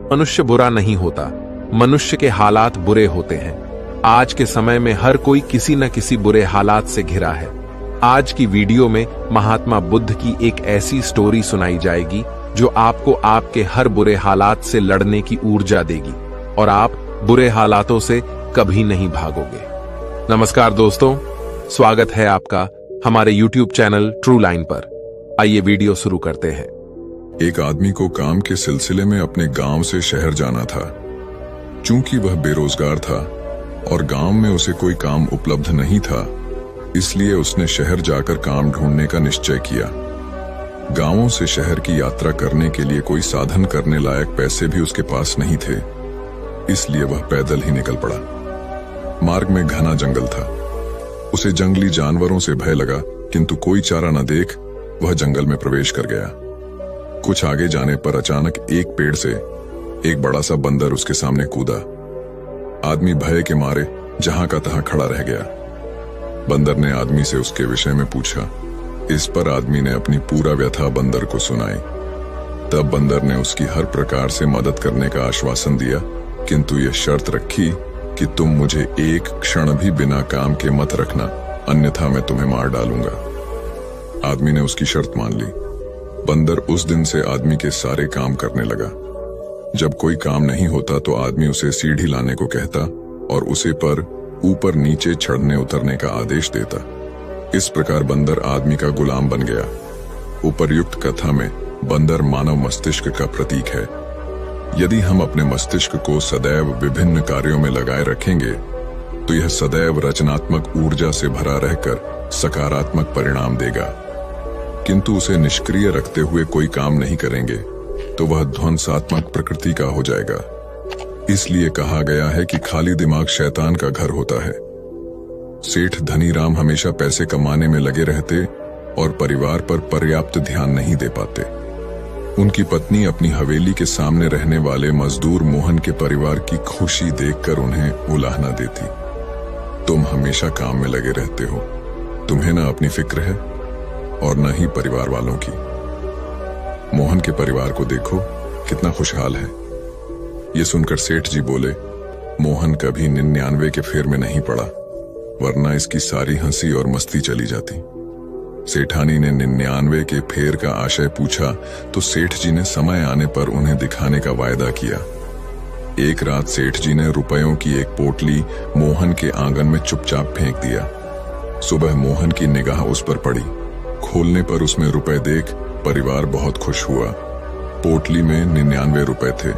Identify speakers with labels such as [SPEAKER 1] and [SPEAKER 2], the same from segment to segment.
[SPEAKER 1] मनुष्य बुरा नहीं होता, मनुष्य के हालात बुरे होते हैं। आज के समय में हर कोई किसी न किसी बुरे हालात से घिरा है। आज की वीडियो में महात्मा बुद्ध की एक ऐसी स्टोरी सुनाई जाएगी जो आपको आपके हर बुरे हालात से लड़ने की ऊर्जा देगी और आप बुरे हालातों से कभी नहीं भागोगे। नमस्कार दोस्तों, स्वागत है आपका हमारे YouTube चैनल ट्रू लाइन पर। आइए वीडियो शुरू करते हैं।
[SPEAKER 2] एक आदमी को काम के सिलसिले में अपने गांव से शहर जाना था। चूंकि वह बेरोजगार था और गांव में उसे कोई काम उपलब्ध नहीं था, इसलिए उसने शहर जाकर काम ढूंढने का निश्चय किया। गांवों से शहर की यात्रा करने के लिए कोई साधन करने लायक पैसे भी उसके पास नहीं थे, इसलिए वह पैदल ही निकल पड़ा। मार्ग में घना जंगल था। उसे जंगली जानवरों से भय लगा, किंतु कोई चारा न देख वह जंगल में प्रवेश कर गया। कुछ आगे जाने पर अचानक एक पेड़ से एक बड़ा सा बंदर उसके सामने कूदा। आदमी भय के मारे जहां का तहां खड़ा रह गया। बंदर ने आदमी से उसके विषय में पूछा। इस पर आदमी ने अपनी पूरा व्यथा बंदर को सुनाई। तब बंदर ने उसकी हर प्रकार से मदद करने का आश्वासन दिया, किंतु यह शर्त रखी कि तुम मुझे एक क्षण भी बिना काम के मत रखना, अन्यथा मैं तुम्हें मार डालूंगा। आदमी ने उसकी शर्त मान ली। बंदर उस दिन से आदमी के सारे काम करने लगा। जब कोई काम नहीं होता तो आदमी उसे सीढ़ी लाने को कहता और उसे पर ऊपर नीचे चढ़ने उतरने का आदेश देता। इस प्रकार बंदर आदमी का गुलाम बन गया। उपर्युक्त कथा में बंदर मानव मस्तिष्क का प्रतीक है। यदि हम अपने मस्तिष्क को सदैव विभिन्न कार्यों में लगाए रखेंगे तो यह सदैव रचनात्मक ऊर्जा से भरा रहकर सकारात्मक परिणाम देगा, किंतु उसे निष्क्रिय रखते हुए कोई काम नहीं करेंगे तो वह ध्वंसात्मक प्रकृति का हो जाएगा। इसलिए कहा गया है कि खाली दिमाग शैतान का घर होता है। सेठ धनीराम हमेशा पैसे कमाने में लगे रहते और परिवार पर पर्याप्त ध्यान नहीं दे पाते। उनकी पत्नी अपनी हवेली के सामने रहने वाले मजदूर मोहन के परिवार की खुशी देखकर उन्हें उलाहना देती। तुम हमेशा काम में लगे रहते हो, तुम्हें न अपनी फिक्र है और न ही परिवार वालों की। मोहन के परिवार को देखो कितना खुशहाल है। ये सुनकर सेठ जी बोले, मोहन कभी 99 के फेर में नहीं पड़ा, वरना इसकी सारी हंसी और मस्ती चली जाती। सेठानी ने 99 के फेर का आशय पूछा तो सेठ जी ने समय आने पर उन्हें दिखाने का वायदा किया। एक रात सेठ जी ने रुपयों की एक पोटली मोहन के आंगन में चुपचाप फेंक दिया। सुबह मोहन की निगाह उस पर पड़ी। खोलने पर उसमें रुपए देख परिवार बहुत खुश हुआ। पोटली में 99 रुपए थे।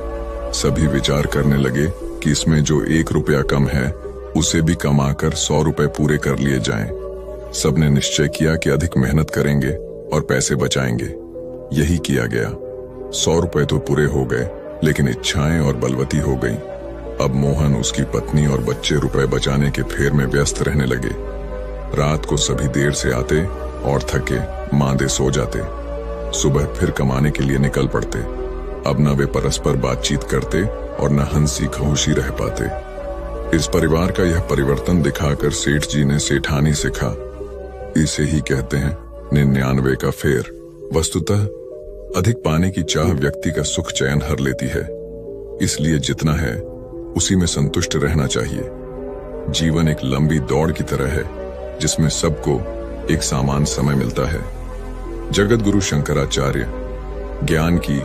[SPEAKER 2] सभी विचार करने लगे कि इसमें जो 1 रुपया कम है उसे भी कमाकर 100 रुपए पूरे कर लिए जाएं। सबने निश्चय किया कि अधिक मेहनत करेंगे और पैसे बचाएंगे। यही किया गया। 100 रुपए तो पूरे हो गए, लेकिन इच्छाएं और बलवती हो गईं। अब मोहन, उसकी पत्नी और बच्चे रुपए बचाने के फेर में व्यस्त रहने लगे। रात को सभी देर से आते और थके मांदे सो जाते। सुबह फिर कमाने के लिए निकल पड़ते। अब न वे परस्पर बातचीत करते और न हंसी खहुशी रह पाते। इस परिवार का यह परिवर्तन दिखाकर सेठ जी ने सेठानी से कहा, इसे ही कहते हैं 99 का फेर। वस्तुतः अधिक पाने की चाह व्यक्ति का सुख चैन हर लेती है, इसलिए जितना है उसी में संतुष्ट रहना चाहिए। जीवन एक लंबी दौड़ की तरह है जिसमें सबको एक समान समय मिलता है। जगत गुरु शंकराचार्य ज्ञान की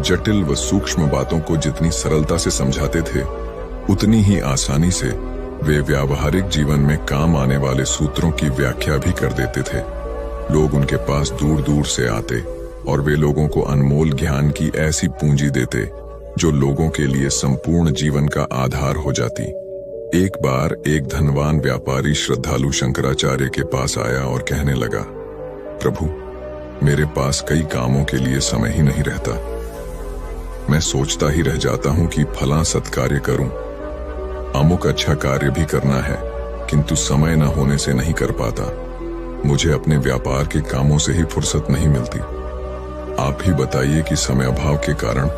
[SPEAKER 2] जटिल व सूक्ष्म बातों को जितनी सरलता से समझाते थे, उतनी ही आसानी से वे व्यावहारिक जीवन में काम आने वाले सूत्रों की व्याख्या भी कर देते थे। लोग उनके पास दूर दूर से आते और वे लोगों को अनमोल ज्ञान की ऐसी पूंजी देते जो लोगों के लिए संपूर्ण जीवन का आधार हो जाती। एक बार एक धनवान व्यापारी श्रद्धालु शंकराचार्य के पास आया और कहने लगा, प्रभु, मेरे पास कई कामों के लिए समय ही नहीं रहता। मैं सोचता ही रह जाता हूं कि फलां सत्कार्य करूं, अमुक अच्छा कार्य भी करना है, किंतु समय न होने से नहीं कर पाता। मुझे अपने व्यापार के कामों से ही फुर्सत नहीं मिलती। आप ही बताइए कि समय अभाव के कारण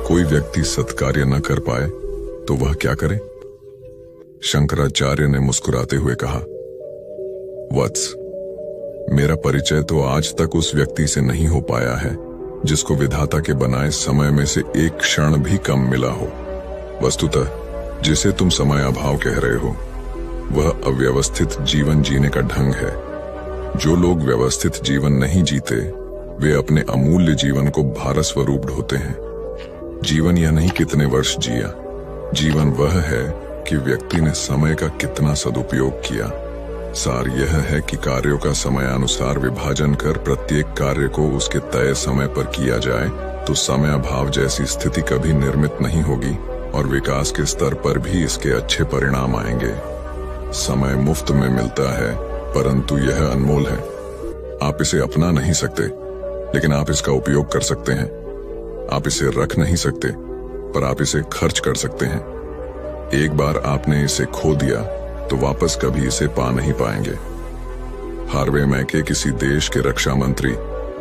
[SPEAKER 2] कोई व्यक्ति सत्कार्य न कर पाए तो वह क्या करे? शंकराचार्य ने मुस्कुराते हुए कहा, वत्स, मेरा परिचय तो आज तक उस व्यक्ति से नहीं हो पाया है जिसको विधाता के बनाए समय में से एक क्षण भी कम मिला हो। वस्तुतः जिसे तुम समय अभाव कह रहे हो वह अव्यवस्थित जीवन जीने का ढंग है। जो लोग व्यवस्थित जीवन नहीं जीते वे अपने अमूल्य जीवन को भार स्वरूप ढोते हैं। जीवन यह नहीं कितने वर्ष जिया, जीवन वह है कि व्यक्ति ने समय का कितना सदुपयोग किया। सार यह है कि कार्यों का समयानुसार विभाजन कर प्रत्येक कार्य को उसके तय समय पर किया जाए तो समय अभाव जैसी स्थिति कभी निर्मित नहीं होगी और विकास के स्तर पर भी इसके अच्छे परिणाम आएंगे। समय मुफ्त में मिलता है परंतु यह अनमोल है। आप इसे अपना नहीं सकते लेकिन आप इसका उपयोग कर सकते हैं। आप इसे रख नहीं सकते पर आप इसे खर्च कर सकते हैं। एक बार आपने इसे खो दिया तो वापस कभी इसे पा नहीं पाएंगे। हार्वे मैके किसी देश के रक्षा मंत्री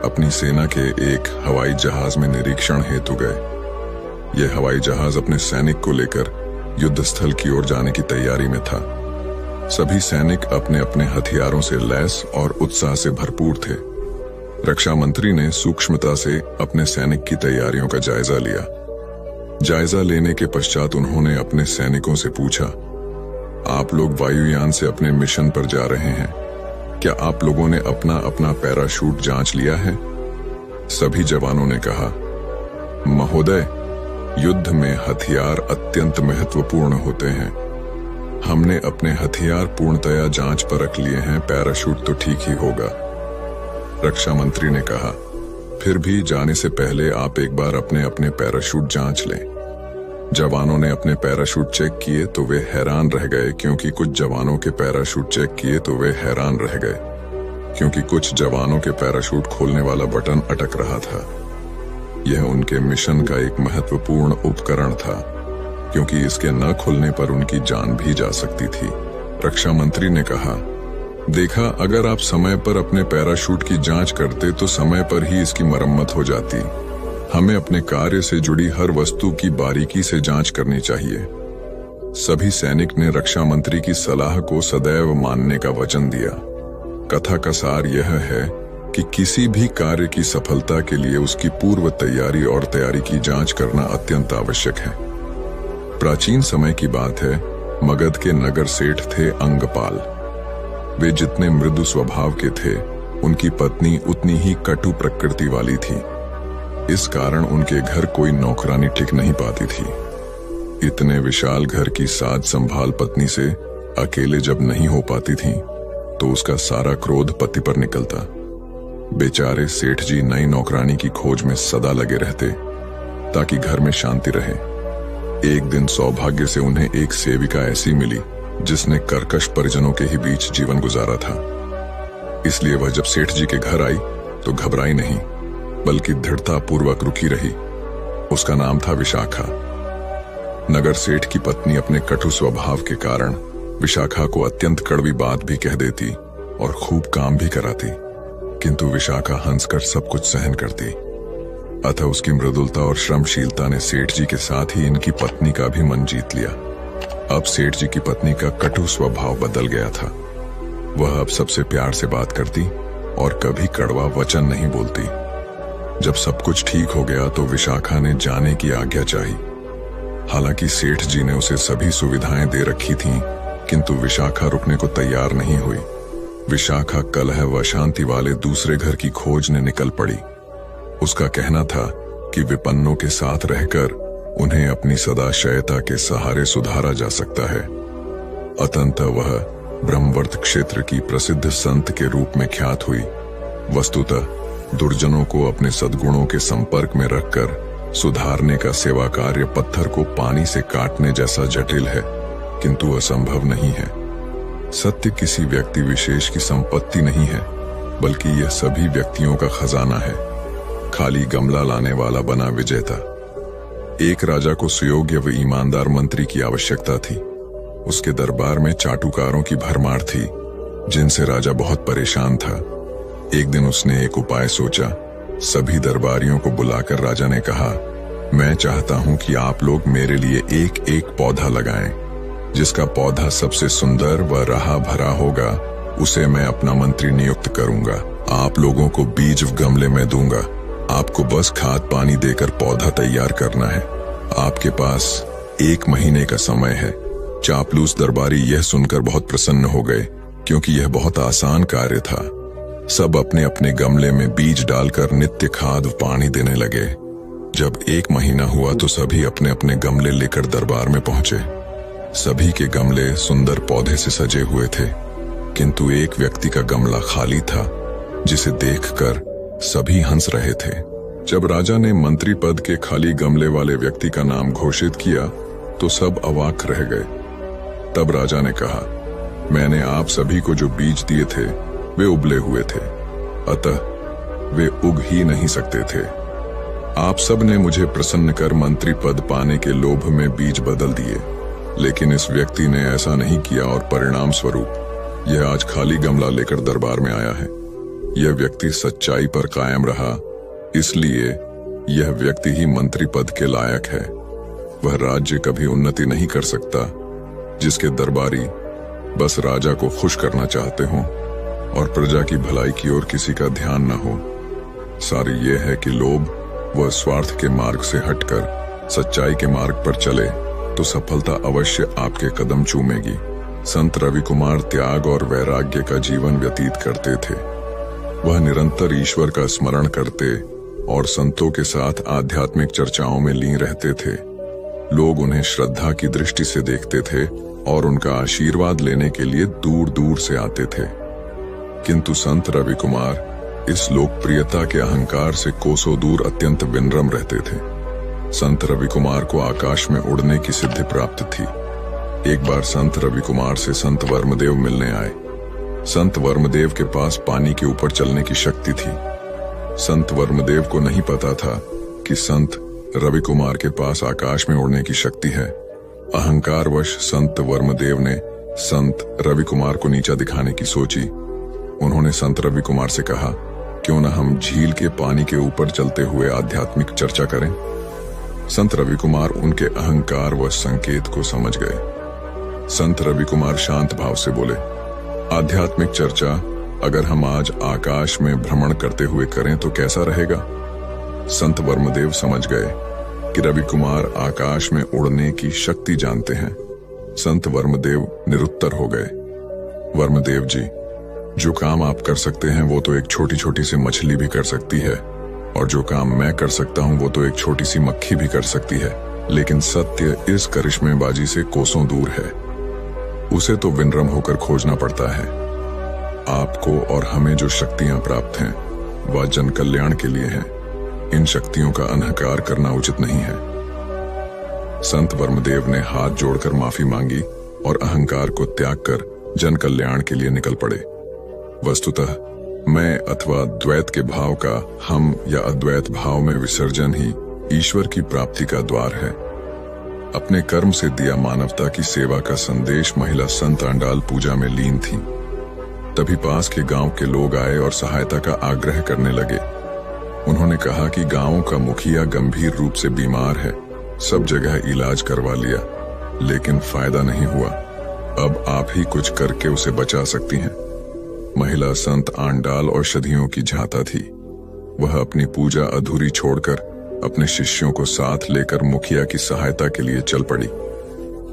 [SPEAKER 2] अपनी सेना के एक हवाई जहाज में निरीक्षण हेतु गए। यह हवाई जहाज अपने सैनिक को लेकर युद्ध स्थल की ओर जाने की तैयारी में था। सभी सैनिक अपने अपने हथियारों से लैस और उत्साह से भरपूर थे। रक्षा मंत्री ने सूक्ष्मता से अपने सैनिक की तैयारियों का जायजा लिया। जायजा लेने के पश्चात उन्होंने अपने सैनिकों से पूछा, आप लोग वायुयान से अपने मिशन पर जा रहे हैं, क्या आप लोगों ने अपना अपना पैराशूट जांच लिया है? सभी जवानों ने कहा, महोदय, युद्ध में हथियार अत्यंत महत्वपूर्ण होते हैं। हमने अपने हथियार पूर्णतया जांच परख लिए हैं, पैराशूट तो ठीक ही होगा। रक्षा मंत्री ने कहा, फिर भी जाने से पहले आप एक बार अपने अपने पैराशूट जांच लें। जवानों ने अपने पैराशूट चेक किए तो वे हैरान रह गए क्योंकि कुछ जवानों के पैराशूट चेक किए तो वे हैरान रह गए क्योंकि कुछ जवानों के पैराशूट खोलने वाला बटन अटक रहा था। यह उनके मिशन का एक महत्वपूर्ण उपकरण था क्योंकि इसके न खुलने पर उनकी जान भी जा सकती थी। रक्षा मंत्री ने कहा, देखा, अगर आप समय पर अपने पैराशूट की जांच करते तो समय पर ही इसकी मरम्मत हो जाती। हमें अपने कार्य से जुड़ी हर वस्तु की बारीकी से जांच करनी चाहिए। सभी सैनिक ने रक्षा मंत्री की सलाह को सदैव मानने का वचन दिया। कथा का सार यह है कि किसी भी कार्य की सफलता के लिए उसकी पूर्व तैयारी और तैयारी की जांच करना अत्यंत आवश्यक है। प्राचीन समय की बात है, मगध के नगर सेठ थे अंगपाल। वे जितने मृदु स्वभाव के थे उनकी पत्नी उतनी ही कटु प्रकृति वाली थी। इस कारण उनके घर कोई नौकरानी टिक नहीं पाती थी। इतने विशाल घर की साज संभाल पत्नी से अकेले जब नहीं हो पाती थी तो उसका सारा क्रोध पति पर निकलता। बेचारे सेठ जी नई नौकरानी की खोज में सदा लगे रहते ताकि घर में शांति रहे। एक दिन सौभाग्य से उन्हें एक सेविका ऐसी मिली जिसने कर्कश परिजनों के ही बीच जीवन गुजारा था। इसलिए वह जब सेठ जी के घर आई तो घबराई नहीं बल्कि दृढ़ता पूर्वक रुकी रही। उसका नाम था विशाखा। नगर सेठ की पत्नी अपने कटु स्वभाव के कारण विशाखा को अत्यंत कड़वी बात भी कह देती और खूब काम भी कराती, किंतु विशाखा हंसकर सब कुछ सहन करती। अतः उसकी मृदुलता और श्रमशीलता ने सेठ जी के साथ ही इनकी पत्नी का भी मन जीत लिया। अब सेठ जी की पत्नी का कटु स्वभाव बदल गया था। वह अब सबसे प्यार से बात करती और कभी कड़वा वचन नहीं बोलती। जब सब कुछ ठीक हो गया तो विशाखा ने जाने की आज्ञा चाही। हालांकि सेठ जी ने उसे सभी सुविधाएं दे रखी थीं, किंतु विशाखा रुकने को तैयार नहीं हुई। विशाखा कलह व अशांति वाले दूसरे घर की खोज ने निकल पड़ी। उसका कहना था कि विपन्नों के साथ रहकर उन्हें अपनी सदाशयता के सहारे सुधारा जा सकता है। अतंतः वह ब्रह्मवर्त क्षेत्र की प्रसिद्ध संत के रूप में ख्यात हुई। वस्तुतः दुर्जनों को अपने सद्गुणों के संपर्क में रखकर सुधारने का सेवा कार्य पत्थर को पानी से काटने जैसा जटिल है, किंतु असंभव नहीं है। सत्य किसी व्यक्ति विशेष की संपत्ति नहीं है, बल्कि यह सभी व्यक्तियों का खजाना है। खाली गमला लाने वाला बना विजेता। एक राजा को सुयोग्य व ईमानदार मंत्री की आवश्यकता थी। उसके दरबार में चाटुकारों की भरमार थी, जिनसे राजा बहुत परेशान था। एक दिन उसने एक उपाय सोचा। सभी दरबारियों को बुलाकर राजा ने कहा, मैं चाहता हूं कि आप लोग मेरे लिए एक एक पौधा लगाएं। जिसका पौधा सबसे सुंदर व रहा भरा होगा उसे मैं अपना मंत्री नियुक्त करूंगा। आप लोगों को बीज गमले में दूंगा। आपको बस खाद पानी देकर पौधा तैयार करना है। आपके पास 1 महीने का समय है। चापलूस दरबारी यह सुनकर बहुत प्रसन्न हो गए, क्योंकि यह बहुत आसान कार्य था। सब अपने अपने गमले में बीज डालकर नित्य खाद पानी देने लगे। जब 1 महीना हुआ तो सभी अपने अपने गमले लेकर दरबार में पहुंचे। सभी के गमले सुंदर पौधे से सजे हुए थे, किंतु एक व्यक्ति का गमला खाली था, जिसे देखकर सभी हंस रहे थे। जब राजा ने मंत्री पद के खाली गमले वाले व्यक्ति का नाम घोषित किया तो सब अवाक रह गए। तब राजा ने कहा, मैंने आप सभी को जो बीज दिए थे वे उबले हुए थे, अतः वे उग ही नहीं सकते थे। आप सब ने मुझे प्रसन्न कर मंत्री पद पाने के लोभ में बीज बदल दिए, लेकिन इस व्यक्ति ने ऐसा नहीं किया और परिणाम स्वरूप यह आज खाली गमला लेकर दरबार में आया है। यह व्यक्ति सच्चाई पर कायम रहा, इसलिए यह व्यक्ति ही मंत्री पद के लायक है। वह राज्य कभी उन्नति नहीं कर सकता जिसके दरबारी बस राजा को खुश करना चाहते हों और प्रजा की भलाई की ओर किसी का ध्यान न हो। सारी ये है कि लोभ व स्वार्थ के मार्ग से हटकर सच्चाई के मार्ग पर चले तो सफलता अवश्य आपके कदम चूमेगी। संत रवि कुमार त्याग और वैराग्य का जीवन व्यतीत करते थे। वह निरंतर ईश्वर का स्मरण करते और संतों के साथ आध्यात्मिक चर्चाओं में लीन रहते थे। लोग उन्हें श्रद्धा की दृष्टि से देखते थे और उनका आशीर्वाद लेने के लिए दूर दूर से आते थे। किंतु संत रवि कुमार इस लोकप्रियता के अहंकार से कोसों दूर अत्यंत विनम्र रहते थे। संत रवि कुमार को आकाश में उड़ने की सिद्धि प्राप्त थी। एक बार संत रवि कुमार से संत वर्मदेव मिलने आए। संत वर्मदेव के पास पानी के ऊपर चलने की शक्ति थी। संत वर्मदेव को नहीं पता था कि संत रवि कुमार के पास आकाश में उड़ने की शक्ति है। अहंकारवश संत वर्मदेव ने संत रवि कुमार को नीचा दिखाने की सोची। उन्होंने संत रवि कुमार से कहा, क्यों न हम झील के पानी के ऊपर चलते हुए आध्यात्मिक चर्चा करें। संत रवि कुमार उनके अहंकार व संकेत को समझ गए। संत रवि कुमार शांत भाव से बोले, आध्यात्मिक चर्चा अगर हम आज आकाश में भ्रमण करते हुए करें तो कैसा रहेगा। संत वर्मदेव समझ गए कि रवि कुमार आकाश में उड़ने की शक्ति जानते हैं। संत वर्मदेव निरुत्तर हो गए। वर्मदेव जी, जो काम आप कर सकते हैं वो तो एक छोटी छोटी सी मछली भी कर सकती है, और जो काम मैं कर सकता हूं वो तो एक छोटी सी मक्खी भी कर सकती है। लेकिन सत्य इस करिश्मेबाजी से कोसों दूर है। उसे तो विनम्र होकर खोजना पड़ता है। आपको और हमें जो शक्तियां प्राप्त हैं वह जन कल्याण के लिए हैं। इन शक्तियों का अनहकार करना उचित नहीं है। संत वर्मदेव ने हाथ जोड़कर माफी मांगी और अहंकार को त्याग कर जन कल्याण के लिए निकल पड़े। वस्तुतः मैं अथवा द्वैत के भाव का हम या अद्वैत भाव में विसर्जन ही ईश्वर की प्राप्ति का द्वार है। अपने कर्म से दिया मानवता की सेवा का संदेश महिला संत आंडाल पूजा में लीन थी। तभी पास के गांव के लोग आए और सहायता का आग्रह करने लगे। उन्होंने कहा कि गांव का मुखिया गंभीर रूप से बीमार है। सब जगह इलाज करवा लिया, लेकिन फायदा नहीं हुआ। अब आप ही कुछ करके उसे बचा सकती हैं। महिला संत आंडाल औषधियों की झांता थी। वह अपनी पूजा अधूरी छोड़कर अपने शिष्यों को साथ लेकर मुखिया की सहायता के लिए चल पड़ी।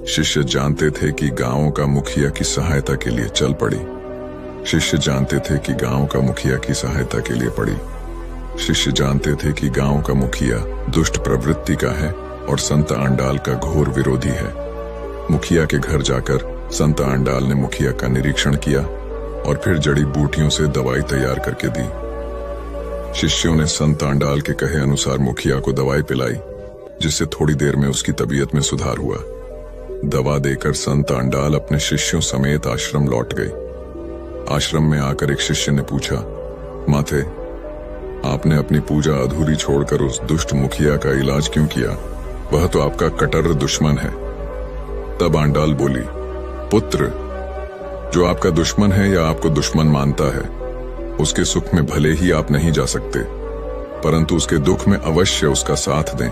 [SPEAKER 2] शिष्य जानते थे कि गांव का मुखिया की सहायता के लिए चल पड़ी। शिष्य जानते थे कि गांव का मुखिया की सहायता के लिए पड़ी। शिष्य जानते थे कि गांव का मुखिया दुष्ट प्रवृत्ति का है और संत आंडाल का घोर विरोधी है। मुखिया के घर जाकर संत आंडाल ने मुखिया का निरीक्षण किया और फिर जड़ी बूटियों से दवाई तैयार करके दी। शिष्यों ने संत आंडाल के कहे अनुसार मुखिया को दवाई पिलाई, जिससे थोड़ी देर में उसकी तबीयत में सुधार हुआ। दवा देकर संत आंडाल अपने शिष्यों समेत आश्रम लौट गई। आश्रम में आकर एक शिष्य ने पूछा, माथे, आपने अपनी पूजा अधूरी छोड़कर उस दुष्ट मुखिया का इलाज क्यों किया? वह तो आपका कट्टर दुश्मन है। तब आंडाल बोली, पुत्र, जो आपका दुश्मन है या आपको दुश्मन मानता है, उसके सुख में भले ही आप नहीं जा सकते, परंतु उसके दुख में अवश्य उसका साथ दें।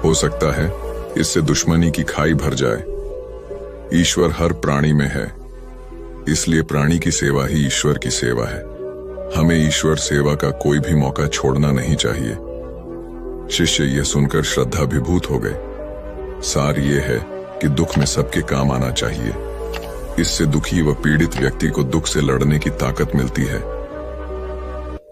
[SPEAKER 2] हो सकता है इससे दुश्मनी की खाई भर जाए। ईश्वर हर प्राणी में है, इसलिए प्राणी की सेवा ही ईश्वर की सेवा है। हमें ईश्वर सेवा का कोई भी मौका छोड़ना नहीं चाहिए। शिष्य यह सुनकर श्रद्धाभिभूत हो गए। सार ये है कि दुख में सबके काम आना चाहिए। इससे दुखी व पीड़ित व्यक्ति को दुख से लड़ने की ताकत मिलती है।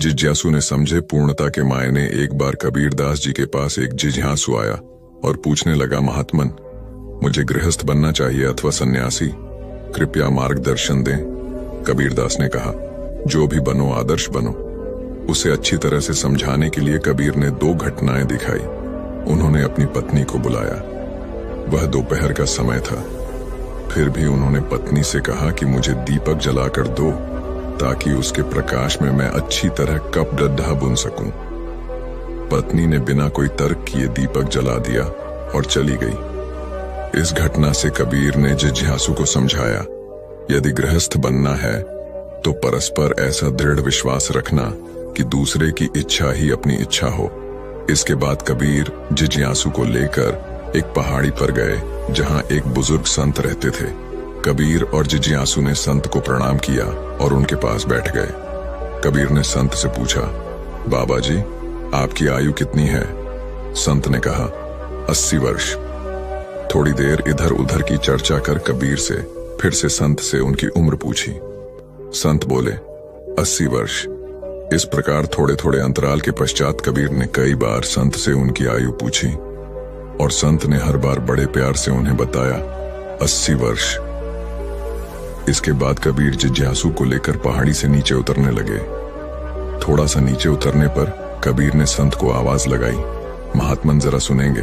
[SPEAKER 2] जिज्ञासु ने समझे पूर्णता के मायने एक बार कबीरदास जी के पास एक जिज्ञासु आया और पूछने लगा, महात्मन, मुझे गृहस्थ बनना चाहिए अथवा सन्यासी, कृपया मार्गदर्शन दें। कबीरदास ने कहा, जो भी बनो आदर्श बनो। उसे अच्छी तरह से समझाने के लिए कबीर ने 2 घटनाएं दिखाई। उन्होंने अपनी पत्नी को बुलाया। वह दोपहर का समय था। फिर भी उन्होंने पत्नी से कहा कि मुझे दीपक जलाकर दो ताकि उसके प्रकाश में मैं अच्छी तरह कप डड्ढा बुन सकूं। पत्नी ने बिना कोई तर्क किए दीपक जला दिया और चली गई। इस घटना से कबीर ने जिज्ञासु को समझाया, यदि गृहस्थ बनना है तो परस्पर ऐसा दृढ़ विश्वास रखना कि दूसरे की इच्छा ही अपनी इच्छा हो। इसके बाद कबीर जिज्ञासु को लेकर एक पहाड़ी पर गए जहां एक बुजुर्ग संत रहते थे। कबीर और जिज्ञासु ने संत को प्रणाम किया और उनके पास बैठ गए। कबीर ने संत से पूछा, बाबा जी, आपकी आयु कितनी है? संत ने कहा, 80 वर्ष। थोड़ी देर इधर उधर की चर्चा कर कबीर से फिर से संत से उनकी उम्र पूछी। संत बोले, 80 वर्ष। इस प्रकार थोड़े थोड़े अंतराल के पश्चात कबीर ने कई बार संत से उनकी आयु पूछी और संत ने हर बार बड़े प्यार से उन्हें बताया, 80 वर्ष। इसके बाद कबीर जिज्ञासु को लेकर पहाड़ी से नीचे उतरने लगे। थोड़ा सा नीचे उतरने पर कबीर ने संत को आवाज लगाई, महात्मन जरा सुनेंगे।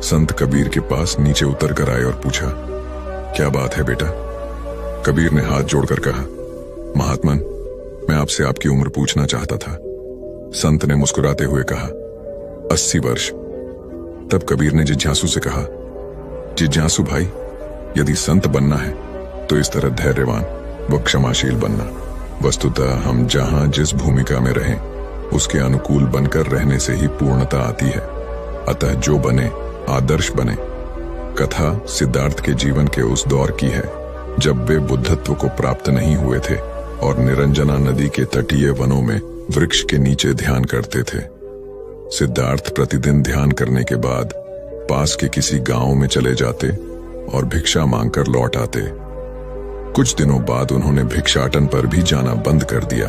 [SPEAKER 2] संत कबीर के पास नीचे उतर कर आए और पूछा, क्या बात है बेटा? कबीर ने हाथ जोड़कर कहा, महात्मन, मैं आपसे आपकी उम्र पूछना चाहता था। संत ने मुस्कुराते हुए कहा, 80 वर्ष। तब कबीर ने जिज्ञासु से कहा, जिज्ञासु भाई, यदि संत बनना है तो इस तरह धैर्यवान व क्षमाशील बनना। वस्तुतः हम जहां जिस भूमिका में रहें उसके अनुकूल बनकर रहने से ही पूर्णता आती है। अतः जो बने आदर्श बने। कथा सिद्धार्थ के जीवन के उस दौर की है जब वे बुद्धत्व को प्राप्त नहीं हुए थे और निरंजना नदी के तटीय वनों में वृक्ष के नीचे ध्यान करते थे। सिद्धार्थ प्रतिदिन ध्यान करने के बाद पास के किसी गांव में चले जाते और भिक्षा मांगकर लौट आते। कुछ दिनों बाद उन्होंने भिक्षाटन पर भी जाना बंद कर दिया,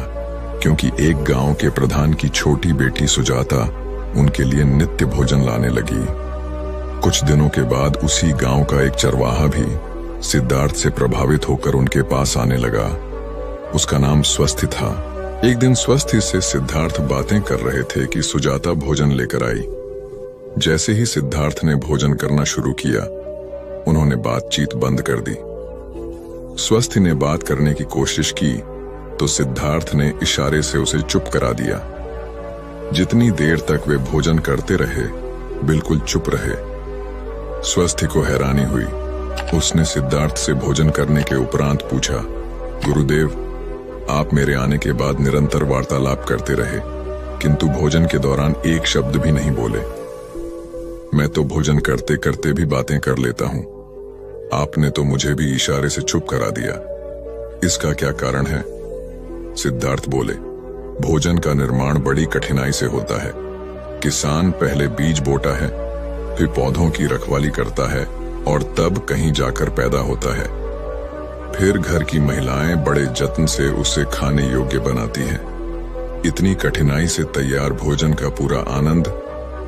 [SPEAKER 2] क्योंकि एक गांव के प्रधान की छोटी बेटी सुजाता उनके लिए नित्य भोजन लाने लगी। कुछ दिनों के बाद उसी गांव का एक चरवाहा भी सिद्धार्थ से प्रभावित होकर उनके पास आने लगा। उसका नाम स्वस्थि था। एक दिन स्वस्थि से सिद्धार्थ बातें कर रहे थे कि सुजाता भोजन लेकर आई। जैसे ही सिद्धार्थ ने भोजन करना शुरू किया, उन्होंने बातचीत बंद कर दी। स्वस्थि ने बात करने की कोशिश की तो सिद्धार्थ ने इशारे से उसे चुप करा दिया। जितनी देर तक वे भोजन करते रहे, बिल्कुल चुप रहे। स्वस्थि को हैरानी हुई। उसने सिद्धार्थ से भोजन करने के उपरांत पूछा, गुरुदेव, आप मेरे आने के बाद निरंतर वार्तालाप करते रहे, किंतु भोजन के दौरान एक शब्द भी नहीं बोले। मैं तो भोजन करते करते भी बातें कर लेता हूं। आपने तो मुझे भी इशारे से चुप करा दिया। इसका क्या कारण है? सिद्धार्थ बोले, भोजन का निर्माण बड़ी कठिनाई से होता है। किसान पहले बीज बोता है, फिर पौधों की रखवाली करता है और तब कहीं जाकर पैदा होता है। फिर घर की महिलाएं बड़े जत्न से उसे खाने योग्य बनाती हैं। इतनी कठिनाई से तैयार भोजन का पूरा आनंद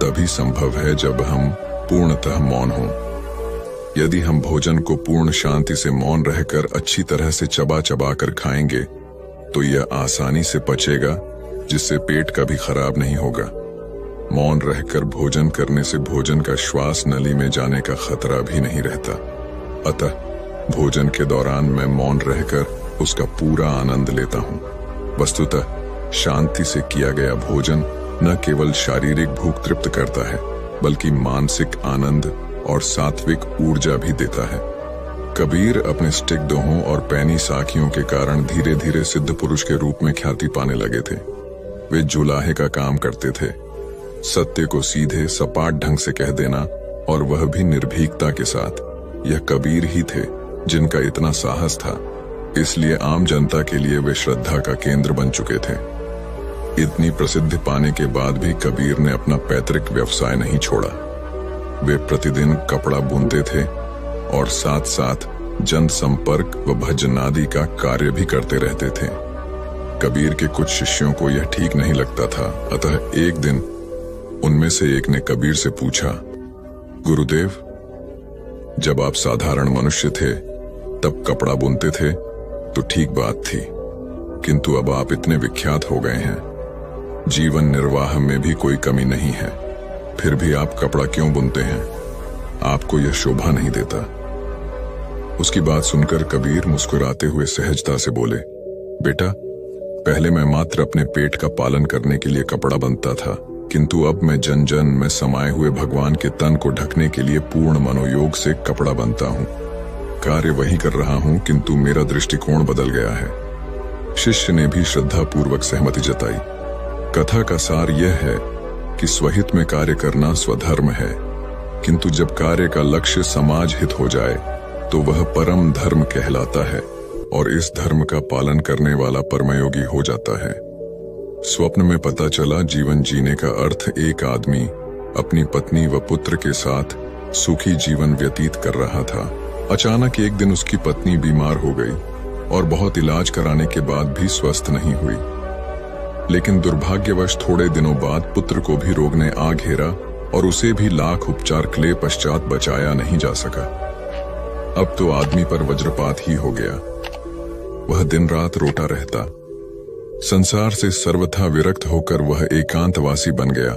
[SPEAKER 2] तभी संभव है जब हम पूर्णतः मौन हों। यदि हम भोजन को पूर्ण शांति से मौन रहकर अच्छी तरह से चबा चबा कर खाएंगे तो यह आसानी से पचेगा, जिससे पेट कभी खराब नहीं होगा। मौन रहकर भोजन करने से भोजन का श्वास नली में जाने का खतरा भी नहीं रहता। अतः भोजन के दौरान मैं मौन रहकर उसका पूरा आनंद लेता हूँ। वस्तुतः शांति से किया गया भोजन न केवल शारीरिक भूख तृप्त करता है, बल्कि मानसिक आनंद और सात्विक ऊर्जा भी देता है। कबीर अपने स्टिक दोहों और पैनी साखियों के कारण धीरे धीरे सिद्ध पुरुष के रूप में ख्याति पाने लगे थे। वे जुलाहे का काम करते थे, सत्य को सीधे सपाट ढंग से कह देना, और वह भी निर्भीकता के साथ। यह कबीर ही थे जिनका इतना साहस था, इसलिए आम जनता के लिए वे श्रद्धा का केंद्र बन चुके थे। इतनी प्रसिद्धि पाने के बाद भी कबीर ने अपना पैतृक व्यवसाय नहीं छोड़ा। वे प्रतिदिन कपड़ा बुनते थे और साथ साथ जनसंपर्क व भजन आदि का कार्य भी करते रहते थे। कबीर के कुछ शिष्यों को यह ठीक नहीं लगता था, अतः एक दिन उनमें से एक ने कबीर से पूछा, गुरुदेव, जब आप साधारण मनुष्य थे तब कपड़ा बुनते थे तो ठीक बात थी, किंतु अब आप इतने विख्यात हो गए हैं, जीवन निर्वाह में भी कोई कमी नहीं है, फिर भी आप कपड़ा क्यों बुनते हैं? आपको यह शोभा नहीं देता। उसकी बात सुनकर कबीर मुस्कुराते हुए सहजता से बोले, बेटा, पहले मैं मात्र अपने पेट का पालन करने के लिए कपड़ा बनता था, किंतु अब मैं जन जन में समाये हुए भगवान के तन को ढकने के लिए पूर्ण मनोयोग से कपड़ा बनता हूँ। कार्य वही कर रहा हूँ, किंतु मेरा दृष्टिकोण बदल गया है। शिष्य ने भी श्रद्धा पूर्वक सहमति जताई। कथा का सार यह है कि स्वहित में कार्य करना स्वधर्म है, किंतु जब कार्य का लक्ष्य समाज हित हो जाए तो वह परम धर्म कहलाता है और इस धर्म का पालन करने वाला परमयोगी हो जाता है। स्वप्न में पता चला जीवन जीने का अर्थ एक आदमी अपनी पत्नी व पुत्र के साथ सुखी जीवन व्यतीत कर रहा था। अचानक एक दिन उसकी पत्नी बीमार हो गई और बहुत इलाज कराने के बाद भी स्वस्थ नहीं हुई। लेकिन दुर्भाग्यवश थोड़े दिनों बाद पुत्र को भी रोग ने आ घेरा और उसे भी लाख उपचार के पश्चात बचाया नहीं जा सका। अब तो आदमी पर वज्रपात ही हो गया। वह दिन रात रोता रहता। संसार से सर्वथा विरक्त होकर वह एकांतवासी बन गया।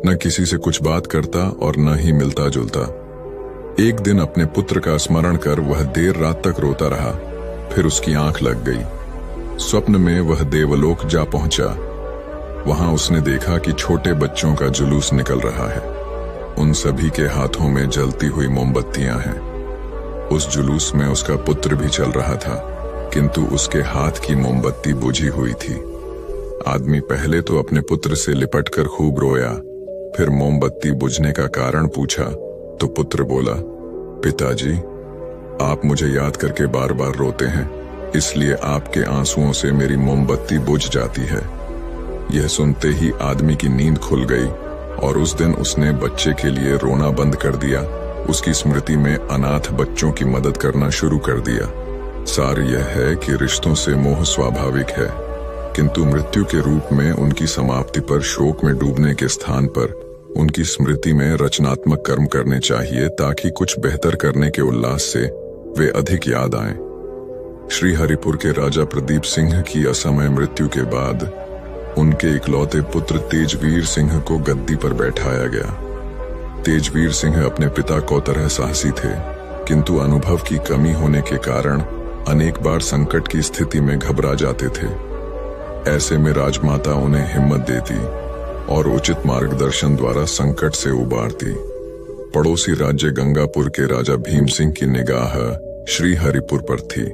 [SPEAKER 2] न किसी से कुछ बात करता और न ही मिलता जुलता। एक दिन अपने पुत्र का स्मरण कर वह देर रात तक रोता रहा, फिर उसकी आंख लग गई। स्वप्न में वह देवलोक जा पहुंचा। वहां उसने देखा कि छोटे बच्चों का जुलूस निकल रहा है। उन सभी के हाथों में जलती हुई मोमबत्तियां हैं। उस जुलूस में उसका पुत्र भी चल रहा था, किंतु उसके हाथ की मोमबत्ती बुझी हुई थी। आदमी पहले तो अपने पुत्र से लिपटकर खूब रोया, फिर मोमबत्ती बुझने का कारण पूछा तो पुत्र बोला, पिताजी, आप मुझे याद करके बार बार रोते हैं, इसलिए आपके आंसुओं से मेरी मोमबत्ती बुझ जाती है। यह सुनते ही आदमी की नींद खुल गई और उस दिन उसने बच्चे के लिए रोना बंद कर दिया। उसकी स्मृति में अनाथ बच्चों की मदद करना शुरू कर दिया। सार यह है कि रिश्तों से मोह स्वाभाविक है, किंतु मृत्यु के रूप में उनकी समाप्ति पर शोक में डूबने के स्थान पर उनकी स्मृति में रचनात्मक कर्म करने चाहिए, ताकि कुछ बेहतर करने के उल्लास से वे अधिक याद आएं। श्री हरिपुर के राजा प्रदीप सिंह की असमय मृत्यु के बाद उनके इकलौते पुत्र तेजवीर सिंह को गद्दी पर बैठाया गया। तेजवीर सिंह अपने पिता को तरह साहसी थे, किंतु अनुभव की कमी होने के कारण अनेक बार संकट की स्थिति में घबरा जाते थे। ऐसे में राजमाता उन्हें हिम्मत देती और उचित मार्गदर्शन द्वारा संकट से उबारती। पड़ोसी राज्य गंगापुर के राजा भीम सिंह की निगाह श्री हरिपुर पर थी।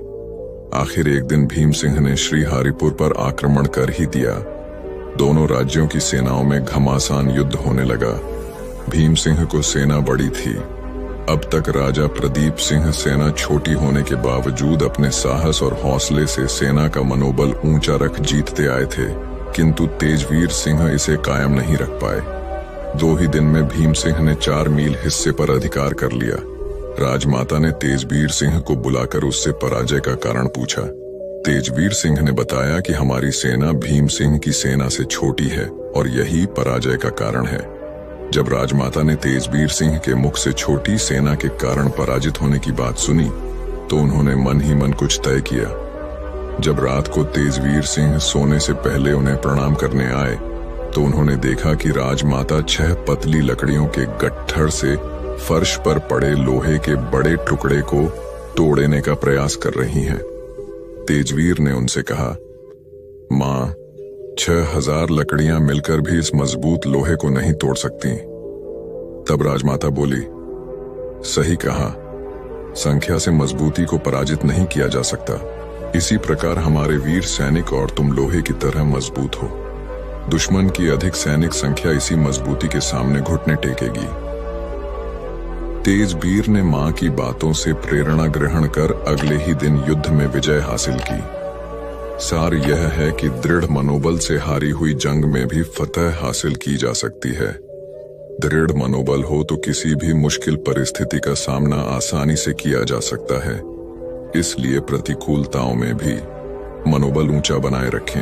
[SPEAKER 2] आखिर एक दिन भीम सिंह ने श्री हरिपुर पर आक्रमण कर ही दिया। दोनों राज्यों की सेनाओं में घमासान युद्ध होने लगा। भीम सिंह को सेना बड़ी थी। अब तक राजा प्रदीप सिंह सेना छोटी होने के बावजूद अपने साहस और हौसले से सेना का मनोबल ऊंचा रख जीतते आए थे, किंतु तेजवीर सिंह इसे कायम नहीं रख पाए। 2 ही दिन में भीम सिंह ने 4 मील हिस्से पर अधिकार कर लिया। राजमाता ने तेजवीर सिंह को बुलाकर उससे पराजय का कारण पूछा। तेजवीर सिंह ने बताया कि हमारी सेना भीम सिंह की सेना से छोटी है और यही पराजय का कारण है। जब राजमाता ने तेजवीर सिंह के मुख से छोटी सेना के कारण पराजित होने की बात सुनी तो उन्होंने मन ही मन कुछ तय किया। जब रात को तेजवीर सिंह सोने से पहले उन्हें प्रणाम करने आए तो उन्होंने देखा कि राजमाता 6 पतली लकड़ियों के गट्ठर से फर्श पर पड़े लोहे के बड़े टुकड़े को तोड़ने का प्रयास कर रही हैं। तेजवीर ने उनसे कहा, मां, 6000 लकड़ियां मिलकर भी इस मजबूत लोहे को नहीं तोड़ सकती। तब राजमाता बोली, सही कहा, संख्या से मजबूती को पराजित नहीं किया जा सकता। इसी प्रकार हमारे वीर सैनिक और तुम लोहे की तरह मजबूत हो। दुश्मन की अधिक सैनिक संख्या इसी मजबूती के सामने घुटने टेकेगी। तेजवीर ने मां की बातों से प्रेरणा ग्रहण कर अगले ही दिन युद्ध में विजय हासिल की। सार यह है कि दृढ़ मनोबल से हारी हुई जंग में भी फतह हासिल की जा सकती है। दृढ़ मनोबल हो तो किसी भी मुश्किल परिस्थिति का सामना आसानी से किया जा सकता है। इसलिए प्रतिकूलताओं में भी मनोबल ऊंचा बनाए रखें।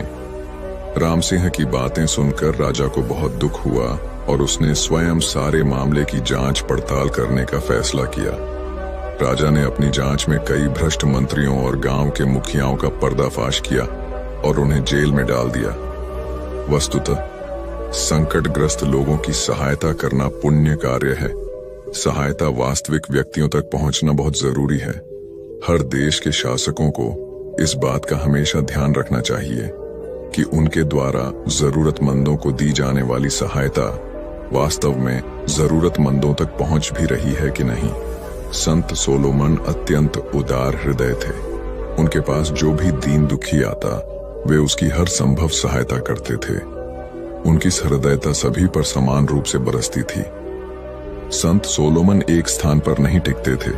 [SPEAKER 2] राम सिंह की बातें सुनकर राजा को बहुत दुख हुआ और उसने स्वयं सारे मामले की जांच पड़ताल करने का फैसला किया। राजा ने अपनी जांच में कई भ्रष्ट मंत्रियों और गांव के मुखियाओं का पर्दाफाश किया और उन्हें जेल में डाल दिया। वस्तुतः संकटग्रस्त लोगों की सहायता करना पुण्य कार्य है। सहायता वास्तविक व्यक्तियों तक पहुंचना बहुत जरूरी है। हर देश के शासकों को इस बात का हमेशा ध्यान रखना चाहिए कि उनके द्वारा जरूरतमंदों को दी जाने वाली सहायता वास्तव में जरूरतमंदों तक पहुंच भी रही है कि नहीं। संत सोलोमन अत्यंत उदार हृदय थे। उनके पास जो भी दीन दुखी आता वे उसकी हर संभव सहायता करते थे। उनकी सहृदयता सभी पर समान रूप से बरसती थी। संत सोलोमन एक स्थान पर नहीं टिकते थे,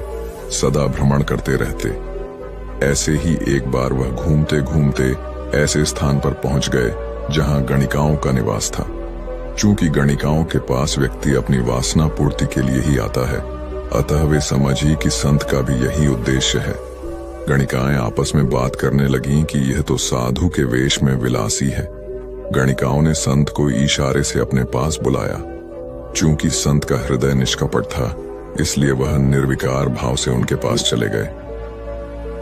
[SPEAKER 2] सदा भ्रमण करते रहते। ऐसे ही एक बार वह घूमते घूमते ऐसे स्थान पर पहुंच गए जहां गणिकाओं का निवास था। चूंकि गणिकाओं के पास व्यक्ति अपनी वासना पूर्ति के लिए ही आता है, अतः वे समझी कि संत का भी यही उद्देश्य है। गणिकाएं आपस में बात करने लगीं कि यह तो साधु के वेश में विलासी है। गणिकाओं ने संत को इशारे से अपने पास बुलाया। चूंकि संत का हृदय निष्कपट था, इसलिए वह निर्विकार भाव से उनके पास चले गए।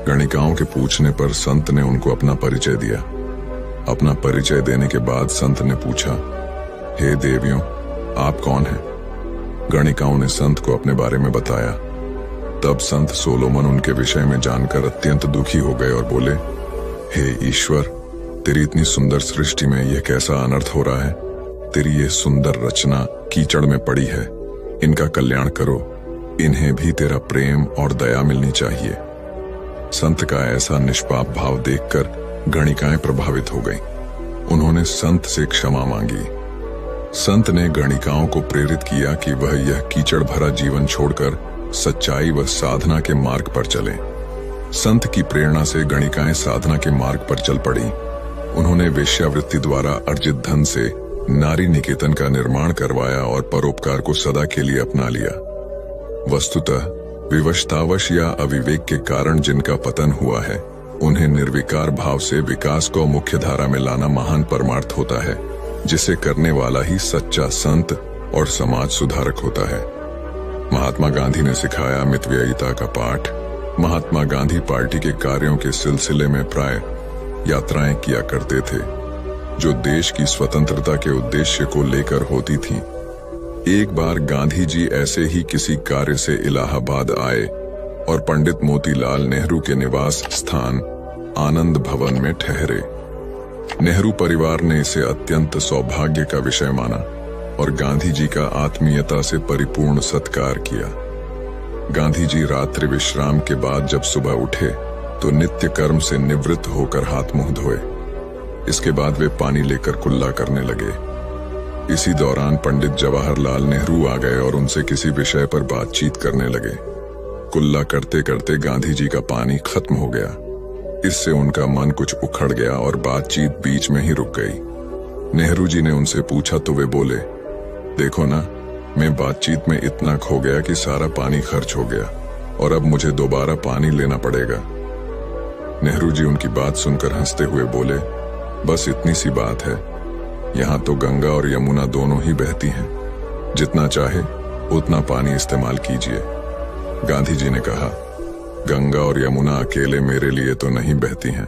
[SPEAKER 2] गणिकाओं के पूछने पर संत ने उनको अपना परिचय दिया। अपना परिचय देने के बाद संत ने पूछा, हे देवियों, आप कौन हैं? गणिकाओं ने संत को अपने बारे में बताया। तब संत सोलोमन उनके विषय में जानकर अत्यंत दुखी हो गए और बोले, हे ईश्वर, तेरी इतनी सुंदर सृष्टि में यह कैसा अनर्थ हो रहा है? तेरी यह सुंदर रचना कीचड़ में पड़ी है। इनका कल्याण करो। इन्हें भी तेरा प्रेम और दया मिलनी चाहिए। संत का ऐसा निष्पाप भाव देखकर गणिकाएं प्रभावित हो गईं। उन्होंने संत से क्षमा मांगी। संत ने गणिकाओं को प्रेरित किया कि वह यह कीचड़ भरा जीवन छोड़कर सच्चाई व साधना के मार्ग पर चलें। संत की प्रेरणा से गणिकाएं साधना के मार्ग पर चल पड़ी। उन्होंने वेश्यावृत्ति द्वारा अर्जित धन से नारी निकेतन का निर्माण करवाया और परोपकार को सदा के लिए अपना लिया। वस्तुतः विवशतावश या अविवेक के कारण जिनका पतन हुआ है, उन्हें निर्विकार भाव से विकास को मुख्य धारा में लाना महान परमार्थ होता है, जिसे करने वाला ही सच्चा संत और समाज सुधारक होता है। महात्मा गांधी ने सिखाया मितव्ययिता का पाठ। महात्मा गांधी पार्टी के कार्यों के सिलसिले में प्राय यात्राएं किया करते थे, जो देश की स्वतंत्रता के उद्देश्य को लेकर होती थीं। एक बार गांधी जी ऐसे ही किसी कार्य से इलाहाबाद आए और पंडित मोतीलाल नेहरू के निवास स्थान आनंद भवन में ठहरे। नेहरू परिवार ने इसे अत्यंत सौभाग्य का विषय माना और गांधी जी का आत्मीयता से परिपूर्ण सत्कार किया। गांधी जी रात्रि विश्राम के बाद जब सुबह उठे तो नित्य कर्म से निवृत्त होकर हाथ मुंह धोए। इसके बाद वे पानी लेकर कुल्ला करने लगे। इसी दौरान पंडित जवाहरलाल नेहरू आ गए और उनसे किसी विषय पर बातचीत करने लगे। कुल्ला करते करते गांधी जी का पानी खत्म हो गया। इससे उनका मन कुछ उखड़ गया और बातचीत बीच में ही रुक गई। नेहरू जी ने उनसे पूछा तो वे बोले, देखो ना, मैं बातचीत में इतना खो गया कि सारा पानी खर्च हो गया और अब मुझे दोबारा पानी लेना पड़ेगा। नेहरू जी उनकी बात सुनकर हंसते हुए बोले, बस इतनी सी बात है, यहाँ तो गंगा और यमुना दोनों ही बहती हैं, जितना चाहे उतना पानी इस्तेमाल कीजिए। गांधी जी ने कहा, गंगा और यमुना अकेले मेरे लिए तो नहीं बहती हैं।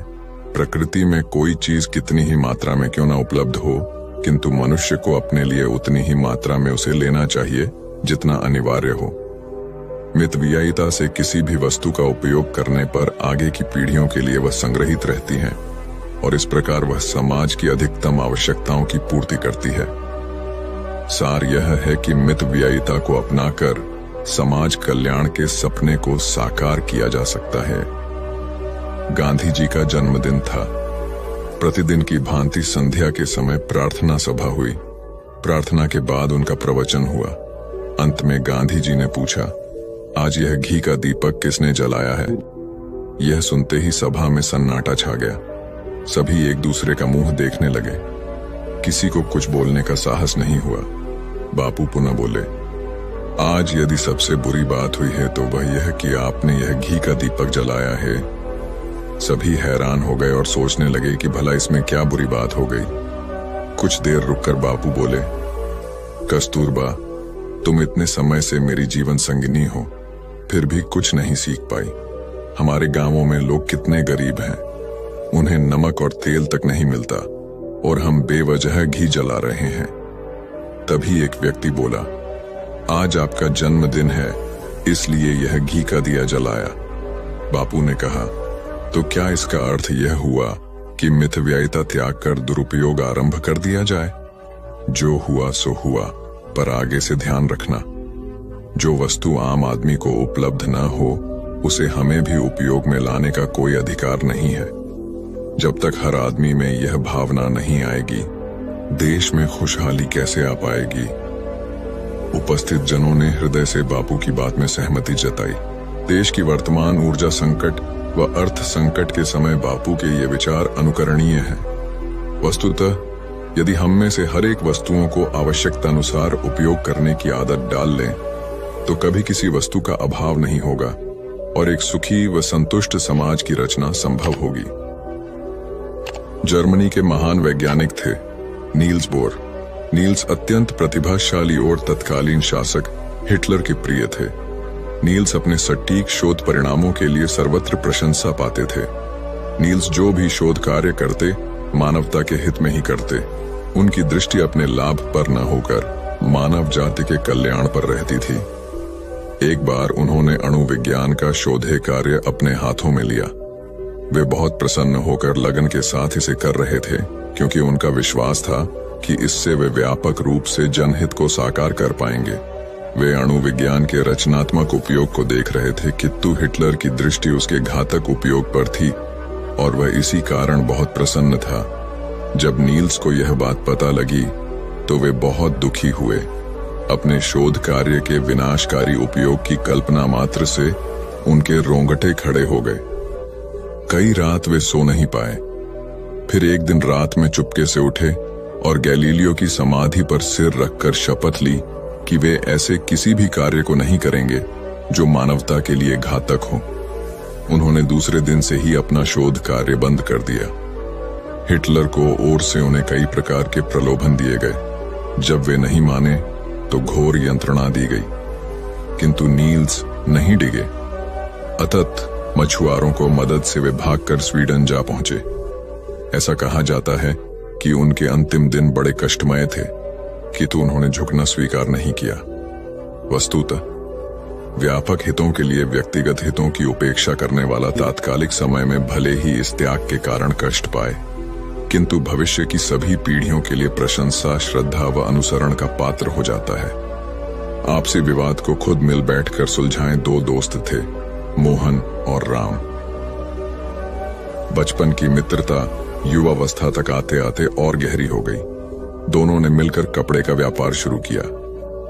[SPEAKER 2] प्रकृति में कोई चीज कितनी ही मात्रा में क्यों ना उपलब्ध हो, किंतु मनुष्य को अपने लिए उतनी ही मात्रा में उसे लेना चाहिए जितना अनिवार्य हो। मितव्ययिता से किसी भी वस्तु का उपयोग करने पर आगे की पीढ़ियों के लिए वह संग्रहित रहती है और इस प्रकार वह समाज की अधिकतम आवश्यकताओं की पूर्ति करती है। सार यह है कि मितव्ययिता को अपनाकर समाज कल्याण के सपने को साकार किया जा सकता है। गांधी जी का जन्मदिन था। प्रतिदिन की भांति संध्या के समय प्रार्थना सभा हुई। प्रार्थना के बाद उनका प्रवचन हुआ। अंत में गांधी जी ने पूछा, आज यह घी का दीपक किसने जलाया है? यह सुनते ही सभा में सन्नाटा छा गया। सभी एक दूसरे का मुंह देखने लगे। किसी को कुछ बोलने का साहस नहीं हुआ। बापू पुनः बोले, आज यदि सबसे बुरी बात हुई है तो वह यह कि आपने यह घी का दीपक जलाया है। सभी हैरान हो गए और सोचने लगे कि भला इसमें क्या बुरी बात हो गई। कुछ देर रुककर बापू बोले, कस्तूरबा, तुम इतने समय से मेरी जीवन संगिनी हो, फिर भी कुछ नहीं सीख पाई। हमारे गांवों में लोग कितने गरीब हैं, उन्हें नमक और तेल तक नहीं मिलता और हम बेवजह घी जला रहे हैं। तभी एक व्यक्ति बोला, आज आपका जन्मदिन है, इसलिए यह घी का दिया जलाया। बापू ने कहा, तो क्या इसका अर्थ यह हुआ कि मितव्ययिता त्याग कर दुरुपयोग आरंभ कर दिया जाए? जो हुआ सो हुआ, पर आगे से ध्यान रखना, जो वस्तु आम आदमी को उपलब्ध न हो उसे हमें भी उपयोग में लाने का कोई अधिकार नहीं है। जब तक हर आदमी में यह भावना नहीं आएगी, देश में खुशहाली कैसे आ पाएगी? उपस्थित जनों ने हृदय से बापू की बात में सहमति जताई। देश की वर्तमान ऊर्जा संकट व अर्थ संकट के समय बापू के ये विचार अनुकरणीय हैं। वस्तुतः यदि हम में से हर एक वस्तुओं को आवश्यकता अनुसार उपयोग करने की आदत डाल लें तो कभी किसी वस्तु का अभाव नहीं होगा और एक सुखी व संतुष्ट समाज की रचना संभव होगी। जर्मनी के महान वैज्ञानिक थे नील्स बोर। नील्स अत्यंत प्रतिभाशाली और तत्कालीन शासक हिटलर के प्रिय थे। नील्स अपने सटीक शोध परिणामों के लिए सर्वत्र प्रशंसा पाते थे। नील्स जो भी शोध कार्य करते मानवता के हित में ही करते। उनकी दृष्टि अपने लाभ पर न होकर मानव जाति के कल्याण पर रहती थी। एक बार उन्होंने अणु विज्ञान का शोधे कार्य अपने हाथों में लिया। वे बहुत प्रसन्न होकर लगन के साथ इसे कर रहे थे, क्योंकि उनका विश्वास था कि इससे वे व्यापक रूप से जनहित को साकार कर पाएंगे। वे अणु विज्ञान के रचनात्मक उपयोग को देख रहे थे, किंतु हिटलर की दृष्टि उसके घातक उपयोग पर थी और वह इसी कारण बहुत प्रसन्न था। जब नील्स को यह बात पता लगी तो वे बहुत दुखी हुए। अपने शोध कार्य के विनाशकारी उपयोग की कल्पना मात्र से उनके रोंगटे खड़े हो गए। कई रात वे सो नहीं पाए। फिर एक दिन रात में चुपके से उठे और गैलीलियो की समाधि पर सिर रखकर शपथ ली कि वे ऐसे किसी भी कार्य को नहीं करेंगे जो मानवता के लिए घातक हो। उन्होंने दूसरे दिन से ही अपना शोध कार्य बंद कर दिया। हिटलर को ओर से उन्हें कई प्रकार के प्रलोभन दिए गए। जब वे नहीं माने तो घोर यंत्रणा दी गई, किंतु नील्स नहीं डिगे। अतत मछुआरों को मदद से वे भागकर स्वीडन जा पहुंचे। ऐसा कहा जाता है कि उनके अंतिम दिन बड़े कष्टमय थे, किंतु उन्होंने झुकना स्वीकार नहीं किया। वस्तुतः व्यापक हितों के लिए व्यक्तिगत हितों की उपेक्षा करने वाला तात्कालिक समय में भले ही इस त्याग के कारण कष्ट पाए, किंतु भविष्य की सभी पीढ़ियों के लिए प्रशंसा, श्रद्धा व अनुसरण का पात्र हो जाता है। आपसी विवाद को खुद मिल बैठकर सुलझाएं दो दोस्त थे, मोहन और राम। बचपन की मित्रता युवावस्था तक आते आते और गहरी हो गई। दोनों ने मिलकर कपड़े का व्यापार शुरू किया।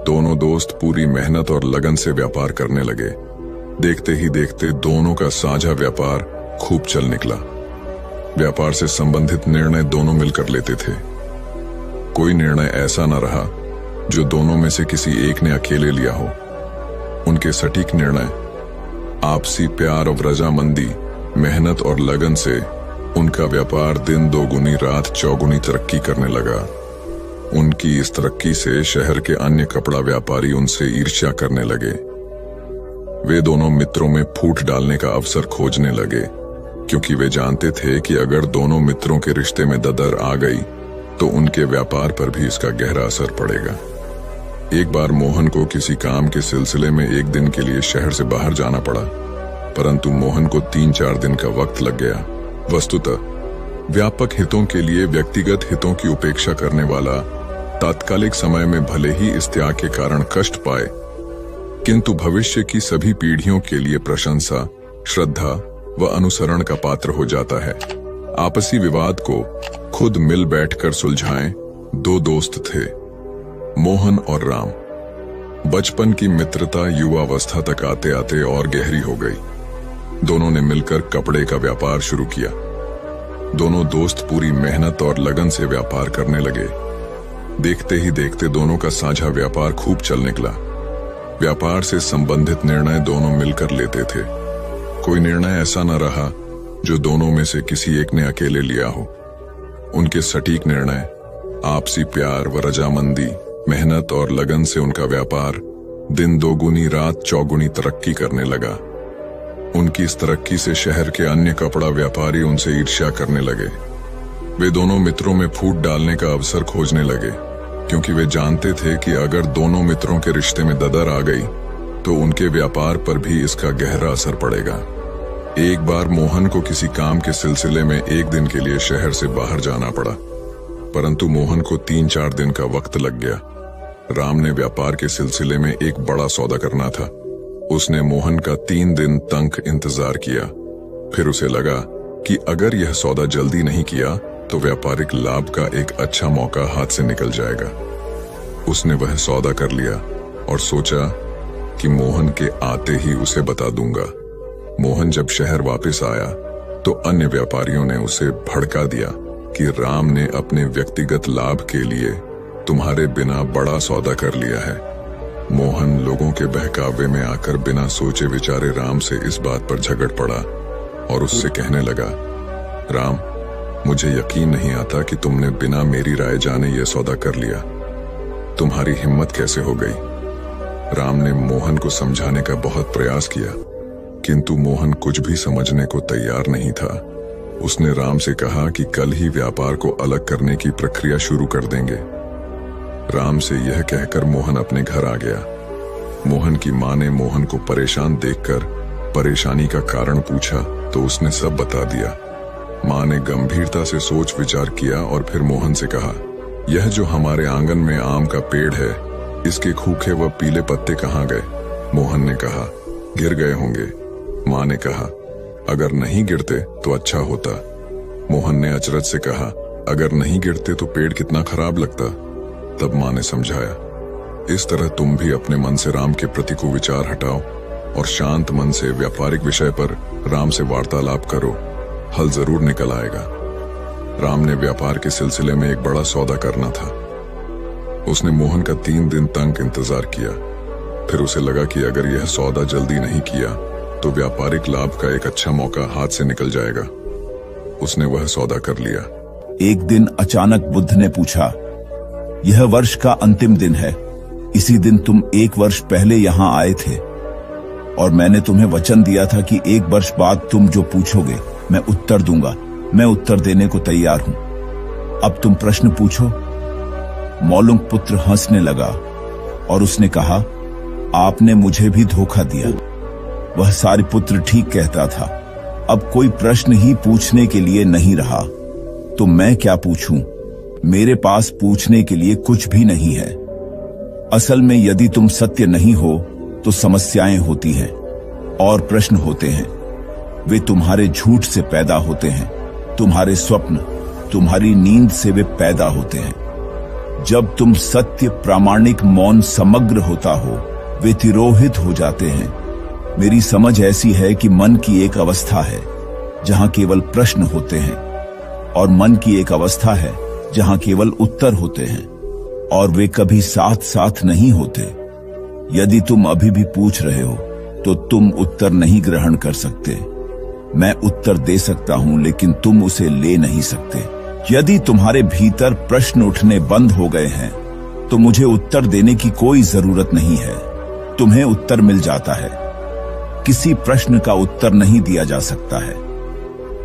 [SPEAKER 2] दोनों दोस्त पूरी मेहनत और लगन से व्यापार करने लगे। देखते ही देखते दोनों का साझा व्यापार खूब चल निकला। व्यापार से संबंधित निर्णय दोनों मिलकर लेते थे। कोई निर्णय ऐसा न रहा जो दोनों में से किसी एक ने अकेले लिया हो। उनके सटीक निर्णय, आपसी प्यार और रजामंदी, मेहनत और लगन से उनका व्यापार दिन दोगुनी रात चौगुनी तरक्की करने लगा। उनकी इस तरक्की से शहर के अन्य कपड़ा व्यापारी उनसे ईर्ष्या करने लगे। वे दोनों मित्रों में फूट डालने का अवसर खोजने लगे, क्योंकि वे जानते थे कि अगर दोनों मित्रों के रिश्ते में ददर आ गई तो उनके व्यापार पर भी इसका गहरा असर पड़ेगा। एक बार मोहन को किसी काम के सिलसिले में एक दिन के लिए शहर से बाहर जाना पड़ा, परंतु मोहन को 3-4 दिन का वक्त लग गया। वस्तुतः व्यापक हितों के लिए व्यक्तिगत हितों की उपेक्षा करने वाला तात्कालिक समय में भले ही इस त्याग के कारण कष्ट पाए, किंतु भविष्य की सभी पीढ़ियों के लिए प्रशंसा, श्रद्धा व अनुसरण का पात्र हो जाता है। आपसी विवाद को खुद मिल बैठकर सुलझाएं दो दोस्त थे, मोहन और राम। बचपन की मित्रता युवावस्था तक आते आते और गहरी हो गई। दोनों ने मिलकर कपड़े का व्यापार शुरू किया। दोनों दोस्त पूरी मेहनत और लगन से व्यापार करने लगे। देखते ही देखते दोनों का साझा व्यापार खूब चल निकला। व्यापार से संबंधित निर्णय दोनों मिलकर लेते थे। कोई निर्णय ऐसा न रहा जो दोनों में से किसी एक ने अकेले लिया हो। उनके सटीक निर्णय, आपसी प्यार व रजामंदी, मेहनत और लगन से उनका व्यापार दिन दोगुनी रात चौगुनी तरक्की करने लगा। उनकी इस तरक्की से शहर के अन्य कपड़ा व्यापारी उनसे ईर्ष्या करने लगे। वे दोनों मित्रों में फूट डालने का अवसर खोजने लगे, क्योंकि वे जानते थे कि अगर दोनों मित्रों के रिश्ते में ददर आ गई तो उनके व्यापार पर भी इसका गहरा असर पड़ेगा। एक बार मोहन को किसी काम के सिलसिले में एक दिन के लिए शहर से बाहर जाना पड़ा, परंतु मोहन को 3-4 दिन का वक्त लग गया। राम ने व्यापार के सिलसिले में एक बड़ा सौदा करना था। उसने मोहन का 3 दिन तक इंतजार किया। फिर उसे लगा कि अगर यह सौदा जल्दी नहीं किया तो व्यापारिक लाभ का एक अच्छा मौका हाथ से निकल जाएगा। उसने वह सौदा कर लिया और सोचा कि मोहन के आते ही उसे बता दूंगा। मोहन जब शहर वापस आया तो अन्य व्यापारियों ने उसे भड़का दिया कि राम ने अपने व्यक्तिगत लाभ के लिए तुम्हारे बिना बड़ा सौदा कर लिया है। मोहन लोगों के बहकावे में आकर बिना सोचे विचारे राम से इस बात पर झगड़ पड़ा और उससे कहने लगा, राम, मुझे यकीन नहीं आता कि तुमने बिना मेरी राय जाने यह सौदा कर लिया। तुम्हारी हिम्मत कैसे हो गई? राम ने मोहन को समझाने का बहुत प्रयास किया, किंतु मोहन कुछ भी समझने को तैयार नहीं था। उसने राम से कहा कि कल ही व्यापार को अलग करने की प्रक्रिया शुरू कर देंगे। राम से यह कहकर मोहन अपने घर आ गया। मोहन की मां ने मोहन को परेशान देखकर परेशानी का कारण पूछा तो उसने सब बता दिया। मां ने गंभीरता से सोच विचार किया और फिर मोहन से कहा, यह जो हमारे आंगन में आम का पेड़ है, इसके सूखे व पीले पत्ते कहाँ गए? मोहन ने कहा, गिर गए होंगे। मां ने कहा, अगर नहीं गिरते तो अच्छा होता। मोहन ने अचरज से कहा, अगर नहीं गिरते तो पेड़ कितना खराब लगता। तब मां ने समझाया, इस तरह तुम भी अपने मन से राम के प्रति को विचार हटाओ और शांत मन से व्यापारिक विषय पर राम से वार्तालाप करो, हल जरूर निकल आएगा। राम ने व्यापार के सिलसिले में एक बड़ा सौदा करना था। उसने मोहन का 3 दिन तक इंतजार किया। फिर उसे लगा कि अगर यह सौदा जल्दी नहीं किया तो व्यापारिक लाभ का एक अच्छा मौका हाथ से निकल जाएगा। उसने वह सौदा कर लिया।
[SPEAKER 3] एक दिन अचानक बुद्ध ने पूछा, यह वर्ष का अंतिम दिन है। इसी दिन तुम 1 वर्ष पहले यहाँ आए थे और मैंने तुम्हें वचन दिया था कि 1 वर्ष बाद तुम जो पूछोगे मैं उत्तर दूंगा। मैं उत्तर देने को तैयार हूं। अब तुम प्रश्न पूछो। मौलुंग पुत्र हंसने लगा और उसने कहा, आपने मुझे भी धोखा दिया। वह सारिपुत्र ठीक कहता था। अब कोई प्रश्न ही पूछने के लिए नहीं रहा, तो मैं क्या पूछूं? मेरे पास पूछने के लिए कुछ भी नहीं है। असल में यदि तुम सत्य नहीं हो तो समस्याएं होती हैं और प्रश्न होते हैं। वे तुम्हारे झूठ से पैदा होते हैं। तुम्हारे स्वप्न, तुम्हारी नींद से वे पैदा होते हैं। जब तुम सत्य, प्रामाणिक, मौन, समग्र होता हो, वे तिरोहित हो जाते हैं। मेरी समझ ऐसी है कि मन की एक अवस्था है जहां केवल प्रश्न होते हैं और मन की एक अवस्था है जहां केवल उत्तर होते हैं, और वे कभी साथ साथ नहीं होते। यदि तुम अभी भी पूछ रहे हो तो तुम उत्तर नहीं ग्रहण कर सकते। मैं उत्तर दे सकता हूं लेकिन तुम उसे ले नहीं सकते। यदि तुम्हारे भीतर प्रश्न उठने बंद हो गए हैं तो मुझे उत्तर देने की कोई जरूरत नहीं है। तुम्हें उत्तर मिल जाता है। किसी प्रश्न का उत्तर नहीं दिया जा सकता है।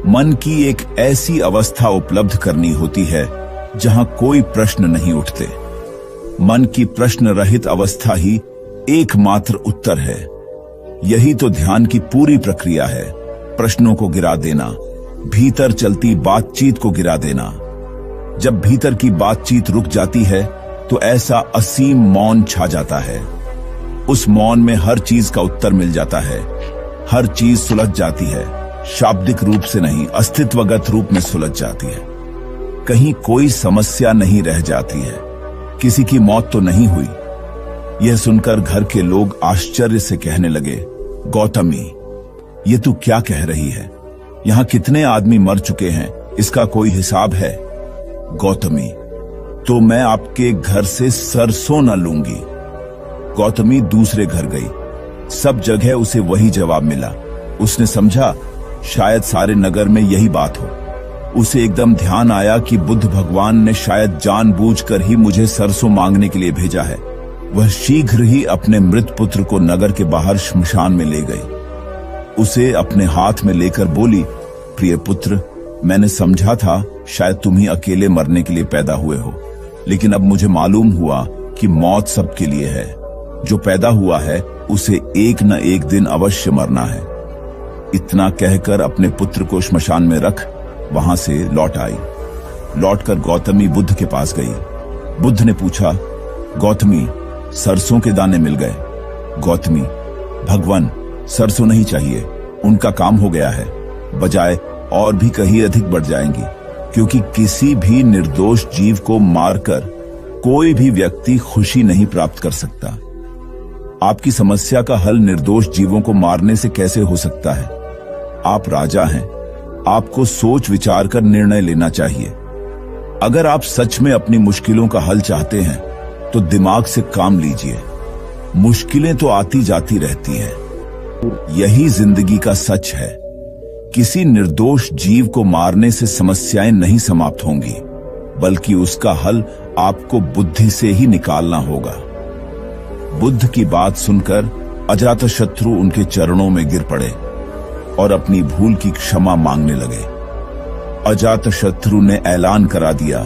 [SPEAKER 3] मन की एक ऐसी अवस्था उपलब्ध करनी होती है जहां कोई प्रश्न नहीं उठते। मन की प्रश्न रहित अवस्था ही एकमात्र उत्तर है। यही तो ध्यान की पूरी प्रक्रिया है। प्रश्नों को गिरा देना, भीतर चलती बातचीत को गिरा देना। जब भीतर की बातचीत रुक जाती है तो ऐसा असीम मौन छा जाता है। उस मौन में हर चीज का उत्तर मिल जाता है। हर चीज सुलझ जाती है। शाब्दिक रूप से नहीं, अस्तित्वगत रूप में सुलझ जाती है। कहीं कोई समस्या नहीं रह जाती है। किसी की मौत तो नहीं हुई। यह सुनकर घर के लोग आश्चर्य से कहने लगे, गौतमी, ये तू क्या कह रही है? यहाँ कितने आदमी मर चुके हैं इसका कोई हिसाब है? गौतमी, तो मैं आपके घर से सरसों न लूंगी। गौतमी दूसरे घर गई। सब जगह उसे वही जवाब मिला। उसने समझा शायद सारे नगर में यही बात हो। उसे एकदम ध्यान आया कि बुद्ध भगवान ने शायद जानबूझकर ही मुझे सरसों मांगने के लिए भेजा है। वह शीघ्र ही अपने मृत पुत्र को नगर के बाहर श्मशान में ले गई। उसे अपने हाथ में लेकर बोली, प्रिय पुत्र, मैंने समझा था शायद तुम ही अकेले मरने के लिए पैदा हुए हो, लेकिन अब मुझे मालूम हुआ कि मौत सबके लिए है। जो पैदा हुआ है उसे एक न एक दिन अवश्य मरना है। इतना कहकर अपने पुत्र को श्मशान में रख वहां से लौट आई। लौटकर गौतमी बुद्ध के पास गई। बुद्ध ने पूछा, गौतमी, सरसों के दाने मिल गए? गौतमी, भगवान, सरसों नहीं चाहिए, उनका काम हो गया है। बजाय और भी कहीं अधिक बढ़ जाएंगी, क्योंकि किसी भी निर्दोष जीव को मारकर कोई भी व्यक्ति खुशी नहीं प्राप्त कर सकता। आपकी समस्या का हल निर्दोष जीवों को मारने से कैसे हो सकता है? आप राजा हैं, आपको सोच विचार कर निर्णय लेना चाहिए। अगर आप सच में अपनी मुश्किलों का हल चाहते हैं तो दिमाग से काम लीजिए। मुश्किलें तो आती जाती रहती हैं, यही जिंदगी का सच है। किसी निर्दोष जीव को मारने से समस्याएं नहीं समाप्त होंगी, बल्कि उसका हल आपको बुद्धि से ही निकालना होगा। बुद्ध की बात सुनकर अजातशत्रु उनके चरणों में गिर पड़े और अपनी भूल की क्षमा मांगने लगे। अजातशत्रु ने ऐलान करा दिया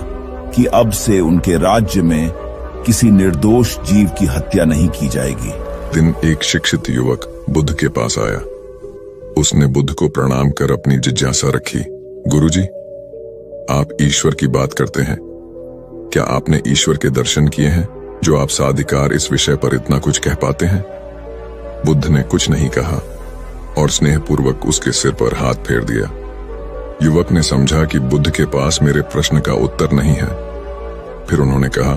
[SPEAKER 3] कि अब से उनके राज्य में किसी निर्दोष जीव की हत्या नहीं की जाएगी।
[SPEAKER 2] दिन एक शिक्षित युवक बुद्ध के पास आया। उसने बुद्ध को प्रणाम कर अपनी जिज्ञासा रखी। गुरुजी, आप ईश्वर की बात करते हैं, क्या आपने ईश्वर के दर्शन किए हैं जो आप साधिकार इस विषय पर इतना कुछ कह पाते हैं? बुद्ध ने कुछ नहीं कहा और स्नेहपूर्वक उसके सिर पर हाथ फेर दिया। युवक ने समझा कि बुद्ध के पास मेरे प्रश्न का उत्तर नहीं है। फिर उन्होंने कहा,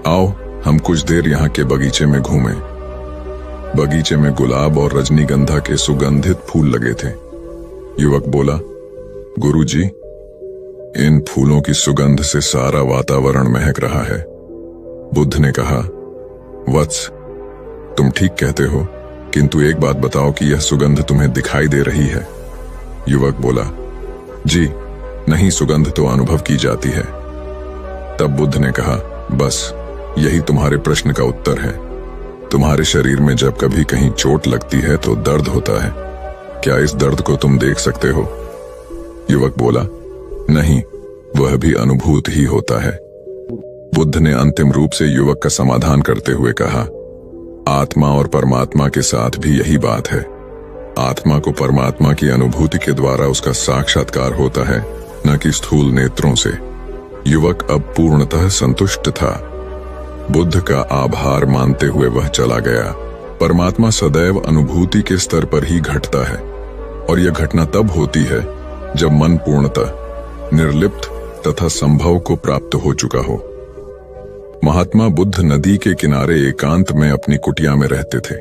[SPEAKER 2] आओ हम कुछ देर यहाँ के बगीचे में घूमें। बगीचे में गुलाब और रजनीगंधा के सुगंधित फूल लगे थे। युवक बोला, गुरुजी, इन फूलों की सुगंध से सारा वातावरण महक रहा है। बुद्ध ने कहा, वत्स, तुम ठीक कहते हो, किंतु एक बात बताओ कि यह सुगंध तुम्हें दिखाई दे रही है? युवक बोला, जी नहीं, सुगंध तो अनुभव की जाती है। तब बुद्ध ने कहा, बस यही तुम्हारे प्रश्न का उत्तर है। तुम्हारे शरीर में जब कभी कहीं चोट लगती है तो दर्द होता है। क्या इस दर्द को तुम देख सकते हो? युवक बोला, नहीं, वह भी अनुभूत ही होता है। बुद्ध ने अंतिम रूप से युवक का समाधान करते हुए कहा, आत्मा और परमात्मा के साथ भी यही बात है। आत्मा को परमात्मा की अनुभूति के द्वारा उसका साक्षात्कार होता है, न कि स्थूल नेत्रों से। युवक अब पूर्णतः संतुष्ट था। बुद्ध का आभार मानते हुए वह चला गया। परमात्मा सदैव अनुभूति के स्तर पर ही घटता है, और यह घटना तब होती है जब मन पूर्णतः निर्लिप्त तथा संभव को प्राप्त हो चुका हो। महात्मा बुद्ध नदी के किनारे एकांत में अपनी कुटिया में रहते थे।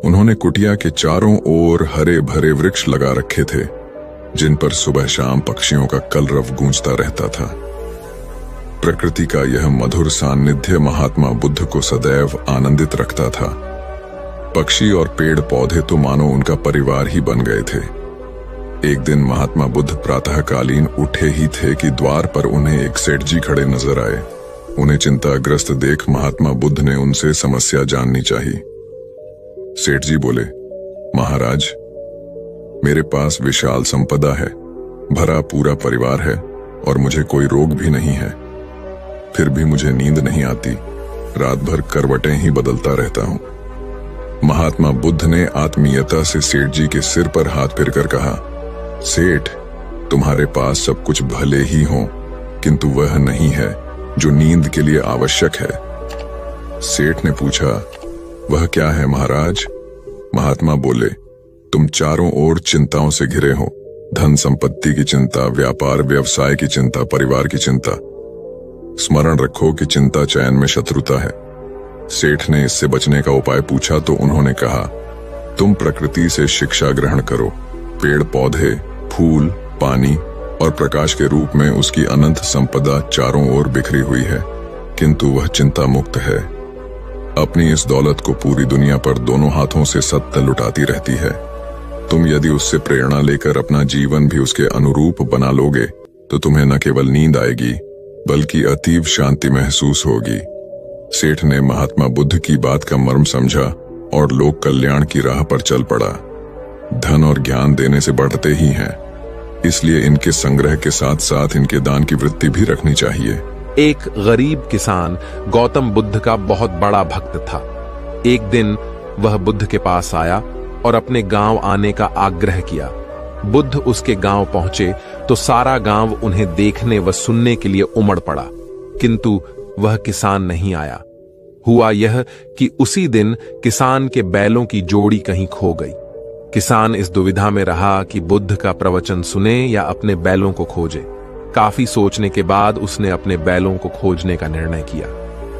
[SPEAKER 2] उन्होंने कुटिया के चारों ओर हरे भरे वृक्ष लगा रखे थे, जिन पर सुबह शाम पक्षियों का कलरव गूंजता रहता था। प्रकृति का यह मधुर सान्निध्य महात्मा बुद्ध को सदैव आनंदित रखता था। पक्षी और पेड़ पौधे तो मानो उनका परिवार ही बन गए थे। एक दिन महात्मा बुद्ध प्रातःकालीन उठे ही थे कि द्वार पर उन्हें एक सेठ जी खड़े नजर आए। उन्हें चिंताग्रस्त देख महात्मा बुद्ध ने उनसे समस्या जाननी चाहिए। सेठ जी बोले, महाराज, मेरे पास विशाल संपदा है, भरा पूरा परिवार है और मुझे कोई रोग भी नहीं है। फिर भी मुझे नींद नहीं आती, रात भर करवटें ही बदलता रहता हूं। महात्मा बुद्ध ने आत्मीयता से सेठ जी के सिर पर हाथ फिरकर कहा, सेठ, तुम्हारे पास सब कुछ भले ही हो, किंतु वह नहीं है जो नींद के लिए आवश्यक है। सेठ ने पूछा, वह क्या है महाराज? महात्मा बोले, तुम चारों ओर चिंताओं से घिरे हो। धन संपत्ति की चिंता, व्यापार व्यवसाय की चिंता, परिवार की चिंता। स्मरण रखो कि चिंता चैन में शत्रुता है। सेठ ने इससे बचने का उपाय पूछा तो उन्होंने कहा, तुम प्रकृति से शिक्षा ग्रहण करो। पेड़ पौधे, फूल, पानी और प्रकाश के रूप में उसकी अनंत संपदा चारों ओर बिखरी हुई है, किंतु वह चिंता मुक्त है। अपनी इस दौलत को पूरी दुनिया पर दोनों हाथों से सत्य लुटाती रहती है। तुम यदि उससे प्रेरणा लेकर अपना जीवन भी उसके अनुरूप बना लोगे तो तुम्हें न केवल नींद आएगी बल्कि अतीव शांति महसूस होगी। सेठ ने महात्मा बुद्ध की बात का मर्म समझा और लोक कल्याण की राह पर चल पड़ा। धन और ज्ञान देने से बढ़ते ही हैं, इसलिए इनके संग्रह के साथ साथ इनके दान की वृत्ति भी रखनी चाहिए।
[SPEAKER 1] एक गरीब किसान गौतम बुद्ध का बहुत बड़ा भक्त था। एक दिन वह बुद्ध के पास आया और अपने गांव आने का आग्रह किया। बुद्ध उसके गांव पहुंचे तो सारा गांव उन्हें देखने व सुनने के लिए उमड़ पड़ा, किंतु वह किसान नहीं आया। हुआ यह कि उसी दिन किसान के बैलों की जोड़ी कहीं खो गई। किसान इस दुविधा में रहा कि बुद्ध का प्रवचन सुने या अपने बैलों को खोजे। काफी सोचने के बाद उसने अपने बैलों को खोजने का निर्णय किया।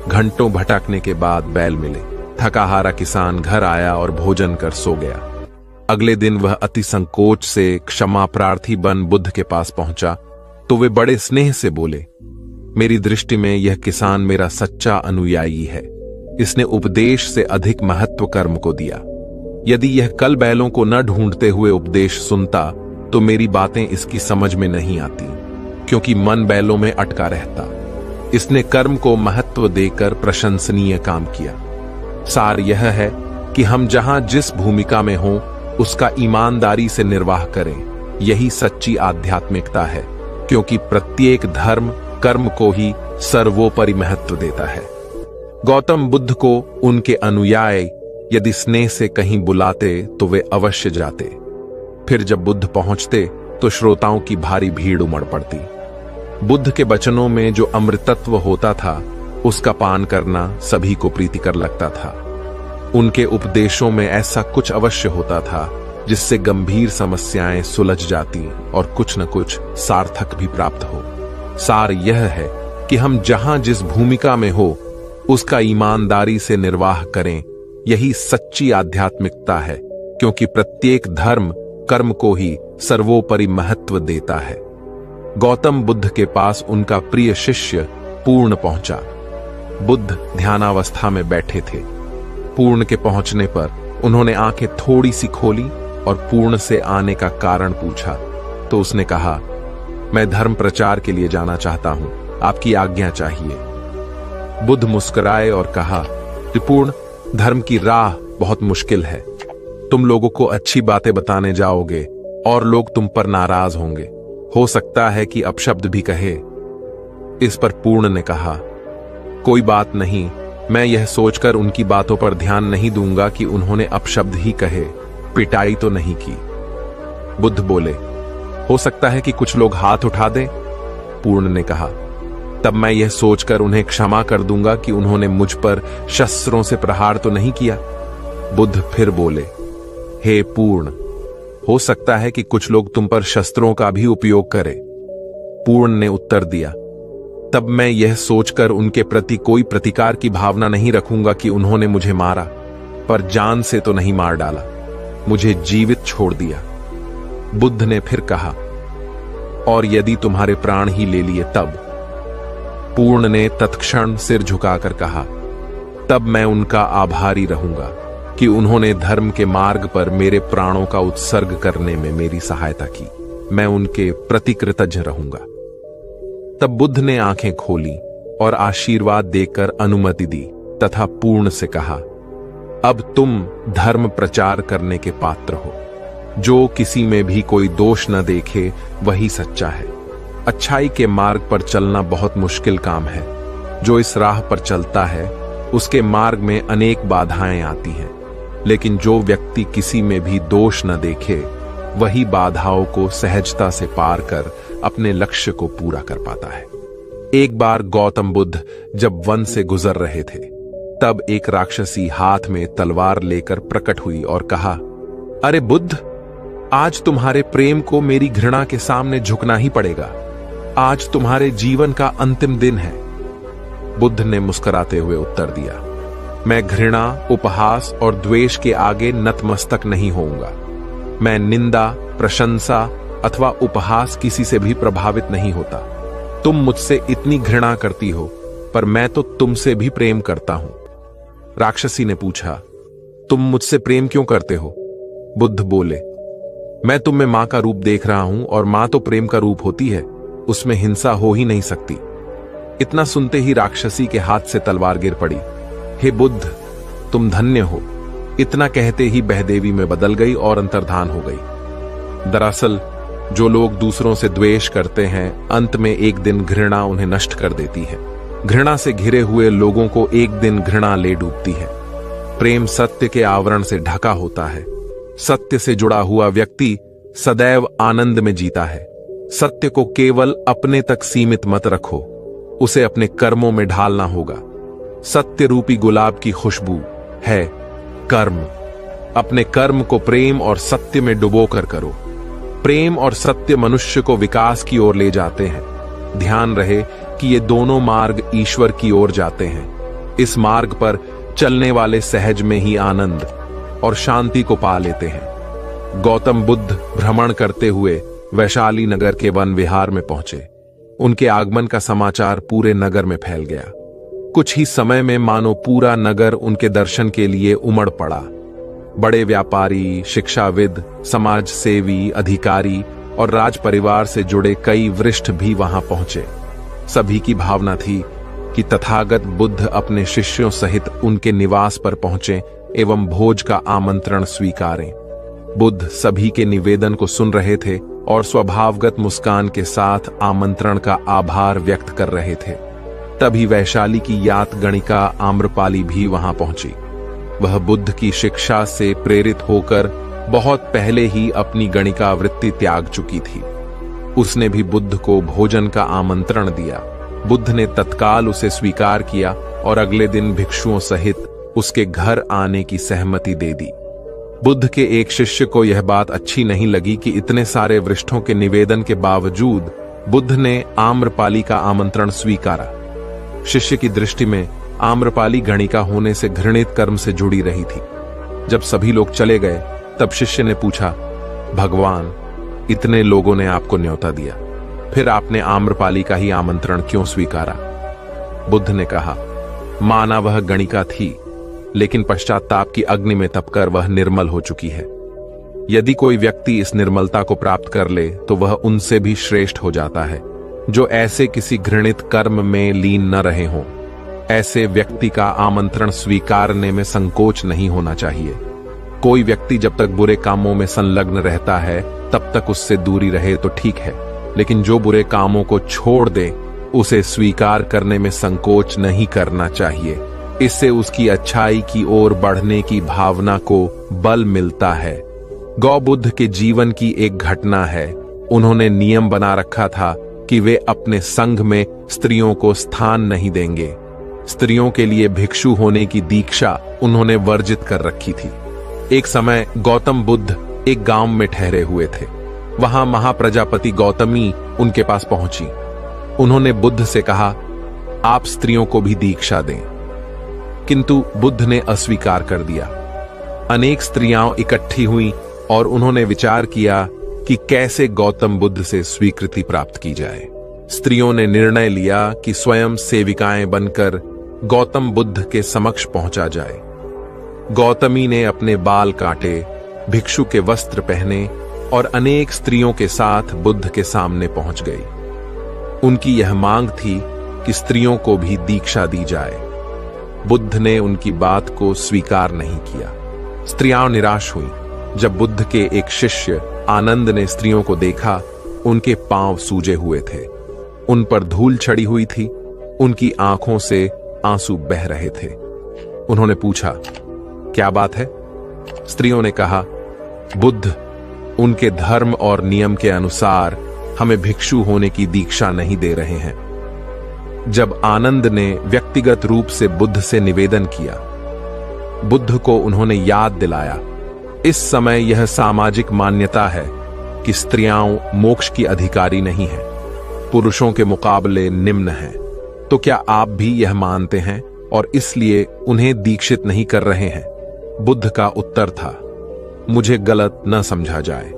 [SPEAKER 1] घंटों भटकने के बाद बैल मिले। थका हारा किसान घर आया और भोजन कर सो गया। अगले दिन वह अति संकोच से क्षमा प्रार्थी बन बुद्ध के पास पहुंचा तो वे बड़े स्नेह से बोले, मेरी दृष्टि में यह किसान मेरा सच्चा अनुयायी है। इसने उपदेश से अधिक महत्व कर्म को दिया। यदि यह कल बैलों को न ढूंढते हुए उपदेश सुनता तो मेरी बातें इसकी समझ में नहीं आती, क्योंकि मन बैलों में अटका रहता। इसने कर्म को महत्व देकर प्रशंसनीय काम किया। सार यह है कि हम जहां जिस भूमिका में हों उसका ईमानदारी से निर्वाह करें। यही सच्ची आध्यात्मिकता है, क्योंकि प्रत्येक धर्म कर्म को ही सर्वोपरि महत्व देता है। गौतम बुद्ध को उनके अनुयायी यदि स्नेह से कहीं बुलाते तो वे अवश्य जाते। फिर जब बुद्ध पहुंचते तो श्रोताओं की भारी भीड़ उमड़ पड़ती। बुद्ध के वचनों में जो अमृतत्व होता था उसका पान करना सभी को प्रीतिकर लगता था। उनके उपदेशों में ऐसा कुछ अवश्य होता था जिससे गंभीर समस्याएं सुलझ जाती और कुछ न कुछ सार्थक भी प्राप्त हो। सार यह है कि हम जहां जिस भूमिका में हो उसका ईमानदारी से निर्वाह करें। यही सच्ची आध्यात्मिकता है, क्योंकि प्रत्येक धर्म कर्म को ही सर्वोपरि महत्व देता है। गौतम बुद्ध के पास उनका प्रिय शिष्य पूर्ण पहुंचा। बुद्ध ध्यानावस्था में बैठे थे। पूर्ण के पहुंचने पर उन्होंने आंखें थोड़ी सी खोली और पूर्ण से आने का कारण पूछा तो उसने कहा, मैं धर्म प्रचार के लिए जाना चाहता हूं, आपकी आज्ञा चाहिए। बुद्ध मुस्कुराए और कहा, पूर्ण, धर्म की राह बहुत मुश्किल है। तुम लोगों को अच्छी बातें बताने जाओगे और लोग तुम पर नाराज होंगे। हो सकता है कि अपशब्द भी कहे। इस पर पूर्ण ने कहा, कोई बात नहीं, मैं यह सोचकर उनकी बातों पर ध्यान नहीं दूंगा कि उन्होंने अपशब्द ही कहे, पिटाई तो नहीं की। बुद्ध बोले, हो सकता है कि कुछ लोग हाथ उठा दें। पूर्ण ने कहा, तब मैं यह सोचकर उन्हें क्षमा कर दूंगा कि उन्होंने मुझ पर शस्त्रों से प्रहार तो नहीं किया। बुद्ध फिर बोले, हे पूर्ण, हो सकता है कि कुछ लोग तुम पर शस्त्रों का भी उपयोग करें। पूर्ण ने उत्तर दिया, तब मैं यह सोचकर उनके प्रति कोई प्रतिकार की भावना नहीं रखूंगा कि उन्होंने मुझे मारा, पर जान से तो नहीं मार डाला, मुझे जीवित छोड़ दिया। बुद्ध ने फिर कहा, और यदि तुम्हारे प्राण ही ले लिए तब? पूर्ण ने तत्क्षण सिर झुकाकर कहा, तब मैं उनका आभारी रहूंगा कि उन्होंने धर्म के मार्ग पर मेरे प्राणों का उत्सर्ग करने में मेरी सहायता की। मैं उनके प्रति कृतज्ञ रहूंगा। तब बुद्ध ने आंखें खोली और आशीर्वाद देकर अनुमति दी तथा पूर्ण से कहा, अब तुम धर्म प्रचार करने के पात्र हो। जो किसी में भी कोई दोष न देखे वही सच्चा है। अच्छाई के मार्ग पर चलना बहुत मुश्किल काम है। जो इस राह पर चलता है उसके मार्ग में अनेक बाधाएं आती हैं, लेकिन जो व्यक्ति किसी में भी दोष न देखे वही बाधाओं को सहजता से पार कर अपने लक्ष्य को पूरा कर पाता है। एक बार गौतम बुद्ध जब वन से गुजर रहे थे तब एक राक्षसी हाथ में तलवार लेकर प्रकट हुई और कहा, अरे बुद्ध, आज तुम्हारे प्रेम को मेरी घृणा के सामने झुकना ही पड़ेगा। आज तुम्हारे जीवन का अंतिम दिन है। बुद्ध ने मुस्कुराते हुए उत्तर दिया, मैं घृणा, उपहास और द्वेष के आगे नतमस्तक नहीं होऊंगा। मैं निंदा, प्रशंसा अथवा उपहास किसी से भी प्रभावित नहीं होता। तुम मुझसे इतनी घृणा करती हो, पर मैं तो तुमसे भी प्रेम करता हूं। राक्षसी ने पूछा, तुम मुझसे प्रेम क्यों करते हो? बुद्ध बोले, मैं तुम में मां का रूप देख रहा हूं, और मां तो प्रेम का रूप होती है, उसमें हिंसा हो ही नहीं सकती। इतना सुनते ही राक्षसी के हाथ से तलवार गिर पड़ी। हे बुद्ध, तुम धन्य हो। इतना कहते ही बहदेवी में बदल गई और अंतर्धान हो गई। दरअसल जो लोग दूसरों से द्वेष करते हैं, अंत में एक दिन घृणा उन्हें नष्ट कर देती है। घृणा से घिरे हुए लोगों को एक दिन घृणा ले डूबती है। प्रेम सत्य के आवरण से ढका होता है। सत्य से जुड़ा हुआ व्यक्ति सदैव आनंद में जीता है। सत्य को केवल अपने तक सीमित मत रखो, उसे अपने कर्मों में ढालना होगा। सत्य रूपी गुलाब की खुशबू है कर्म। अपने कर्म को प्रेम और सत्य में डुबोकर करो। प्रेम और सत्य मनुष्य को विकास की ओर ले जाते हैं। ध्यान रहे कि ये दोनों मार्ग ईश्वर की ओर जाते हैं। इस मार्ग पर चलने वाले सहज में ही आनंद और शांति को पा लेते हैं। गौतम बुद्ध भ्रमण करते हुए वैशाली नगर के वन विहार में पहुंचे। उनके आगमन का समाचार पूरे नगर में फैल गया। कुछ ही समय में मानो पूरा नगर उनके दर्शन के लिए उमड़ पड़ा। बड़े व्यापारी, शिक्षाविद, समाज सेवी, अधिकारी और राज परिवार से जुड़े कई वरिष्ठ भी वहां पहुंचे। सभी की भावना थी कि तथागत बुद्ध अपने शिष्यों सहित उनके निवास पर पहुंचे एवं भोज का आमंत्रण स्वीकारें। बुद्ध सभी के निवेदन को सुन रहे थे और स्वभावगत मुस्कान के साथ आमंत्रण का आभार व्यक्त कर रहे थे। तभी वैशाली की यात गणिका आम्रपाली भी वहां पहुंची। वह बुद्ध की शिक्षा से प्रेरित होकर बहुत पहले ही अपनी गणिका वृत्ति त्याग चुकी थी। उसने भी बुद्ध को भोजन का आमंत्रण दिया। बुद्ध ने तत्काल उसे स्वीकार किया और अगले दिन भिक्षुओं सहित उसके घर आने की सहमति दे दी। बुद्ध के एक शिष्य को यह बात अच्छी नहीं लगी कि इतने सारे वरिष्ठों के निवेदन के बावजूद बुद्ध ने आम्रपाली का आमंत्रण स्वीकारा। शिष्य की दृष्टि में आम्रपाली गणिका होने से घृणित कर्म से जुड़ी रही थी। जब सभी लोग चले गए तब शिष्य ने पूछा, भगवान, इतने लोगों ने आपको न्योता दिया, फिर आपने आम्रपाली का ही आमंत्रण क्यों स्वीकारा? बुद्ध ने कहा, माना वह गणिका थी, लेकिन पश्चाताप की अग्नि में तपकर वह निर्मल हो चुकी है। यदि कोई व्यक्ति इस निर्मलता को प्राप्त कर ले तो वह उनसे भी श्रेष्ठ हो जाता है, जो ऐसे किसी घृणित कर्म में लीन न रहे हों। ऐसे व्यक्ति का आमंत्रण स्वीकारने में संकोच नहीं होना चाहिए। कोई व्यक्ति जब तक बुरे कामों में संलग्न रहता है तब तक उससे दूरी रहे तो ठीक है, लेकिन जो बुरे कामों को छोड़ दे उसे स्वीकार करने में संकोच नहीं करना चाहिए। इससे उसकी अच्छाई की ओर बढ़ने की भावना को बल मिलता है। गौबुद्ध के जीवन की एक घटना है। उन्होंने नियम बना रखा था कि वे अपने संघ में स्त्रियों को स्थान नहीं देंगे। स्त्रियों के लिए भिक्षु होने की दीक्षा उन्होंने वर्जित कर रखी थी। एक समय गौतम बुद्ध एक गांव में ठहरे हुए थे। वहां महाप्रजापति गौतमी उनके पास पहुंची। उन्होंने बुद्ध से कहा, आप स्त्रियों को भी दीक्षा दें, किंतु बुद्ध ने अस्वीकार कर दिया। अनेक स्त्रियां इकट्ठी हुईं और उन्होंने विचार किया कि कैसे गौतम बुद्ध से स्वीकृति प्राप्त की जाए। स्त्रियों ने निर्णय लिया कि स्वयं सेविकाएं बनकर गौतम बुद्ध के समक्ष पहुंचा जाए। गौतमी ने अपने बाल काटे, भिक्षु के वस्त्र पहने और अनेक स्त्रियों के साथ बुद्ध के सामने पहुंच गई। उनकी यह मांग थी कि स्त्रियों को भी दीक्षा दी जाए। बुद्ध ने उनकी बात को स्वीकार नहीं किया। स्त्रियां निराश हुईं। जब बुद्ध के एक शिष्य आनंद ने स्त्रियों को देखा, उनके पांव सूजे हुए थे, उन पर धूल चढ़ी हुई थी, उनकी आंखों से आंसू बह रहे थे। उन्होंने पूछा, क्या बात है? स्त्रियों ने कहा, बुद्ध उनके धर्म और नियम के अनुसार हमें भिक्षु होने की दीक्षा नहीं दे रहे हैं। जब आनंद ने व्यक्तिगत रूप से बुद्ध से निवेदन किया, बुद्ध को उन्होंने याद दिलाया, इस समय यह सामाजिक मान्यता है कि स्त्रियां मोक्ष की अधिकारी नहीं हैं, पुरुषों के मुकाबले निम्न हैं। तो क्या आप भी यह मानते हैं और इसलिए उन्हें दीक्षित नहीं कर रहे हैं? बुद्ध का उत्तर था, मुझे गलत न समझा जाए।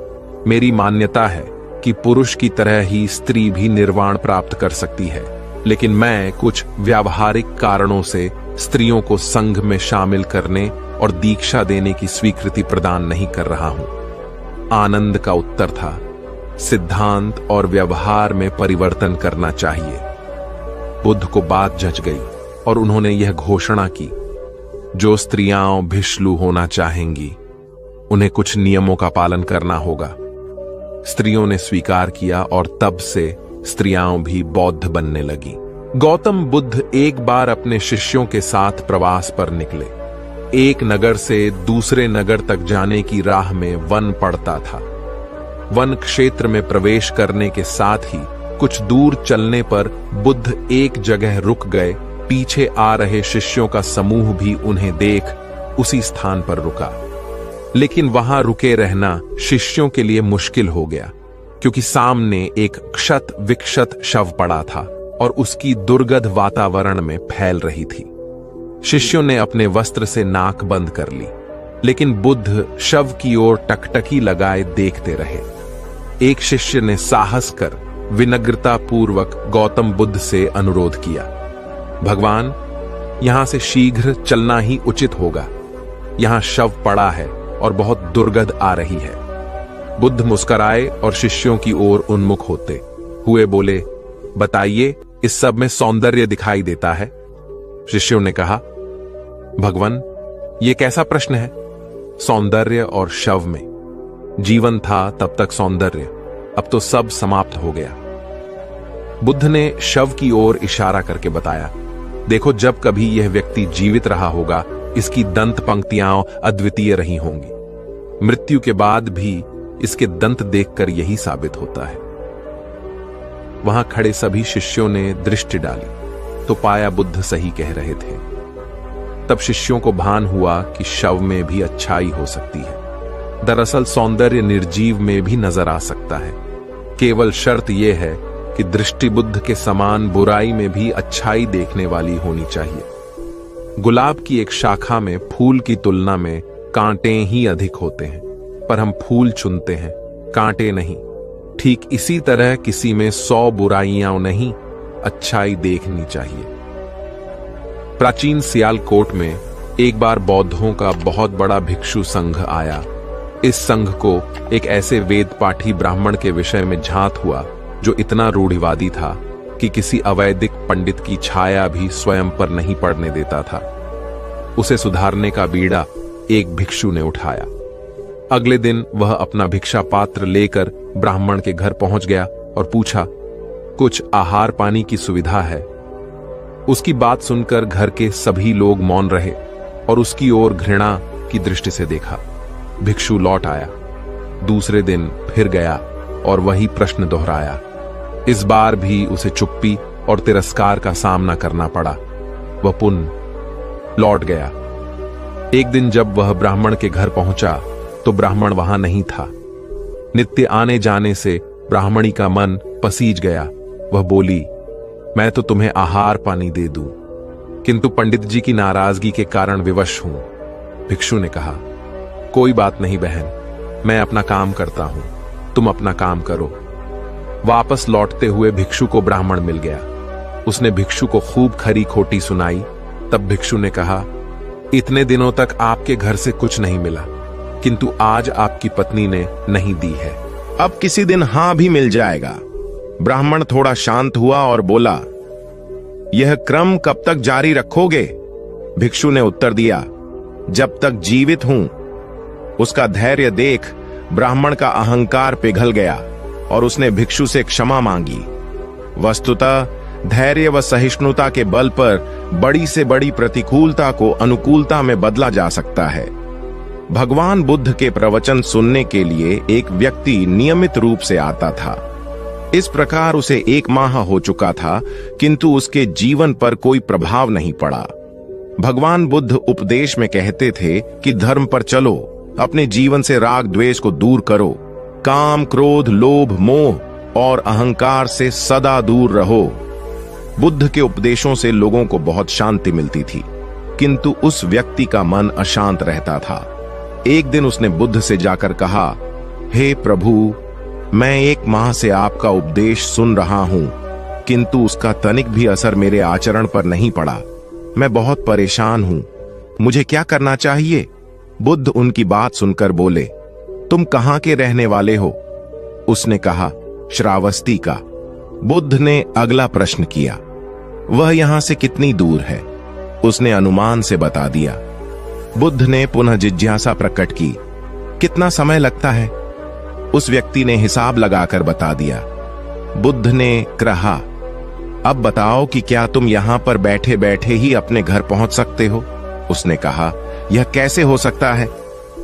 [SPEAKER 1] मेरी मान्यता है कि पुरुष की तरह ही स्त्री भी निर्वाण प्राप्त कर सकती है, लेकिन मैं कुछ व्यावहारिक कारणों से स्त्रियों को संघ में शामिल करने और दीक्षा देने की स्वीकृति प्रदान नहीं कर रहा हूं। आनंद का उत्तर था, सिद्धांत और व्यवहार में परिवर्तन करना चाहिए। बुद्ध को बात जच गई और उन्होंने यह घोषणा की, जो स्त्रियां भिक्षु होना चाहेंगी उन्हें कुछ नियमों का पालन करना होगा। स्त्रियों ने स्वीकार किया और तब से स्त्रियां भी बौद्ध बनने लगी। गौतम बुद्ध एक बार अपने शिष्यों के साथ प्रवास पर निकले। एक नगर से दूसरे नगर तक जाने की राह में वन पड़ता था। वन क्षेत्र में प्रवेश करने के साथ ही कुछ दूर चलने पर बुद्ध एक जगह रुक गए। पीछे आ रहे शिष्यों का समूह भी उन्हें देख उसी स्थान पर रुका, लेकिन वहां रुके रहना शिष्यों के लिए मुश्किल हो गया, क्योंकि सामने एक क्षत विक्षत शव पड़ा था और उसकी दुर्गंध वातावरण में फैल रही थी। शिष्यों ने अपने वस्त्र से नाक बंद कर ली, लेकिन बुद्ध शव की ओर टकटकी लगाए देखते रहे। एक शिष्य ने साहस कर विनम्रता पूर्वक गौतम बुद्ध से अनुरोध किया, भगवान, यहां से शीघ्र चलना ही उचित होगा। यहां शव पड़ा है और बहुत दुर्गंध आ रही है। बुद्ध मुस्कुराए और शिष्यों की ओर उन्मुख होते हुए बोले, बताइए, इस सब में सौंदर्य दिखाई देता है। शिष्यों ने कहा, भगवान, यह कैसा प्रश्न है? सौंदर्य और शव में जीवन था तब तक सौंदर्य, अब तो सब समाप्त हो गया। बुद्ध ने शव की ओर इशारा करके बताया, देखो, जब कभी यह व्यक्ति जीवित रहा होगा, इसकी दंत पंक्तियां अद्वितीय रही होंगी। मृत्यु के बाद भी इसके दंत देखकर यही साबित होता है। वहां खड़े सभी शिष्यों ने दृष्टि डाली तो पाया बुद्ध सही कह रहे थे। तब शिष्यों को भान हुआ कि शव में भी अच्छाई हो सकती है। दरअसल सौंदर्य निर्जीव में भी नजर आ सकता है। केवल शर्त यह है कि दृष्टि बुद्ध के समान बुराई में भी अच्छाई देखने वाली होनी चाहिए। गुलाब की एक शाखा में फूल की तुलना में कांटे ही अधिक होते हैं, पर हम फूल चुनते हैं, कांटे नहीं। ठीक इसी तरह किसी में 100 बुराइयां नहीं, अच्छाई देखनी चाहिए। प्राचीन सियालकोट में एक बार बौद्धों का बहुत बड़ा भिक्षु संघ आया। इस संघ को एक ऐसे वेद पाठी ब्राह्मण के विषय में झांत हुआ जो इतना रूढ़िवादी था कि किसी अवैदिक पंडित की छाया भी स्वयं पर नहीं पड़ने देता था। उसे सुधारने का बीड़ा एक भिक्षु ने उठाया। अगले दिन वह अपना भिक्षा पात्र लेकर ब्राह्मण के घर पहुंच गया और पूछा, कुछ आहार पानी की सुविधा है? उसकी बात सुनकर घर के सभी लोग मौन रहे और उसकी ओर घृणा की दृष्टि से देखा। भिक्षु लौट आया। दूसरे दिन फिर गया और वही प्रश्न दोहराया। इस बार भी उसे चुप्पी और तिरस्कार का सामना करना पड़ा। वह पुनः लौट गया। एक दिन जब वह ब्राह्मण के घर पहुंचा तो ब्राह्मण वहां नहीं था। नित्य आने जाने से ब्राह्मणी का मन पसीज गया। वह बोली, मैं तो तुम्हें आहार पानी दे दूं, किंतु पंडित जी की नाराजगी के कारण विवश हूं। भिक्षु ने कहा, कोई बात नहीं बहन, मैं अपना काम करता हूं, तुम अपना काम करो। वापस लौटते हुए भिक्षु को ब्राह्मण मिल गया। उसने भिक्षु को खूब खरी खोटी सुनाई। तब भिक्षु ने कहा, इतने दिनों तक आपके घर से कुछ नहीं मिला, किंतु आज आपकी पत्नी ने नहीं दी है,
[SPEAKER 4] अब किसी दिन हां भी मिल जाएगा। ब्राह्मण थोड़ा शांत हुआ और बोला, यह क्रम कब तक जारी रखोगे? भिक्षु ने उत्तर दिया, जब तक जीवित हूं। उसका धैर्य देख ब्राह्मण का अहंकार पिघल गया और उसने भिक्षु से क्षमा मांगी। वस्तुतः धैर्य व सहिष्णुता के बल पर बड़ी से बड़ी प्रतिकूलता को अनुकूलता में बदला जा सकता है। भगवान बुद्ध के प्रवचन सुनने के लिए एक व्यक्ति नियमित रूप से आता था। इस प्रकार उसे 1 माह हो चुका था, किंतु उसके जीवन पर कोई प्रभाव नहीं पड़ा। भगवान बुद्ध उपदेश में कहते थे कि धर्म पर चलो, अपने जीवन से राग द्वेष को दूर करो, काम क्रोध लोभ मोह और अहंकार से सदा दूर रहो। बुद्ध के उपदेशों से लोगों को बहुत शांति मिलती थी, किंतु उस व्यक्ति का मन अशांत रहता था। एक दिन उसने बुद्ध से जाकर कहा, हे प्रभु, मैं 1 माह से आपका उपदेश सुन रहा हूं, किंतु उसका तनिक भी असर मेरे आचरण पर नहीं पड़ा। मैं बहुत परेशान हूं, मुझे क्या करना चाहिए? बुद्ध उनकी बात सुनकर बोले, तुम कहां के रहने वाले हो? उसने कहा, श्रावस्ती का। बुद्ध ने अगला प्रश्न किया, वह यहां से कितनी दूर है? उसने अनुमान से बता दिया। बुद्ध ने पुनः जिज्ञासा प्रकट की, कितना समय लगता है? उस व्यक्ति ने हिसाब लगाकर बता दिया। बुद्ध ने कहा, अब बताओ कि क्या तुम यहां पर बैठे बैठे ही अपने घर पहुंच सकते हो? उसने कहा, यह कैसे हो सकता है?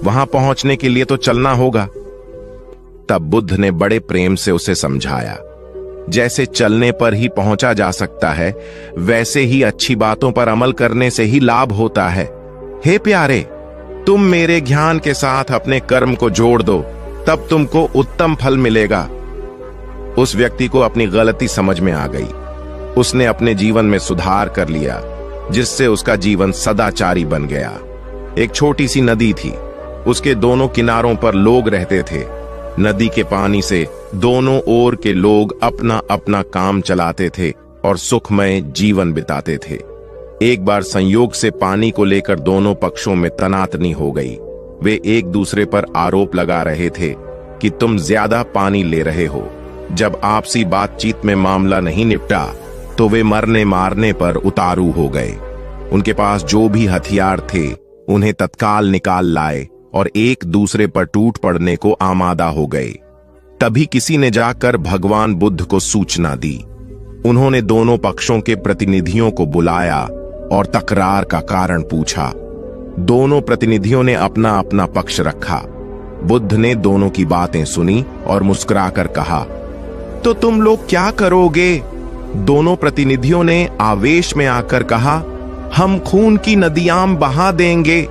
[SPEAKER 4] वहां पहुंचने के लिए तो चलना होगा। तब बुद्ध ने बड़े प्रेम से उसे समझाया, जैसे चलने पर ही पहुंचा जा सकता है, वैसे ही अच्छी बातों पर अमल करने से ही लाभ होता है। हे प्यारे, तुम मेरे ज्ञान के साथ अपने कर्म को जोड़ दो, तब तुमको उत्तम फल मिलेगा। उस व्यक्ति को अपनी गलती समझ में आ गई। उसने अपने जीवन में सुधार कर लिया, जिससे उसका जीवन सदाचारी बन गया। एक छोटी सी नदी थी, उसके दोनों किनारों पर लोग रहते थे। नदी के पानी से दोनों ओर के लोग अपना अपना काम चलाते थे और सुखमय जीवन बिताते थे। एक बार संयोग से पानी को लेकर दोनों पक्षों में तनातनी हो गई। वे एक दूसरे पर आरोप लगा रहे थे कि तुम ज्यादा पानी ले रहे हो। जब आपसी बातचीत में मामला नहीं निपटा तो वे मरने मारने पर उतारू हो गए। उनके पास जो भी हथियार थे उन्हें तत्काल निकाल लाए और एक दूसरे पर टूट पड़ने को आमादा हो गए। तभी किसी ने जाकर भगवान बुद्ध को सूचना दी। उन्होंने दोनों पक्षों के प्रतिनिधियों को बुलाया और तकरार का कारण पूछा। दोनों प्रतिनिधियों ने अपना अपना पक्ष रखा। बुद्ध ने दोनों की बातें सुनी और मुस्कुराकर कहा, तो तुम लोग क्या करोगे? दोनों प्रतिनिधियों ने आवेश में आकर कहा, हम खून की नदियां बहा देंगे।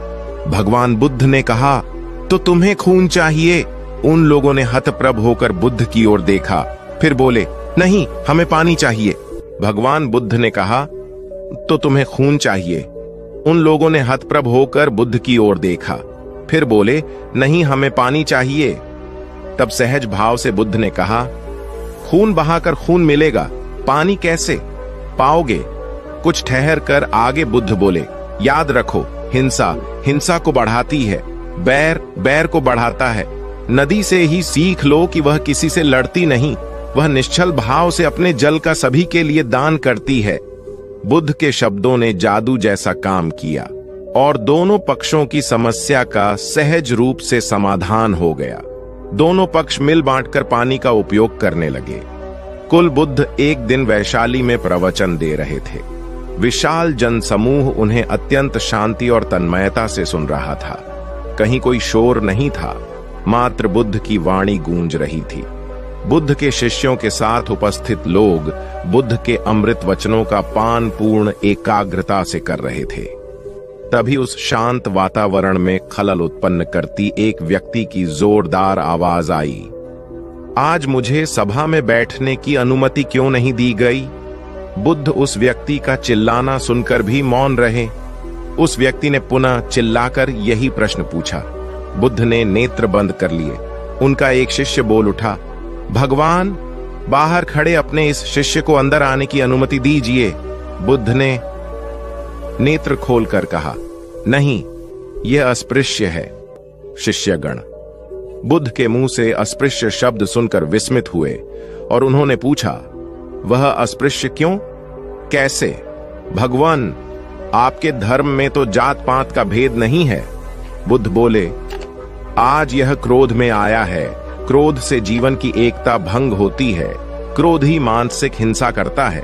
[SPEAKER 4] भगवान बुद्ध ने कहा, तो तुम्हें खून चाहिए? उन लोगों ने हतप्रभ होकर बुद्ध की ओर देखा, फिर बोले, नहीं, हमें पानी चाहिए। भगवान बुद्ध ने कहा, तो तुम्हें खून चाहिए? उन लोगों ने हतप्रभ होकर बुद्ध की ओर देखा, फिर बोले, नहीं, हमें पानी चाहिए। तब सहज भाव से बुद्ध ने कहा, खून बहाकर खून मिलेगा, पानी कैसे पाओगे? कुछ ठहर कर आगे बुद्ध बोले, याद रखो, हिंसा हिंसा को बढ़ाती है, बैर बैर को बढ़ाता है। नदी से ही सीख लो कि वह किसी से लड़ती नहीं, वह निश्चल भाव से अपने जल का सभी के लिए दान करती है। बुद्ध के शब्दों ने जादू जैसा काम किया और दोनों पक्षों की समस्या का सहज रूप से समाधान हो गया। दोनों पक्ष मिल बांटकर पानी का उपयोग करने लगे। कुल बुद्ध एक दिन वैशाली में प्रवचन दे रहे थे। विशाल जनसमूह उन्हें अत्यंत शांति और तन्मयता से सुन रहा था। कहीं कोई शोर नहीं था, मात्र बुद्ध की वाणी गूंज रही थी। बुद्ध के शिष्यों के साथ उपस्थित लोग बुद्ध के अमृत वचनों का पान पूर्ण एकाग्रता से कर रहे थे। तभी उस शांत वातावरण में खलल उत्पन्न करती एक व्यक्ति की जोरदार आवाज आई, आज मुझे सभा में बैठने की अनुमति क्यों नहीं दी गई? बुद्ध उस व्यक्ति का चिल्लाना सुनकर भी मौन रहे। उस व्यक्ति ने पुनः चिल्लाकर यही प्रश्न पूछा। बुद्ध ने नेत्र बंद कर लिए। उनका एक शिष्य बोल उठा, भगवान, बाहर खड़े अपने इस शिष्य को अंदर आने की अनुमति दीजिए। बुद्ध ने नेत्र खोलकर कहा, नहीं, यह अस्पृश्य है। शिष्यगण बुद्ध के मुंह से अस्पृश्य शब्द सुनकर विस्मित हुए और उन्होंने पूछा, वह अस्पृश्य क्यों? कैसे? भगवान, आपके धर्म में तो जात पात का भेद नहीं है। बुद्ध बोले, आज यह क्रोध में आया है। क्रोध से जीवन की एकता भंग होती है। क्रोध ही मानसिक हिंसा करता है।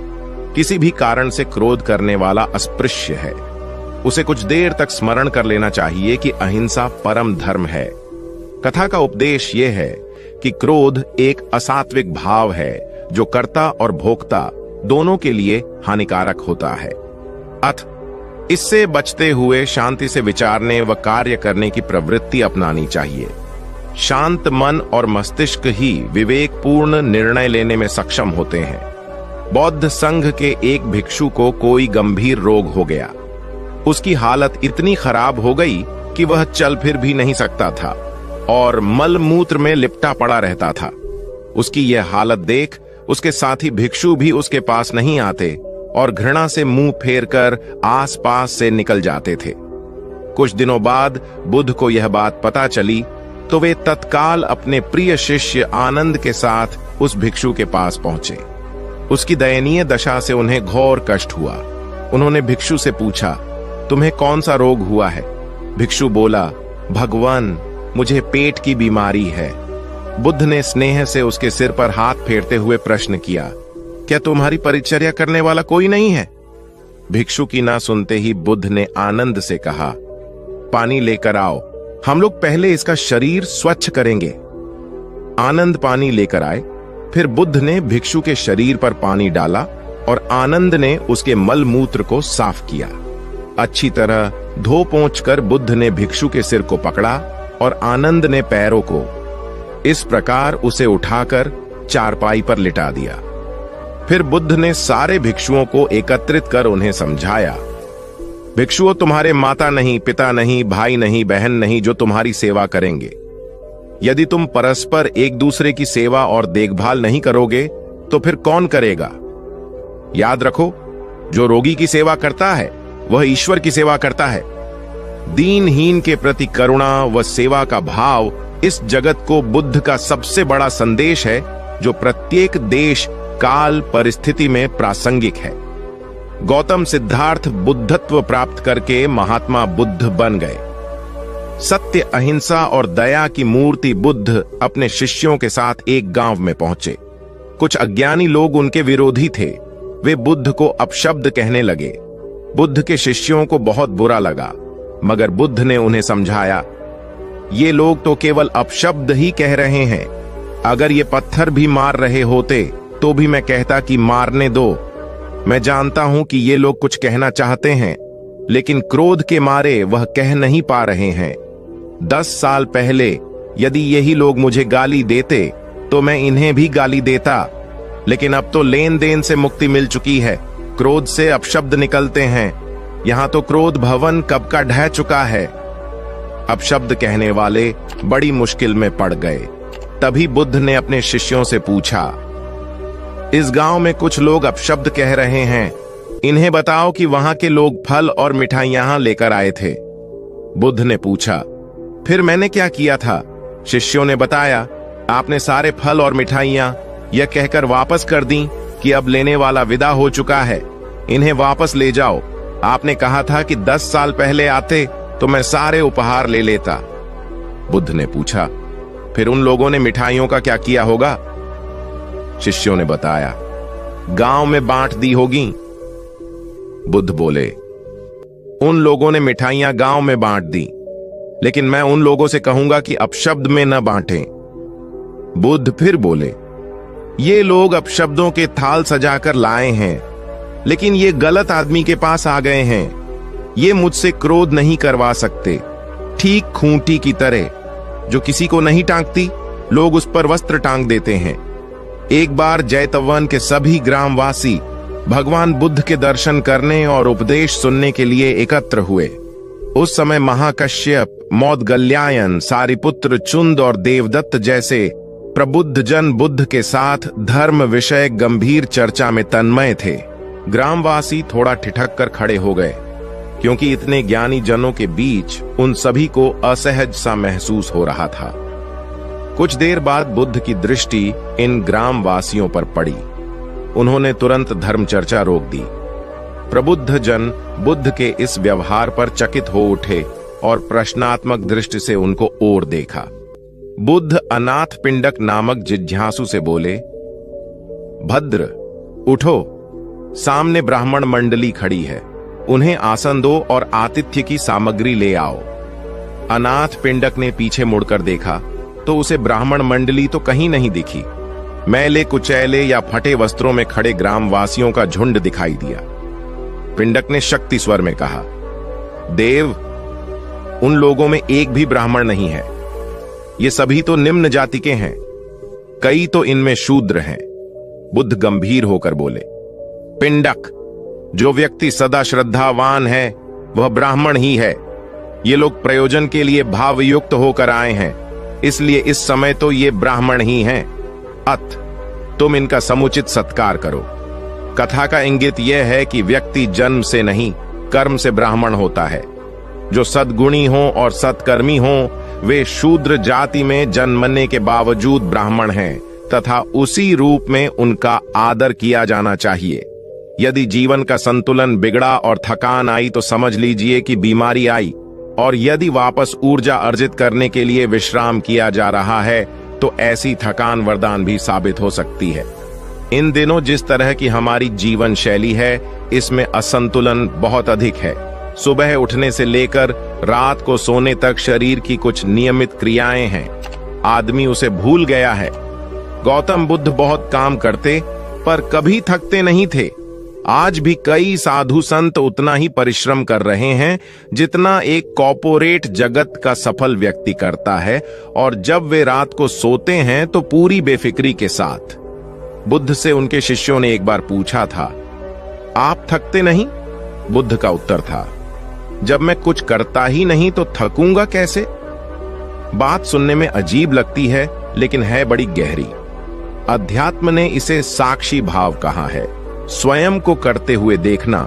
[SPEAKER 4] किसी भी कारण से क्रोध करने वाला अस्पृश्य है। उसे कुछ देर तक स्मरण कर लेना चाहिए कि अहिंसा परम धर्म है। कथा का उपदेश यह है कि क्रोध एक असात्विक भाव है जो कर्ता और भोक्ता दोनों के लिए हानिकारक होता है। अतः इससे बचते हुए शांति से विचारने व कार्य करने की प्रवृत्ति अपनानी चाहिए। शांत मन और मस्तिष्क ही विवेकपूर्ण निर्णय लेने में सक्षम होते हैं। बौद्ध संघ के एक भिक्षु को कोई गंभीर रोग हो गया। उसकी हालत इतनी खराब हो गई कि वह चल फिर भी नहीं सकता था और मल मूत्र में लिपटा पड़ा रहता था। उसकी यह हालत देख उसके साथी भिक्षु भी उसके पास नहीं आते और घृणा से मुंह फेरकर आसपास से निकल जाते थे। कुछ दिनों बाद बुद्ध को यह बात पता चली तो वे तत्काल अपने प्रिय शिष्य आनंद के साथ उस भिक्षु के पास पहुंचे। उसकी दयनीय दशा से उन्हें घोर कष्ट हुआ। उन्होंने भिक्षु से पूछा, तुम्हें कौन सा रोग हुआ है? भिक्षु बोला, भगवान, मुझे पेट की बीमारी है। बुद्ध ने स्नेह से उसके सिर पर हाथ फेरते हुए प्रश्न किया, क्या तुम्हारी परिचर्या करने वाला कोई नहीं है? भिक्षु की ना सुनते ही बुद्ध ने आनंद से कहा, पानी लेकर आओ, हम लोग पहले इसका शरीर स्वच्छ करेंगे। आनंद पानी लेकर आए। फिर बुद्ध ने भिक्षु के शरीर पर पानी डाला और आनंद ने उसके मल मूत्र को साफ किया। अच्छी तरह धो पोंछ कर बुद्ध ने भिक्षु के सिर को पकड़ा और आनंद ने पैरों को। इस प्रकार उसे उठाकर चारपाई पर लिटा दिया। फिर बुद्ध ने सारे भिक्षुओं को एकत्रित कर उन्हें समझाया, भिक्षुओं, तुम्हारे माता नहीं, पिता नहीं, भाई नहीं, बहन नहीं जो तुम्हारी सेवा करेंगे। यदि तुम परस्पर एक दूसरे की सेवा और देखभाल नहीं करोगे तो फिर कौन करेगा? याद रखो, जो रोगी की सेवा करता है वह ईश्वर की सेवा करता है। दीनहीन के प्रति करुणा व सेवा का भाव इस जगत को बुद्ध का सबसे बड़ा संदेश है, जो प्रत्येक देश, काल, परिस्थिति में प्रासंगिक है। गौतम सिद्धार्थ बुद्धत्व प्राप्त करके महात्मा बुद्ध बन गए। सत्य, अहिंसा और दया की मूर्ति बुद्ध अपने शिष्यों के साथ एक गांव में पहुंचे। कुछ अज्ञानी लोग उनके विरोधी थे। वे बुद्ध को अपशब्द कहने लगे। बुद्ध के शिष्यों को बहुत बुरा लगा, मगर बुद्ध ने उन्हें समझाया, ये लोग तो केवल अपशब्द ही कह रहे हैं। अगर ये पत्थर भी मार रहे होते तो भी मैं कहता कि मारने दो। मैं जानता हूं कि ये लोग कुछ कहना चाहते हैं, लेकिन क्रोध के मारे वह कह नहीं पा रहे हैं। 10 साल पहले यदि यही लोग मुझे गाली देते तो मैं इन्हें भी गाली देता, लेकिन अब तो लेन देन से मुक्ति मिल चुकी है। क्रोध से अपशब्द निकलते हैं। यहां तो क्रोध भवन कब का ढह चुका है। अपशब्द कहने वाले बड़ी मुश्किल में पड़ गए। तभी बुद्ध ने अपने शिष्यों से पूछा, इस गांव में कुछ लोग अपशब्द कह रहे हैं, इन्हें बताओ कि वहां के लोग फल और मिठाइयां लेकर आए थे। बुद्ध ने पूछा, फिर मैंने क्या किया था? शिष्यों ने बताया, आपने सारे फल और मिठाइयां यह कहकर वापस कर दी कि अब लेने वाला विदा हो चुका है, इन्हें वापस ले जाओ। आपने कहा था कि 10 साल पहले आते तो मैं सारे उपहार ले लेता। बुद्ध ने पूछा, फिर उन लोगों ने मिठाइयों का क्या किया होगा? शिष्यों ने बताया, गांव में बांट दी होगी। बुद्ध बोले, उन लोगों ने मिठाइयां गांव में बांट दी, लेकिन मैं उन लोगों से कहूंगा कि अपशब्द में न बांटें। बुद्ध फिर बोले, ये लोग अपशब्दों के थाल सजाकर लाए हैं, लेकिन ये गलत आदमी के पास आ गए हैं। ये मुझसे क्रोध नहीं करवा सकते। ठीक खूंटी की तरह जो किसी को नहीं टांगती, लोग उस पर वस्त्र टांग देते हैं। एक बार जैतवन के सभी ग्रामवासी भगवान बुद्ध के दर्शन करने और उपदेश सुनने के लिए एकत्र हुए। उस समय महाकश्यप, मौदगल्यायन, सारिपुत्र, चुंद और देवदत्त जैसे प्रबुद्ध जन बुद्ध के साथ धर्म विषय गंभीर चर्चा में तन्मय थे। ग्रामवासी थोड़ा ठिठक कर खड़े हो गए, क्योंकि इतने ज्ञानी जनों के बीच उन सभी को असहज सा महसूस हो रहा था। कुछ देर बाद बुद्ध की दृष्टि इन ग्रामवासियों पर पड़ी। उन्होंने तुरंत धर्म चर्चा रोक दी। प्रबुद्ध जन बुद्ध के इस व्यवहार पर चकित हो उठे और प्रश्नात्मक दृष्टि से उनको ओर देखा। बुद्ध अनाथ पिंडक नामक जिज्ञासु से बोले, भद्र, उठो, सामने ब्राह्मण मंडली खड़ी है, उन्हें आसन दो और आतिथ्य की सामग्री ले आओ। अनाथ पिंडक ने पीछे मुड़कर देखा तो उसे ब्राह्मण मंडली तो कहीं नहीं दिखी। मैले कुचैले या फटे वस्त्रों में खड़े ग्रामवासियों का झुंड दिखाई दिया। पिंडक ने शक्ति स्वर में कहा, देव, उन लोगों में एक भी ब्राह्मण नहीं है। ये सभी तो निम्न जाति के हैं, कई तो इनमें शूद्र हैं। बुद्ध गंभीर होकर बोले, पिंडक, जो व्यक्ति सदा श्रद्धावान है वह ब्राह्मण ही है। ये लोग प्रयोजन के लिए भावयुक्त होकर आए हैं, इसलिए इस समय तो ये ब्राह्मण ही हैं। अत तुम इनका समुचित सत्कार करो। कथा का इंगित यह है कि व्यक्ति जन्म से नहीं कर्म से ब्राह्मण होता है। जो सद्गुणी हो और सत्कर्मी हो वे शूद्र जाति में जन्मने के बावजूद ब्राह्मण हैं तथा उसी रूप में उनका आदर किया जाना चाहिए। यदि जीवन का संतुलन बिगड़ा और थकान आई तो समझ लीजिए कि बीमारी आई, और यदि वापस ऊर्जा अर्जित करने के लिए विश्राम किया जा रहा है तो ऐसी थकान वरदान भी साबित हो सकती है। इन दिनों जिस तरह की हमारी जीवन शैली है इसमें असंतुलन बहुत अधिक है। सुबह उठने से लेकर रात को सोने तक शरीर की कुछ नियमित क्रियाएं हैं, आदमी उसे भूल गया है। गौतम बुद्ध बहुत काम करते पर कभी थकते नहीं थे। आज भी कई साधु संत उतना ही परिश्रम कर रहे हैं जितना एक कॉर्पोरेट जगत का सफल व्यक्ति करता है, और जब वे रात को सोते हैं तो पूरी बेफिक्री के साथ। बुद्ध से उनके शिष्यों ने एक बार पूछा था, आप थकते नहीं? बुद्ध का उत्तर था, जब मैं कुछ करता ही नहीं तो थकूंगा कैसे? बात सुनने में अजीब लगती है लेकिन है बड़ी गहरी। अध्यात्म ने इसे साक्षी भाव कहा है। स्वयं को करते हुए देखना,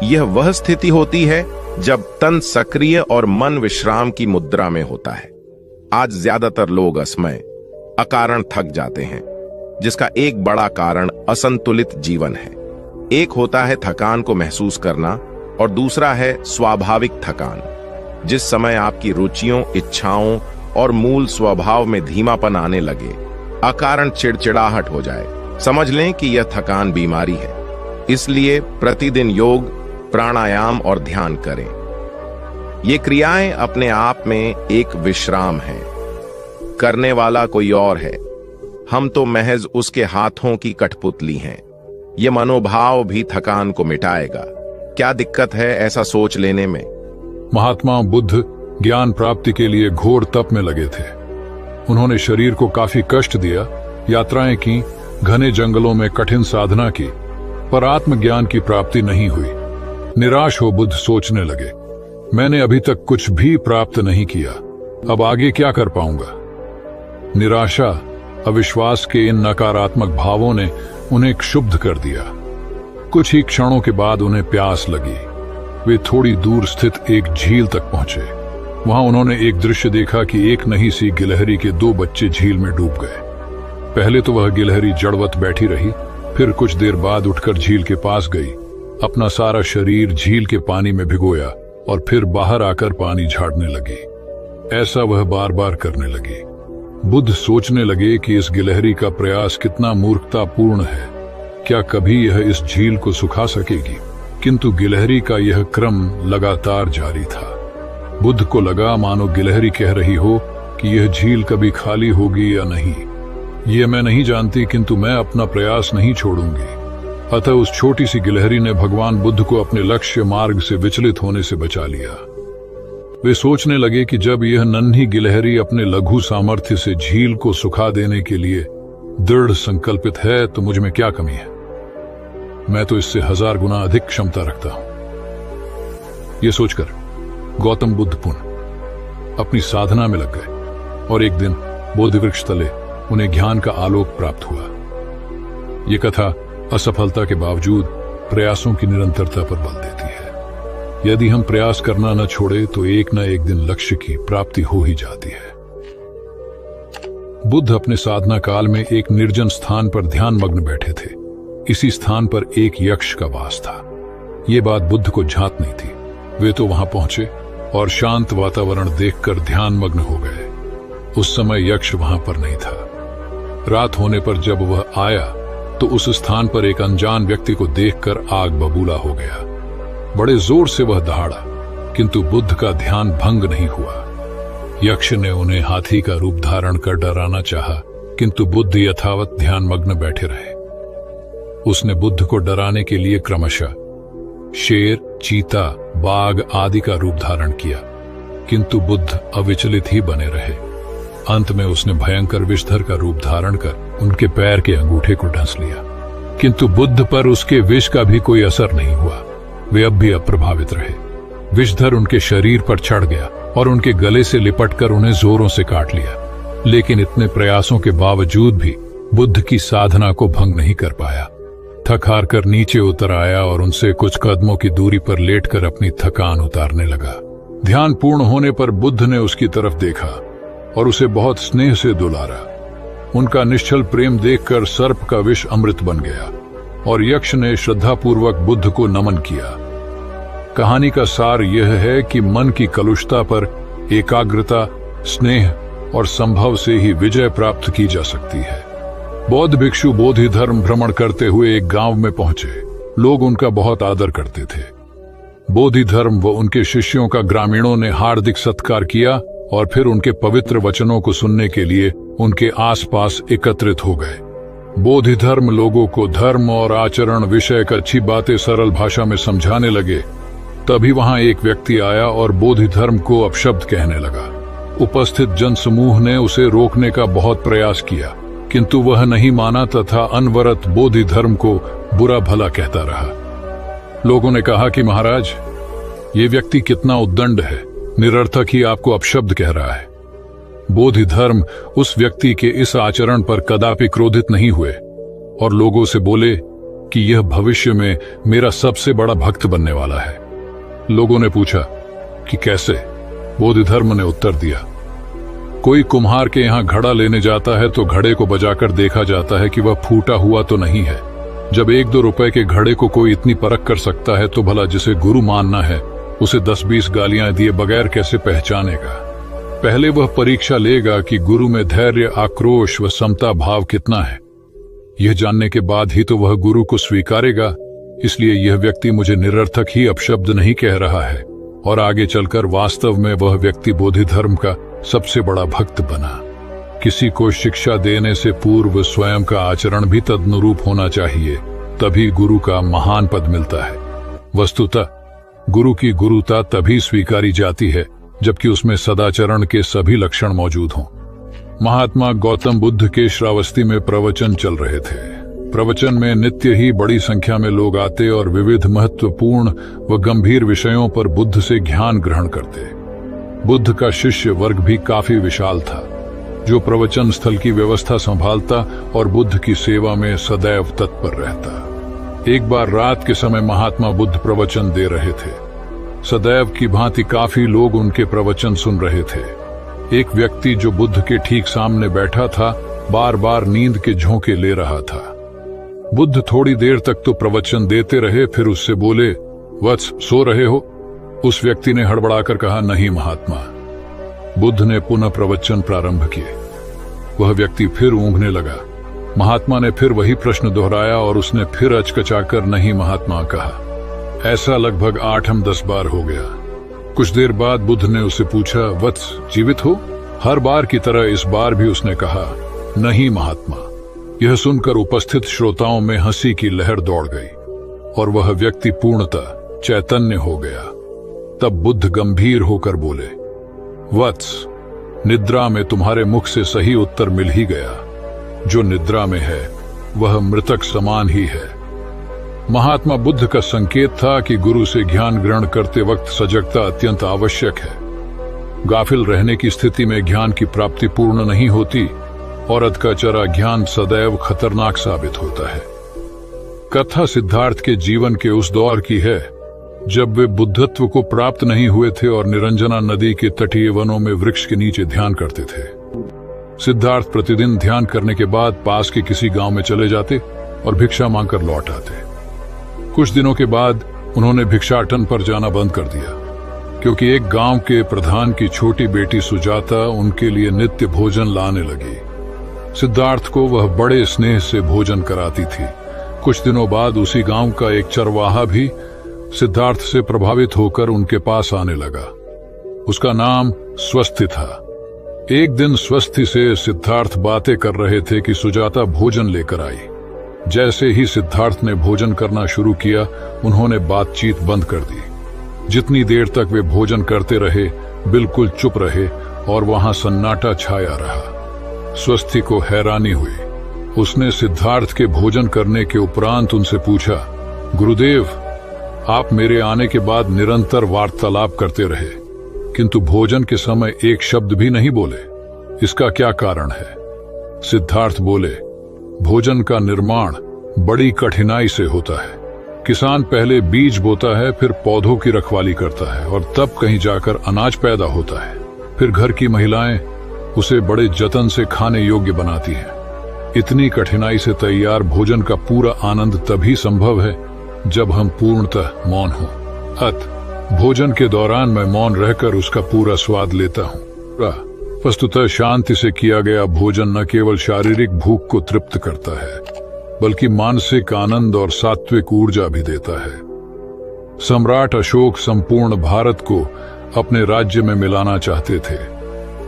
[SPEAKER 4] यह वह स्थिति होती है जब तन सक्रिय और मन विश्राम की मुद्रा में होता है। आज ज्यादातर लोग असमय अकारण थक जाते हैं, जिसका एक बड़ा कारण असंतुलित जीवन है। एक होता है थकान को महसूस करना और दूसरा है स्वाभाविक थकान, जिस समय आपकी रुचियों, इच्छाओं और मूल स्वभाव में धीमापन आने लगे, अकारण चिड़चिड़ाहट हो जाए। समझ लें कि यह थकान बीमारी है। इसलिए प्रतिदिन योग, प्राणायाम और ध्यान करें। ये क्रियाएं अपने आप में एक विश्राम है। करने वाला कोई और है, हम तो महज उसके हाथों की कठपुतली हैं। ये मनोभाव भी थकान को मिटाएगा। क्या दिक्कत है ऐसा सोच लेने में?
[SPEAKER 5] महात्मा बुद्ध ज्ञान प्राप्ति के लिए घोर तप में लगे थे। उन्होंने शरीर को काफी कष्ट दिया, यात्राएं की, घने जंगलों में कठिन साधना की, पर आत्मज्ञान की प्राप्ति नहीं हुई। निराश हो बुद्ध सोचने लगे, मैंने अभी तक कुछ भी प्राप्त नहीं किया, अब आगे क्या कर पाऊंगा? निराशा, अविश्वास के इन नकारात्मक भावों ने उन्हें क्षुब्ध कर दिया। कुछ ही क्षणों के बाद उन्हें प्यास लगी। वे थोड़ी दूर स्थित एक झील तक पहुंचे। वहां उन्होंने एक दृश्य देखा कि एक नही सी गिलहरी के 2 बच्चे झील में डूब गए। पहले तो वह गिलहरी जड़वत बैठी रही, फिर कुछ देर बाद उठकर झील के पास गई, अपना सारा शरीर झील के पानी में भिगोया और फिर बाहर आकर पानी झाड़ने लगी। ऐसा वह बार बार करने लगी। बुद्ध सोचने लगे कि इस गिलहरी का प्रयास कितना मूर्खतापूर्ण है। क्या कभी यह इस झील को सुखा सकेगी? किंतु गिलहरी का यह क्रम लगातार जारी था। बुद्ध को लगा मानो गिलहरी कह रही हो कि यह झील कभी खाली होगी या नहीं, ये मैं नहीं जानती, किंतु मैं अपना प्रयास नहीं छोड़ूंगी। अतः उस छोटी सी गिलहरी ने भगवान बुद्ध को अपने लक्ष्य मार्ग से विचलित होने से बचा लिया। वे सोचने लगे कि जब यह नन्ही गिलहरी अपने लघु सामर्थ्य से झील को सुखा देने के लिए दृढ़ संकल्पित है तो मुझ में क्या कमी है? मैं तो इससे 1000 गुना अधिक क्षमता रखता हूं। यह सोचकर गौतम बुद्ध पुनः अपनी साधना में लग गए और एक दिन बोधि वृक्ष तले उन्हें ज्ञान का आलोक प्राप्त हुआ। यह कथा असफलता के बावजूद प्रयासों की निरंतरता पर बल देती है। यदि हम प्रयास करना न छोड़े तो एक न एक दिन लक्ष्य की प्राप्ति हो ही जाती है। बुद्ध अपने साधना काल में एक निर्जन स्थान पर ध्यान मग्न बैठे थे। इसी स्थान पर एक यक्ष का वास था। ये बात बुद्ध को झांक नहीं थी। वे तो वहां पहुंचे और शांत वातावरण देखकर ध्यान मग्न हो गए। उस समय यक्ष वहां पर नहीं था। रात होने पर जब वह आया तो उस स्थान पर एक अनजान व्यक्ति को देखकर आग बबूला हो गया। बड़े जोर से वह दहाड़ा, किंतु बुद्ध का ध्यान भंग नहीं हुआ। यक्ष ने उन्हें हाथी का रूप धारण कर डराना चाहा, किंतु बुद्ध यथावत ध्यान मग्न बैठे रहे। उसने बुद्ध को डराने के लिए क्रमशः शेर, चीता, बाघ आदि का रूप धारण किया, किंतु बुद्ध अविचलित ही बने रहे। अंत में उसने भयंकर विषधर का रूप धारण कर उनके पैर के अंगूठे को ढंस लिया, किंतु बुद्ध पर उसके विष का भी कोई असर नहीं हुआ। वे अब भी अप्रभावित रहे। विषधर उनके शरीर पर चढ़ गया और उनके गले से लिपटकर उन्हें जोरों से काट लिया, लेकिन इतने प्रयासों के बावजूद भी बुद्ध की साधना को भंग नहीं कर पाया। थक हार कर नीचे उतर आया और उनसे कुछ कदमों की दूरी पर लेटकर अपनी थकान उतारने लगा। ध्यान पूर्ण होने पर बुद्ध ने उसकी तरफ देखा और उसे बहुत स्नेह से दुलारा। उनका निश्चल प्रेम देखकर सर्प का विष अमृत बन गया और यक्ष ने श्रद्धापूर्वक बुद्ध को नमन किया। कहानी का सार यह है कि मन की कलुषता पर एकाग्रता, स्नेह और संभव से ही विजय प्राप्त की जा सकती है। बौद्ध भिक्षु बोधि धर्म भ्रमण करते हुए एक गांव में पहुंचे। लोग उनका बहुत आदर करते थे। बोधि धर्म व उनके शिष्यों का ग्रामीणों ने हार्दिक सत्कार किया और फिर उनके पवित्र वचनों को सुनने के लिए उनके आसपास एकत्रित हो गए। बोधि धर्म लोगों को धर्म और आचरण विषयक अच्छी बातें सरल भाषा में समझाने लगे। तभी वहां एक व्यक्ति आया और बोधि धर्म को अपशब्द कहने लगा। उपस्थित जनसमूह ने उसे रोकने का बहुत प्रयास किया, किंतु वह नहीं माना तथा अनवरत बोधि धर्म को बुरा भला कहता रहा। लोगों ने कहा कि महाराज, ये व्यक्ति कितना उद्दंड है, निरर्थक ही आपको अपशब्द कह रहा है। बोधि धर्म उस व्यक्ति के इस आचरण पर कदापि क्रोधित नहीं हुए और लोगों से बोले कि यह भविष्य में मेरा सबसे बड़ा भक्त बनने वाला है। लोगों ने पूछा कि कैसे? बोधि धर्म ने उत्तर दिया, कोई कुम्हार के यहाँ घड़ा लेने जाता है तो घड़े को बजाकर देखा जाता है कि वह फूटा हुआ तो नहीं है। जब 1-2 रुपए के घड़े को कोई इतनी परख कर सकता है तो भला जिसे गुरु मानना है उसे 10-20 गालियां दिए बगैर कैसे पहचानेगा? पहले वह परीक्षा लेगा कि गुरु में धैर्य, आक्रोश व समता भाव कितना है। यह जानने के बाद ही तो वह गुरु को स्वीकारेगा। इसलिए यह व्यक्ति मुझे निरर्थक ही अपशब्द नहीं कह रहा है और आगे चलकर वास्तव में वह व्यक्ति बोधि धर्म का सबसे बड़ा भक्त बना। किसी को शिक्षा देने से पूर्व स्वयं का आचरण भी तदनुरूप होना चाहिए, तभी गुरु का महान पद मिलता है। वस्तुतः गुरु की गुरुता तभी स्वीकारी जाती है जबकि उसमें सदाचरण के सभी लक्षण मौजूद हों। महात्मा गौतम बुद्ध के श्रावस्ती में प्रवचन चल रहे थे। प्रवचन में नित्य ही बड़ी संख्या में लोग आते और विविध महत्वपूर्ण व गंभीर विषयों पर बुद्ध से ज्ञान ग्रहण करते। बुद्ध का शिष्य वर्ग भी काफी विशाल था, जो प्रवचन स्थल की व्यवस्था संभालता और बुद्ध की सेवा में सदैव तत्पर रहता। एक बार रात के समय महात्मा बुद्ध प्रवचन दे रहे थे। सदैव की भांति काफी लोग उनके प्रवचन सुन रहे थे। एक व्यक्ति जो बुद्ध के ठीक सामने बैठा था, बार बार नींद के झोंके ले रहा था। बुद्ध थोड़ी देर तक तो प्रवचन देते रहे, फिर उससे बोले, वत्स, सो रहे हो? उस व्यक्ति ने हड़बड़ाकर कहा, नहीं महात्मा। बुद्ध ने पुनः प्रवचन प्रारंभ किए। वह व्यक्ति फिर ऊँघने लगा। महात्मा ने फिर वही प्रश्न दोहराया और उसने फिर अचकचाकर नहीं महात्मा कहा। ऐसा लगभग 8-10 बार हो गया। कुछ देर बाद बुद्ध ने उससे पूछा, वत्स, जीवित हो? हर बार की तरह इस बार भी उसने कहा, नहीं महात्मा। यह सुनकर उपस्थित श्रोताओं में हंसी की लहर दौड़ गई और वह व्यक्ति पूर्णतः चैतन्य हो गया। तब बुद्ध गंभीर होकर बोले, वत्स, निद्रा में तुम्हारे मुख से सही उत्तर मिल ही गया। जो निद्रा में है वह मृतक समान ही है। महात्मा बुद्ध का संकेत था कि गुरु से ज्ञान ग्रहण करते वक्त सजगता अत्यंत आवश्यक है। गाफिल रहने की स्थिति में ज्ञान की प्राप्ति पूर्ण नहीं होती और अधकाचरा ज्ञान सदैव खतरनाक साबित होता है। कथा सिद्धार्थ के जीवन के उस दौर की है जब वे बुद्धत्व को प्राप्त नहीं हुए थे और निरंजना नदी के तटीय वनों में वृक्ष के नीचे ध्यान करते थे। सिद्धार्थ प्रतिदिन ध्यान करने के बाद पास के किसी गांव में चले जाते और भिक्षा मांगकर लौट आते। कुछ दिनों के बाद उन्होंने भिक्षाटन पर जाना बंद कर दिया, क्योंकि एक गांव के प्रधान की छोटी बेटी सुजाता उनके लिए नित्य भोजन लाने लगी। सिद्धार्थ को वह बड़े स्नेह से भोजन कराती थी। कुछ दिनों बाद उसी गांव का एक चरवाहा भी सिद्धार्थ से प्रभावित होकर उनके पास आने लगा। उसका नाम स्वस्थि था। एक दिन स्वस्थि से सिद्धार्थ बातें कर रहे थे कि सुजाता भोजन लेकर आई। जैसे ही सिद्धार्थ ने भोजन करना शुरू किया, उन्होंने बातचीत बंद कर दी। जितनी देर तक वे भोजन करते रहे, बिल्कुल चुप रहे और वहां सन्नाटा छाया रहा। स्वस्थि को हैरानी हुई। उसने सिद्धार्थ के भोजन करने के उपरांत उनसे पूछा, गुरुदेव, आप मेरे आने के बाद निरंतर वार्तालाप करते रहे, किंतु भोजन के समय एक शब्द भी नहीं बोले। इसका क्या कारण है? सिद्धार्थ बोले, भोजन का निर्माण बड़ी कठिनाई से होता है। किसान पहले बीज बोता है, फिर पौधों की रखवाली करता है और तब कहीं जाकर अनाज पैदा होता है। फिर घर की महिलाएं उसे बड़े जतन से खाने योग्य बनाती हैं। इतनी कठिनाई से तैयार भोजन का पूरा आनंद तभी संभव है जब हम पूर्णतः मौन हों। भोजन के दौरान मैं मौन रहकर उसका पूरा स्वाद लेता हूँ। वस्तुतः शांति से किया गया भोजन न केवल शारीरिक भूख को तृप्त करता है, बल्कि मानसिक आनंद और सात्विक ऊर्जा भी देता है। सम्राट अशोक संपूर्ण भारत को अपने राज्य में मिलाना चाहते थे,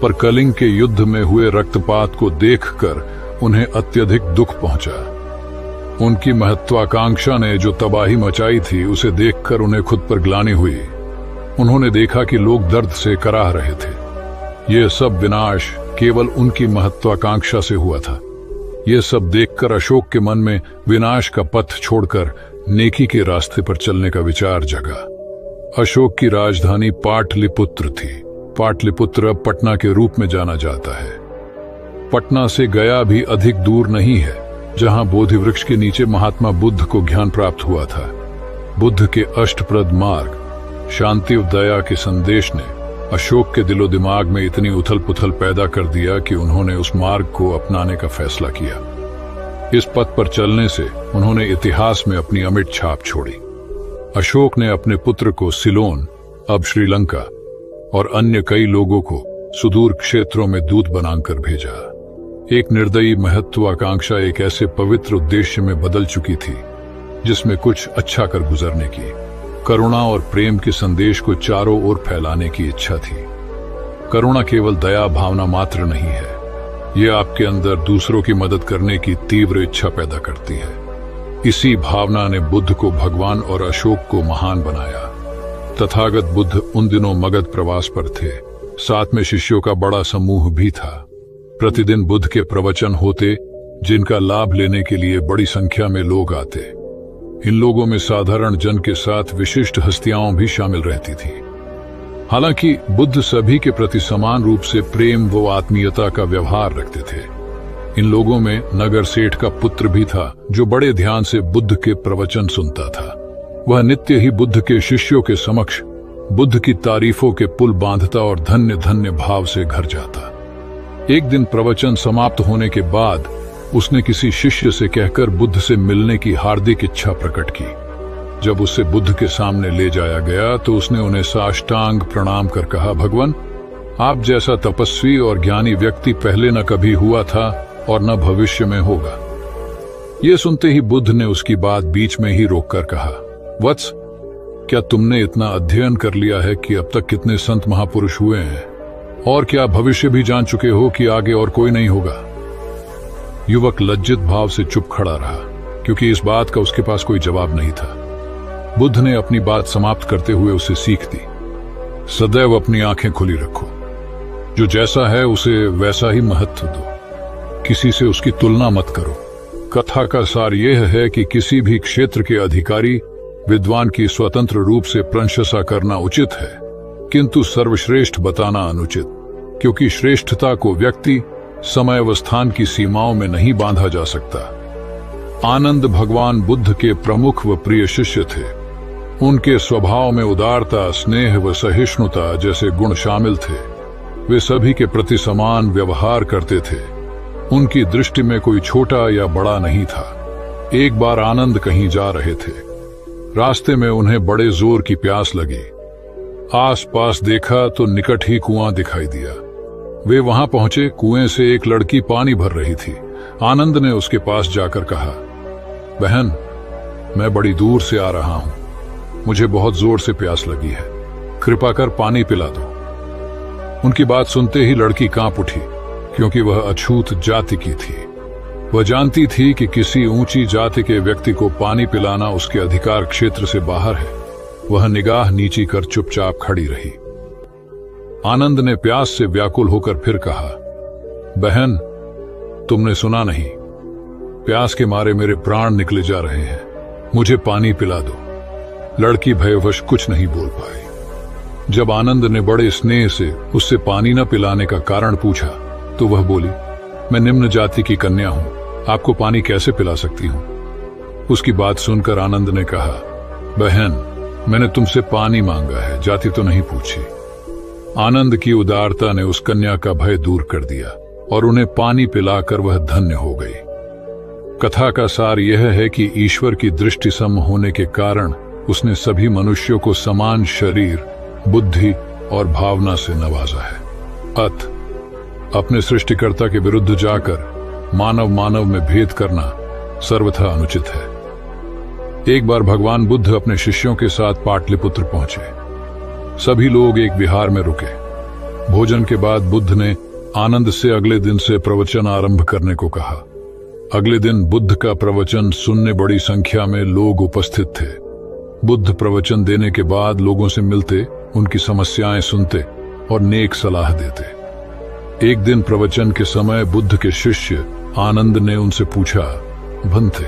[SPEAKER 5] पर कलिंग के युद्ध में हुए रक्तपात को देखकर उन्हें अत्यधिक दुख पहुंचा। उनकी महत्वाकांक्षा ने जो तबाही मचाई थी, उसे देखकर उन्हें खुद पर ग्लानि हुई। उन्होंने देखा कि लोग दर्द से कराह रहे थे। यह सब विनाश केवल उनकी महत्वाकांक्षा से हुआ था। यह सब देखकर अशोक के मन में विनाश का पथ छोड़कर नेकी के रास्ते पर चलने का विचार जगा। अशोक की राजधानी पाटलिपुत्र थी। पाटलिपुत्र अब पटना के रूप में जाना जाता है। पटना से गया भी अधिक दूर नहीं है, जहां बोधि वृक्ष के नीचे महात्मा बुद्ध को ज्ञान प्राप्त हुआ था। बुद्ध के अष्टप्रद मार्ग, शांति और दया के संदेश ने अशोक के दिलो दिमाग में इतनी उथल पुथल पैदा कर दिया कि उन्होंने उस मार्ग को अपनाने का फैसला किया। इस पथ पर चलने से उन्होंने इतिहास में अपनी अमिट छाप छोड़ी। अशोक ने अपने पुत्र को सिलोन, अब श्रीलंका, और अन्य कई लोगों को सुदूर क्षेत्रों में दूत बनाकर भेजा। एक निर्दयी महत्वाकांक्षा एक ऐसे पवित्र उद्देश्य में बदल चुकी थी जिसमें कुछ अच्छा कर गुजरने की, करुणा और प्रेम के संदेश को चारों ओर फैलाने की इच्छा थी। करुणा केवल दया भावना मात्र नहीं है, यह आपके अंदर दूसरों की मदद करने की तीव्र इच्छा पैदा करती है। इसी भावना ने बुद्ध को भगवान और अशोक को महान बनाया। तथागत बुद्ध उन दिनों मगध प्रवास पर थे। साथ में शिष्यों का बड़ा समूह भी था। प्रतिदिन बुद्ध के प्रवचन होते, जिनका लाभ लेने के लिए बड़ी संख्या में लोग आते। इन लोगों में साधारण जन के साथ विशिष्ट हस्तियां भी शामिल रहती थी। हालांकि बुद्ध सभी के प्रति समान रूप से प्रेम व आत्मीयता का व्यवहार रखते थे। इन लोगों में नगर सेठ का पुत्र भी था, जो बड़े ध्यान से बुद्ध के प्रवचन सुनता था। वह नित्य ही बुद्ध के शिष्यों के समक्ष बुद्ध की तारीफों के पुल बांधता और धन्य धन्य भाव से घर जाता। एक दिन प्रवचन समाप्त होने के बाद उसने किसी शिष्य से कहकर बुद्ध से मिलने की हार्दिक इच्छा प्रकट की। जब उसे बुद्ध के सामने ले जाया गया तो उसने उन्हें साष्टांग प्रणाम कर कहा, भगवान, आप जैसा तपस्वी और ज्ञानी व्यक्ति पहले न कभी हुआ था और न भविष्य में होगा। यह सुनते ही बुद्ध ने उसकी बात बीच में ही रोककर कहा, वत्स, क्या तुमने इतना अध्ययन कर लिया है कि अब तक कितने संत महापुरुष हुए हैं, और क्या भविष्य भी जान चुके हो कि आगे और कोई नहीं होगा? युवक लज्जित भाव से चुप खड़ा रहा, क्योंकि इस बात का उसके पास कोई जवाब नहीं था। बुद्ध ने अपनी बात समाप्त करते हुए उसे सीख दी, सदैव अपनी आंखें खुली रखो। जो जैसा है उसे वैसा ही महत्व दो, किसी से उसकी तुलना मत करो। कथा का सार यह है कि किसी भी क्षेत्र के अधिकारी विद्वान की स्वतंत्र रूप से प्रशंसा करना उचित है, किंतु सर्वश्रेष्ठ बताना अनुचित, क्योंकि श्रेष्ठता को व्यक्ति, समय व स्थान की सीमाओं में नहीं बांधा जा सकता। आनंद भगवान बुद्ध के प्रमुख व प्रिय शिष्य थे। उनके स्वभाव में उदारता, स्नेह व सहिष्णुता जैसे गुण शामिल थे। वे सभी के प्रति समान व्यवहार करते थे। उनकी दृष्टि में कोई छोटा या बड़ा नहीं था। एक बार आनंद कहीं जा रहे थे। रास्ते में उन्हें बड़े जोर की प्यास लगी। आसपास देखा तो निकट ही कुआं दिखाई दिया। वे वहां पहुंचे। कुएं से एक लड़की पानी भर रही थी। आनंद ने उसके पास जाकर कहा, बहन, मैं बड़ी दूर से आ रहा हूं, मुझे बहुत जोर से प्यास लगी है, कृपा कर पानी पिला दो। उनकी बात सुनते ही लड़की कांप उठी, क्योंकि वह अछूत जाति की थी। वह जानती थी कि किसी ऊंची जाति के व्यक्ति को पानी पिलाना उसके अधिकार क्षेत्र से बाहर है। वह निगाह नीची कर चुपचाप खड़ी रही। आनंद ने प्यास से व्याकुल होकर फिर कहा, बहन, तुमने सुना नहीं, प्यास के मारे मेरे प्राण निकले जा रहे हैं, मुझे पानी पिला दो। लड़की भयवश कुछ नहीं बोल पाई। जब आनंद ने बड़े स्नेह से उससे पानी न पिलाने का कारण पूछा तो वह बोली, मैं निम्न जाति की कन्या हूं, आपको पानी कैसे पिला सकती हूं? उसकी बात सुनकर आनंद ने कहा, बहन, मैंने तुमसे पानी मांगा है, जाति तो नहीं पूछी। आनंद की उदारता ने उस कन्या का भय दूर कर दिया और उन्हें पानी पिलाकर वह धन्य हो गई। कथा का सार यह है कि ईश्वर की दृष्टि सम होने के कारण उसने सभी मनुष्यों को समान शरीर, बुद्धि और भावना से नवाजा है। अपने सृष्टिकर्ता के विरुद्ध जाकर मानव मानव में भेद करना सर्वथा अनुचित है। एक बार भगवान बुद्ध अपने शिष्यों के साथ पाटलिपुत्र पहुंचे। सभी लोग एक विहार में रुके। भोजन के बाद बुद्ध ने आनंद से अगले दिन से प्रवचन आरंभ करने को कहा। अगले दिन बुद्ध का प्रवचन सुनने बड़ी संख्या में लोग उपस्थित थे। बुद्ध प्रवचन देने के बाद लोगों से मिलते, उनकी समस्याएं सुनते और नेक सलाह देते। एक दिन प्रवचन के समय बुद्ध के शिष्य आनंद ने उनसे पूछा, भंते,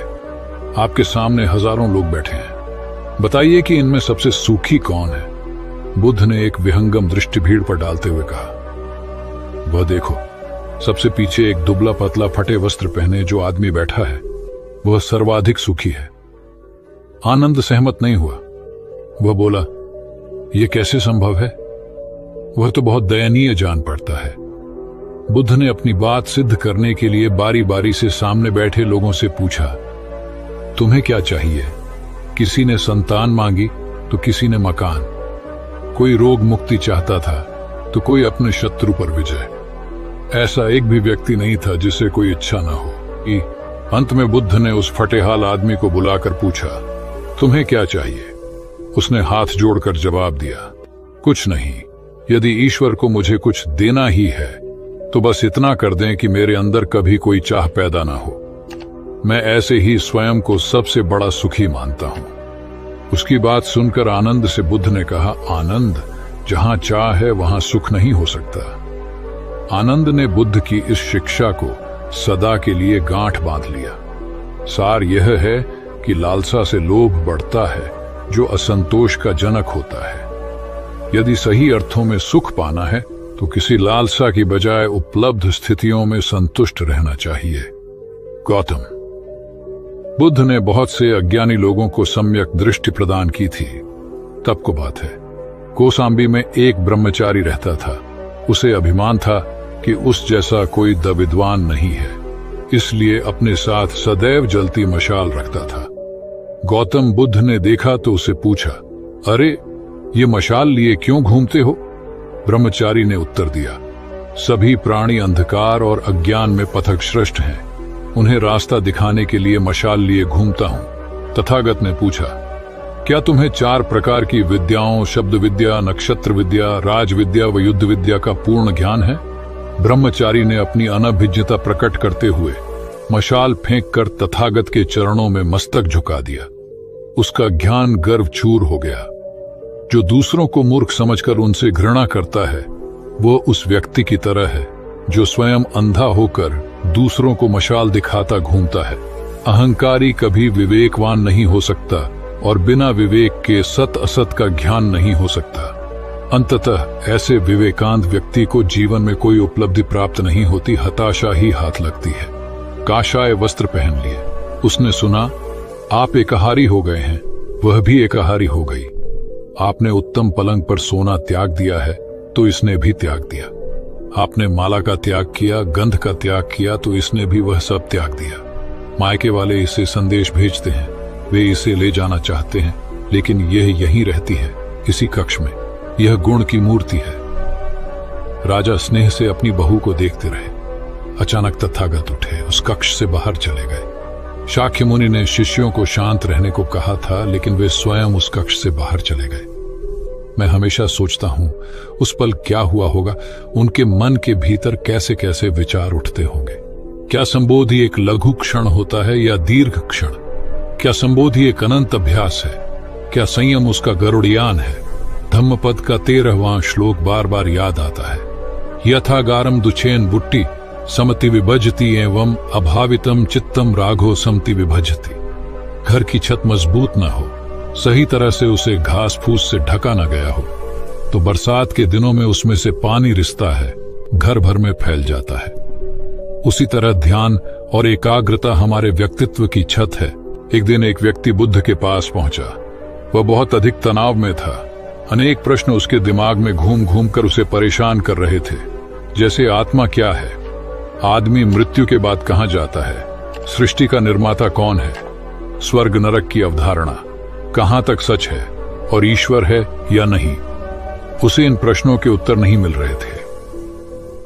[SPEAKER 5] आपके सामने हजारों लोग बैठे हैं, बताइए कि इनमें सबसे सुखी कौन है? बुद्ध ने एक विहंगम दृष्टि भीड़ पर डालते हुए कहा, वह देखो, सबसे पीछे एक दुबला पतला फटे वस्त्र पहने जो आदमी बैठा है, वह सर्वाधिक सुखी है। आनंद सहमत नहीं हुआ। वह बोला, यह कैसे संभव है? वह तो बहुत दयनीय जान पड़ता है। बुद्ध ने अपनी बात सिद्ध करने के लिए बारी बारी से सामने बैठे लोगों से पूछा, तुम्हें क्या चाहिए? किसी ने संतान मांगी तो किसी ने मकान, कोई रोग मुक्ति चाहता था तो कोई अपने शत्रु पर विजय। ऐसा एक भी व्यक्ति नहीं था जिसे कोई इच्छा न हो। अंत में बुद्ध ने उस फटेहाल आदमी को बुलाकर पूछा, तुम्हें क्या चाहिए? उसने हाथ जोड़कर जवाब दिया, कुछ नहीं। यदि ईश्वर को मुझे कुछ देना ही है तो बस इतना कर दें कि मेरे अंदर कभी कोई चाह पैदा ना हो। मैं ऐसे ही स्वयं को सबसे बड़ा सुखी मानता हूं। उसकी बात सुनकर आनंद से बुद्ध ने कहा, आनंद, जहां चाह है वहां सुख नहीं हो सकता। आनंद ने बुद्ध की इस शिक्षा को सदा के लिए गांठ बांध लिया। सार यह है कि लालसा से लोभ बढ़ता है, जो असंतोष का जनक होता है। यदि सही अर्थों में सुख पाना है तो किसी लालसा की बजाय उपलब्ध स्थितियों में संतुष्ट रहना चाहिए। गौतम बुद्ध ने बहुत से अज्ञानी लोगों को सम्यक दृष्टि प्रदान की थी। तब को बात है, कौसाम्बी में एक ब्रह्मचारी रहता था। उसे अभिमान था कि उस जैसा कोई विद्वान नहीं है, इसलिए अपने साथ सदैव जलती मशाल रखता था। गौतम बुद्ध ने देखा तो उसे पूछा, अरे, ये मशाल लिए क्यों घूमते हो? ब्रह्मचारी ने उत्तर दिया, सभी प्राणी अंधकार और अज्ञान में पथश्रष्ट हैं, उन्हें रास्ता दिखाने के लिए मशाल लिए घूमता हूं। तथागत ने पूछा, क्या तुम्हें 4 प्रकार की विद्याओं, शब्द विद्या, नक्षत्र विद्या, राज विद्या व युद्ध विद्या का पूर्ण ज्ञान है? ब्रह्मचारी ने अपनी अनभिज्ञता प्रकट करते हुए मशाल फेंककर तथागत के चरणों में मस्तक झुका दिया। उसका ज्ञान गर्व चूर हो गया। जो दूसरों को मूर्ख समझकर उनसे घृणा करता है, वो उस व्यक्ति की तरह है जो स्वयं अंधा होकर दूसरों को मशाल दिखाता घूमता है। अहंकारी कभी विवेकवान नहीं हो सकता और बिना विवेक के सत असत का ज्ञान नहीं हो सकता। अंततः ऐसे विवेकांत व्यक्ति को जीवन में कोई उपलब्धि प्राप्त नहीं होती, हताशा ही हाथ लगती है। काशाय वस्त्र पहन लिए। उसने सुना, आप एकाहारी हो गए हैं, वह भी एकाहारी हो गई। आपने उत्तम पलंग पर सोना त्याग दिया है तो इसने भी त्याग दिया। आपने माला का त्याग किया, गंध का त्याग किया तो इसने भी वह सब त्याग दिया। मायके वाले इसे संदेश भेजते हैं, वे इसे ले जाना चाहते हैं, लेकिन यह यहीं रहती है, इसी कक्ष में। यह गुण की मूर्ति है। राजा स्नेह से अपनी बहू को देखते रहे। अचानक तथागत उठे, उस कक्ष से बाहर चले गए। शाक्य मुनि ने शिष्यों को शांत रहने को कहा था, लेकिन वे स्वयं उस कक्ष से बाहर चले गए। मैं हमेशा सोचता हूं, उस पल क्या हुआ होगा, उनके मन के भीतर कैसे कैसे विचार उठते होंगे। क्या संबोधि एक लघु क्षण होता है या दीर्घ क्षण? क्या संबोधि एक अनंत अभ्यास है? क्या संयम उसका गरुड़यान है? धम्मपद का 13वां श्लोक बार बार याद आता है। यथागारम दुछेन बुट्टी समति विभजती एवं अभावितम चित्तम राघो समति विभजती। घर की छत मजबूत न हो, सही तरह से उसे घास फूस से ढका न गया हो, तो बरसात के दिनों में उसमें से पानी रिसता है, घर भर में फैल जाता है। उसी तरह ध्यान और एकाग्रता हमारे व्यक्तित्व की छत है। एक दिन एक व्यक्ति बुद्ध के पास पहुंचा। वह बहुत अधिक तनाव में था। अनेक प्रश्न उसके दिमाग में घूम घूम कर उसे परेशान कर रहे थे, जैसे आत्मा क्या है, आदमी मृत्यु के बाद कहां जाता है, सृष्टि का निर्माता कौन है, स्वर्ग नरक की अवधारणा कहां तक सच है और ईश्वर है या नहीं। उसे इन प्रश्नों के उत्तर नहीं मिल रहे थे।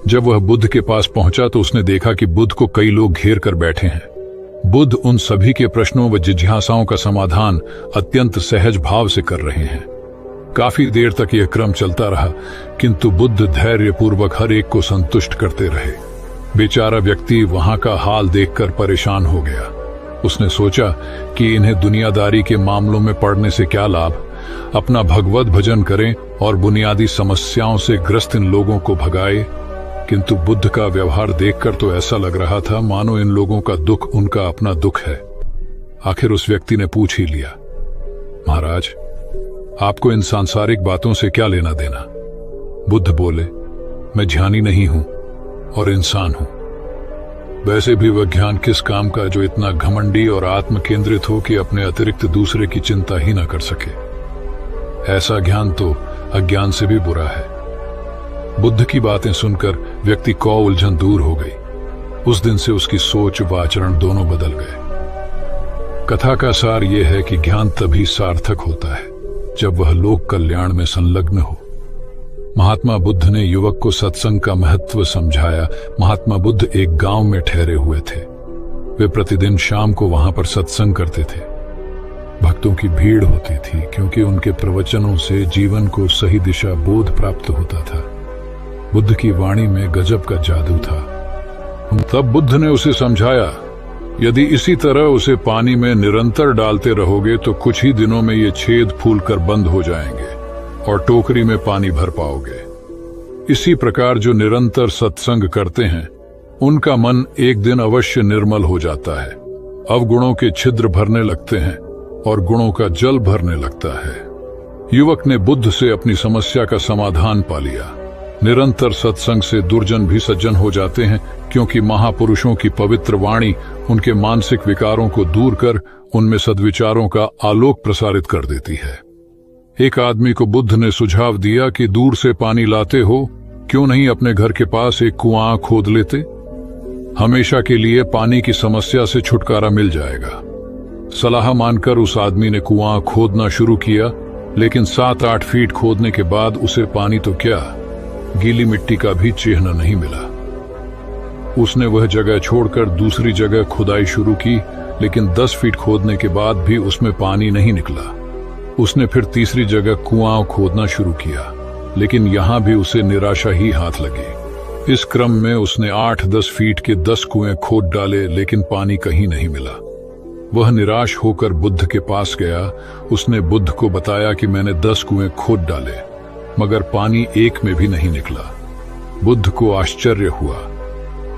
[SPEAKER 5] जब वह बुद्ध के पास पहुंचा तो उसने देखा कि बुद्ध को कई लोग घेर कर बैठे हैं। बुद्ध उन सभी के प्रश्नों व जिज्ञासाओं का समाधान अत्यंत सहज भाव से कर रहे हैं। काफी देर तक यह क्रम चलता रहा, किंतु बुद्ध धैर्यपूर्वक हर एक को संतुष्ट करते रहे। बेचारा व्यक्ति वहां का हाल देखकर परेशान हो गया। उसने सोचा कि इन्हें दुनियादारी के मामलों में पड़ने से क्या लाभ, अपना भगवत भजन करें और बुनियादी समस्याओं से ग्रस्त इन लोगों को भगाए। किंतु बुद्ध का व्यवहार देखकर तो ऐसा लग रहा था मानो इन लोगों का दुख उनका अपना दुख है। आखिर उस व्यक्ति ने पूछ ही लिया, महाराज, आपको इन सांसारिक बातों से क्या लेना देना? बुद्ध बोले, मैं ज्ञानी नहीं हूं और इंसान हूं। वैसे भी वह ज्ञान किस काम का जो इतना घमंडी और आत्म केंद्रित हो कि अपने अतिरिक्त दूसरे की चिंता ही न कर सके। ऐसा ज्ञान तो अज्ञान से भी बुरा है। बुद्ध की बातें सुनकर व्यक्ति को उलझन दूर हो गई। उस दिन से उसकी सोच व आचरण दोनों बदल गए। कथा का सार यह है कि ज्ञान तभी सार्थक होता है जब वह लोक कल्याण में संलग्न हो। महात्मा बुद्ध ने युवक को सत्संग का महत्व समझाया। महात्मा बुद्ध एक गांव में ठहरे हुए थे। वे प्रतिदिन शाम को वहां पर सत्संग करते थे। भक्तों की भीड़ होती थी क्योंकि उनके प्रवचनों से जीवन को सही दिशा बोध प्राप्त होता था। बुद्ध की वाणी में गजब का जादू था। तब बुद्ध ने उसे समझाया, यदि इसी तरह उसे पानी में निरंतर डालते रहोगे तो कुछ ही दिनों में ये छेद फूलकर बंद हो जाएंगे और टोकरी में पानी भर पाओगे। इसी प्रकार जो निरंतर सत्संग करते हैं उनका मन एक दिन अवश्य निर्मल हो जाता है। अवगुणों के छिद्र भरने लगते हैं और गुणों का जल भरने लगता है। युवक ने बुद्ध से अपनी समस्या का समाधान पा लिया। निरंतर सत्संग से दुर्जन भी सज्जन हो जाते हैं, क्योंकि महापुरुषों की पवित्र वाणी उनके मानसिक विकारों को दूर कर उनमें सद्विचारों का आलोक प्रसारित कर देती है। एक आदमी को बुद्ध ने सुझाव दिया कि दूर से पानी लाते हो, क्यों नहीं अपने घर के पास एक कुआं खोद लेते? हमेशा के लिए पानी की समस्या से छुटकारा मिल जाएगा। सलाह मानकर उस आदमी ने कुआं खोदना शुरू किया, लेकिन 7-8 फीट खोदने के बाद उसे पानी तो क्या, गीली मिट्टी का भी चिन्ह नहीं मिला। उसने वह जगह छोड़कर दूसरी जगह खुदाई शुरू की, लेकिन 10 फीट खोदने के बाद भी उसमें पानी नहीं निकला। उसने फिर तीसरी जगह कुआं खोदना शुरू किया, लेकिन यहां भी उसे निराशा ही हाथ लगी। इस क्रम में उसने 8-10 फीट के 10 कुएं खोद डाले, लेकिन पानी कहीं नहीं मिला। वह निराश होकर बुद्ध के पास गया। उसने बुद्ध को बताया कि मैंने 10 कुएं खोद डाले, मगर पानी एक में भी नहीं निकला। बुद्ध को आश्चर्य हुआ।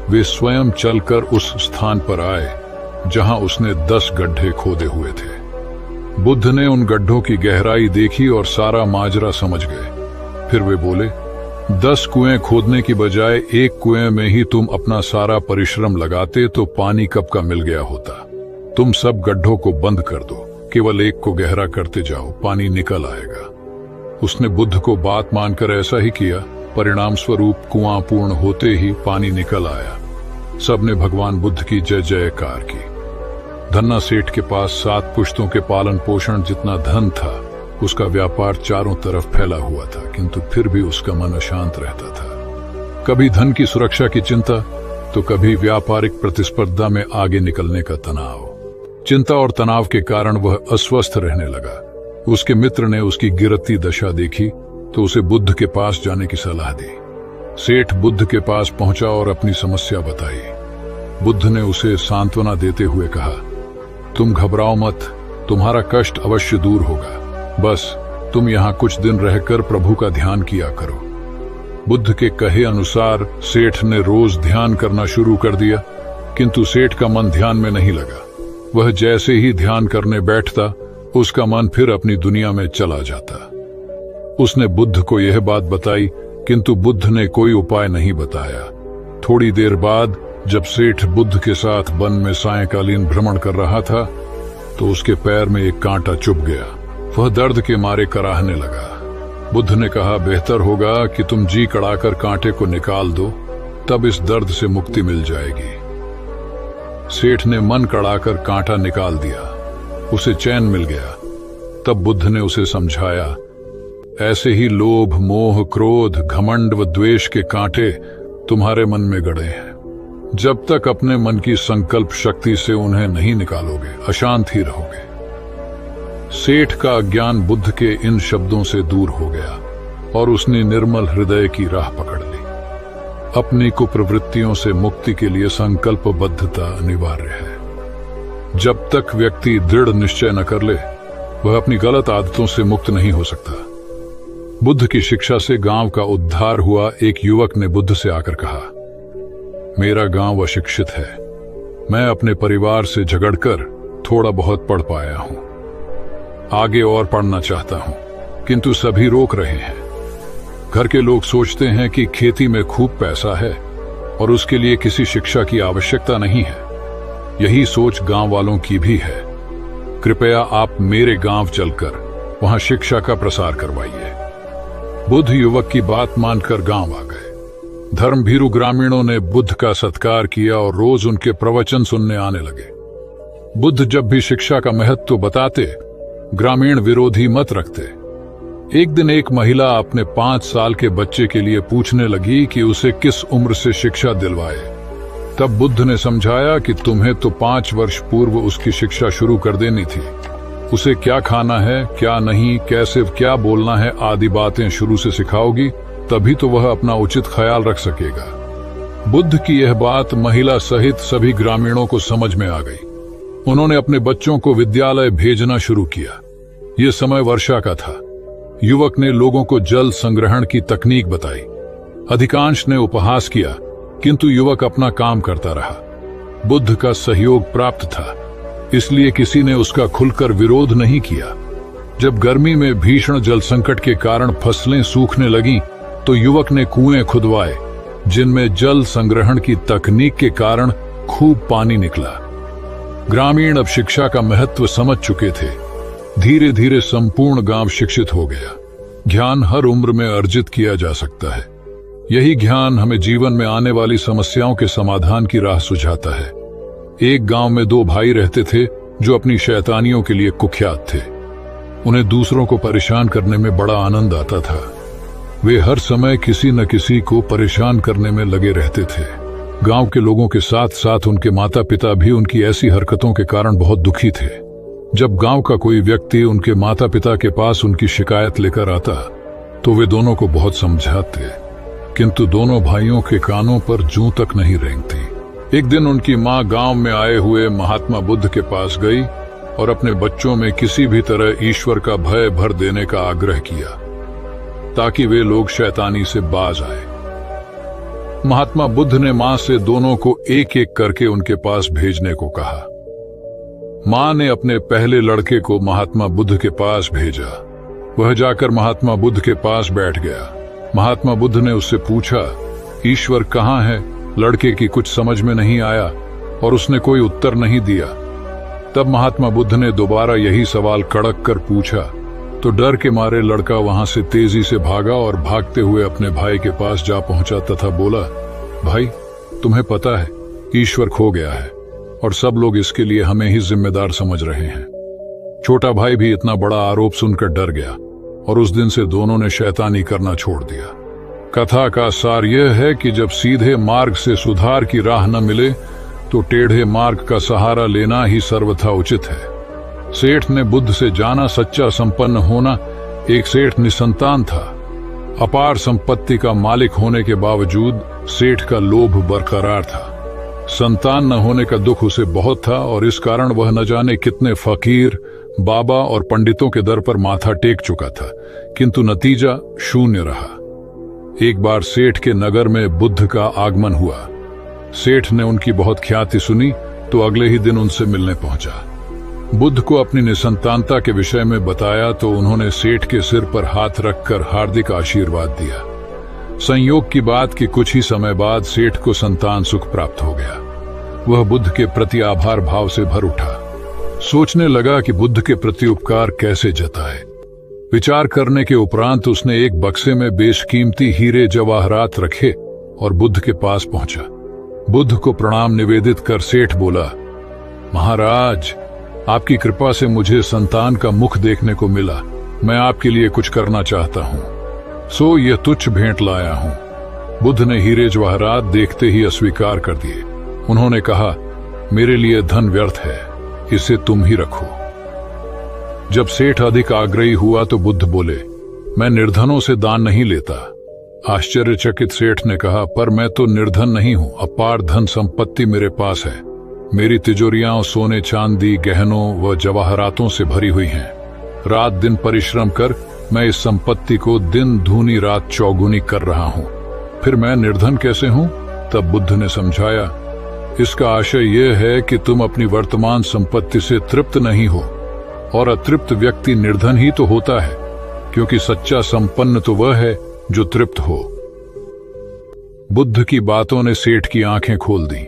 [SPEAKER 5] वे स्वयं चलकर उस स्थान पर आए जहां उसने 10 गड्ढे खोदे हुए थे। बुद्ध ने उन गड्ढों की गहराई देखी और सारा माजरा समझ गए। फिर वे बोले, 10 कुएं खोदने की बजाय एक कुएं में ही तुम अपना सारा परिश्रम लगाते तो पानी कब का मिल गया होता। तुम सब गड्ढों को बंद कर दो, केवल एक को गहरा करते जाओ, पानी निकल आएगा। उसने बुद्ध को बात मानकर ऐसा ही किया। परिणाम स्वरूप कुआं पूर्ण होते ही पानी निकल आया। सबने भगवान बुद्ध की जय जयकार की। धन्ना सेठ के पास 7 पुश्तों के पालन पोषण जितना धन था। उसका व्यापार चारों तरफ फैला हुआ था, किंतु फिर भी उसका मन अशांत रहता था। कभी धन की सुरक्षा की चिंता, तो कभी व्यापारिक प्रतिस्पर्धा में आगे निकलने का तनाव। चिंता और तनाव के कारण वह अस्वस्थ रहने लगा। उसके मित्र ने उसकी गिरती दशा देखी तो उसे बुद्ध के पास जाने की सलाह दी। सेठ बुद्ध के पास पहुंचा और अपनी समस्या बताई। बुद्ध ने उसे सांत्वना देते हुए कहा, तुम घबराओ मत, तुम्हारा कष्ट अवश्य दूर होगा। बस तुम यहाँ कुछ दिन रहकर प्रभु का ध्यान किया करो। बुद्ध के कहे अनुसार सेठ ने रोज ध्यान करना शुरू कर दिया, किंतु सेठ का मन ध्यान में नहीं लगा। वह जैसे ही ध्यान करने बैठता, उसका मन फिर अपनी दुनिया में चला जाता। उसने बुद्ध को यह बात बताई, किंतु बुद्ध ने कोई उपाय नहीं बताया। थोड़ी देर बाद जब सेठ बुद्ध के साथ वन में सायंकालीन भ्रमण कर रहा था तो उसके पैर में एक कांटा चुभ गया। वह दर्द के मारे कराहने लगा। बुद्ध ने कहा, बेहतर होगा कि तुम जी कड़ाकर कांटे को निकाल दो, तब इस दर्द से मुक्ति मिल जाएगी। सेठ ने मन कड़ाकर कांटा निकाल दिया। उसे चैन मिल गया। तब बुद्ध ने उसे समझाया, ऐसे ही लोभ, मोह, क्रोध, घमंड व द्वेष के कांटे तुम्हारे मन में गड़े हैं। जब तक अपने मन की संकल्प शक्ति से उन्हें नहीं निकालोगे, अशांत ही रहोगे। सेठ का अज्ञान बुद्ध के इन शब्दों से दूर हो गया और उसने निर्मल हृदय की राह पकड़ ली। अपनी कुप्रवृत्तियों से मुक्ति के लिए संकल्पबद्धता अनिवार्य है। जब तक व्यक्ति दृढ़ निश्चय न कर ले, वह अपनी गलत आदतों से मुक्त नहीं हो सकता। बुद्ध की शिक्षा से गांव का उद्धार हुआ। एक युवक ने बुद्ध से आकर कहा, मेरा गांव अशिक्षित है। मैं अपने परिवार से झगड़कर थोड़ा बहुत पढ़ पाया हूं। आगे और पढ़ना चाहता हूं, किंतु सभी रोक रहे हैं। घर के लोग सोचते हैं कि खेती में खूब पैसा है और उसके लिए किसी शिक्षा की आवश्यकता नहीं है। यही सोच गांव वालों की भी है। कृपया आप मेरे गांव चलकर वहां शिक्षा का प्रसार करवाइए। बुद्ध युवक की बात मानकर गांव आ गए। धर्मभीरू ग्रामीणों ने बुद्ध का सत्कार किया और रोज उनके प्रवचन सुनने आने लगे। बुद्ध जब भी शिक्षा का महत्व बताते, ग्रामीण विरोधी मत रखते। एक दिन एक महिला अपने 5 साल के बच्चे के लिए पूछने लगी कि उसे किस उम्र से शिक्षा दिलवाए। तब बुद्ध ने समझाया कि तुम्हें तो 5 वर्ष पूर्व उसकी शिक्षा शुरू कर देनी थी। उसे क्या खाना है, क्या नहीं, कैसे क्या बोलना है आदि बातें शुरू से सिखाओगी, तभी तो वह अपना उचित ख्याल रख सकेगा। बुद्ध की यह बात महिला सहित सभी ग्रामीणों को समझ में आ गई। उन्होंने अपने बच्चों को विद्यालय भेजना शुरू किया। यह समय वर्षा का था। युवक ने लोगों को जल संग्रहण की तकनीक बताई। अधिकांश ने उपहास किया, किंतु युवक अपना काम करता रहा। बुद्ध का सहयोग प्राप्त था, इसलिए किसी ने उसका खुलकर विरोध नहीं किया। जब गर्मी में भीषण जल संकट के कारण फसलें सूखने लगीं, तो युवक ने कुएं खुदवाए, जिनमें जल संग्रहण की तकनीक के कारण खूब पानी निकला। ग्रामीण अब शिक्षा का महत्व समझ चुके थे। धीरे धीरे संपूर्ण गांव शिक्षित हो गया। ज्ञान हर उम्र में अर्जित किया जा सकता है। यही ज्ञान हमें जीवन में आने वाली समस्याओं के समाधान की राह सुझाता है। एक गांव में 2 भाई रहते थे जो अपनी शैतानियों के लिए कुख्यात थे। उन्हें दूसरों को परेशान करने में बड़ा आनंद आता था। वे हर समय किसी न किसी को परेशान करने में लगे रहते थे। गांव के लोगों के साथ साथ उनके माता पिता भी उनकी ऐसी हरकतों के कारण बहुत दुखी थे। जब गांव का कोई व्यक्ति उनके माता पिता के पास उनकी शिकायत लेकर आता, तो वे दोनों को बहुत समझाते, किंतु दोनों भाइयों के कानों पर जूं तक नहीं रेंगती। एक दिन उनकी मां गांव में आए हुए महात्मा बुद्ध के पास गई और अपने बच्चों में किसी भी तरह ईश्वर का भय भर देने का आग्रह किया, ताकि वे लोग शैतानी से बाज आए। महात्मा बुद्ध ने मां से दोनों को एक एक करके उनके पास भेजने को कहा। मां ने अपने पहले लड़के को महात्मा बुद्ध के पास भेजा। वह जाकर महात्मा बुद्ध के पास बैठ गया। महात्मा बुद्ध ने उससे पूछा, ईश्वर कहाँ है? लड़के की कुछ समझ में नहीं आया और उसने कोई उत्तर नहीं दिया। तब महात्मा बुद्ध ने दोबारा यही सवाल कड़क कर पूछा, तो डर के मारे लड़का वहां से तेजी से भागा और भागते हुए अपने भाई के पास जा पहुंचा तथा बोला, भाई, तुम्हें पता है ईश्वर खो गया है और सब लोग इसके लिए हमें ही जिम्मेदार समझ रहे हैं। छोटा भाई भी इतना बड़ा आरोप सुनकर डर गया और उस दिन से दोनों ने शैतानी करना छोड़ दिया। कथा का सार यह है कि जब सीधे मार्ग से सुधार की राह न मिले तो टेढ़े मार्ग का सहारा लेना ही सर्वथा उचित है। सेठ ने बुद्ध से जाना, सच्चा संपन्न होना। एक सेठ निसंतान था। अपार संपत्ति का मालिक होने के बावजूद सेठ का लोभ बरकरार था। संतान न होने का दुख उसे बहुत था और इस कारण वह न जाने कितने फकीर, बाबा और पंडितों के दर पर माथा टेक चुका था, किंतु नतीजा शून्य रहा। एक बार सेठ के नगर में बुद्ध का आगमन हुआ। सेठ ने उनकी बहुत ख्याति सुनी तो अगले ही दिन उनसे मिलने पहुंचा। बुद्ध को अपनी निसंतानता के विषय में बताया तो उन्होंने सेठ के सिर पर हाथ रखकर हार्दिक आशीर्वाद दिया। संयोग की बात कि कुछ ही समय बाद सेठ को संतान सुख प्राप्त हो गया। वह बुद्ध के प्रति आभार भाव से भर उठा। सोचने लगा कि बुद्ध के प्रति उपकार कैसे जताए। विचार करने के उपरांत उसने एक बक्से में बेशकीमती हीरे जवाहरात रखे और बुद्ध के पास पहुंचा। बुद्ध को प्रणाम निवेदित कर सेठ बोला, महाराज, आपकी कृपा से मुझे संतान का मुख देखने को मिला। मैं आपके लिए कुछ करना चाहता हूं, सो यह तुच्छ भेंट लाया हूं। बुद्ध ने हीरे जवाहरात देखते ही अस्वीकार कर दिए। उन्होंने कहा, मेरे लिए धन व्यर्थ है, इसे तुम ही रखो। जब सेठ अधिक आग्रही हुआ तो बुद्ध बोले, मैं निर्धनों से दान नहीं लेता। आश्चर्यचकित सेठ ने कहा, पर मैं तो निर्धन नहीं हूं, अपार धन संपत्ति मेरे पास है। मेरी तिजोरियां सोने चांदी गहनों व जवाहरातों से भरी हुई हैं। रात दिन परिश्रम कर मैं इस संपत्ति को दिन दूनी रात चौगुनी कर रहा हूं, फिर मैं निर्धन कैसे हूं? तब बुद्ध ने समझाया, इसका आशय यह है कि तुम अपनी वर्तमान संपत्ति से तृप्त नहीं हो, और अतृप्त व्यक्ति निर्धन ही तो होता है, क्योंकि सच्चा संपन्न तो वह है जो तृप्त हो। बुद्ध की बातों ने सेठ की आंखें खोल दी।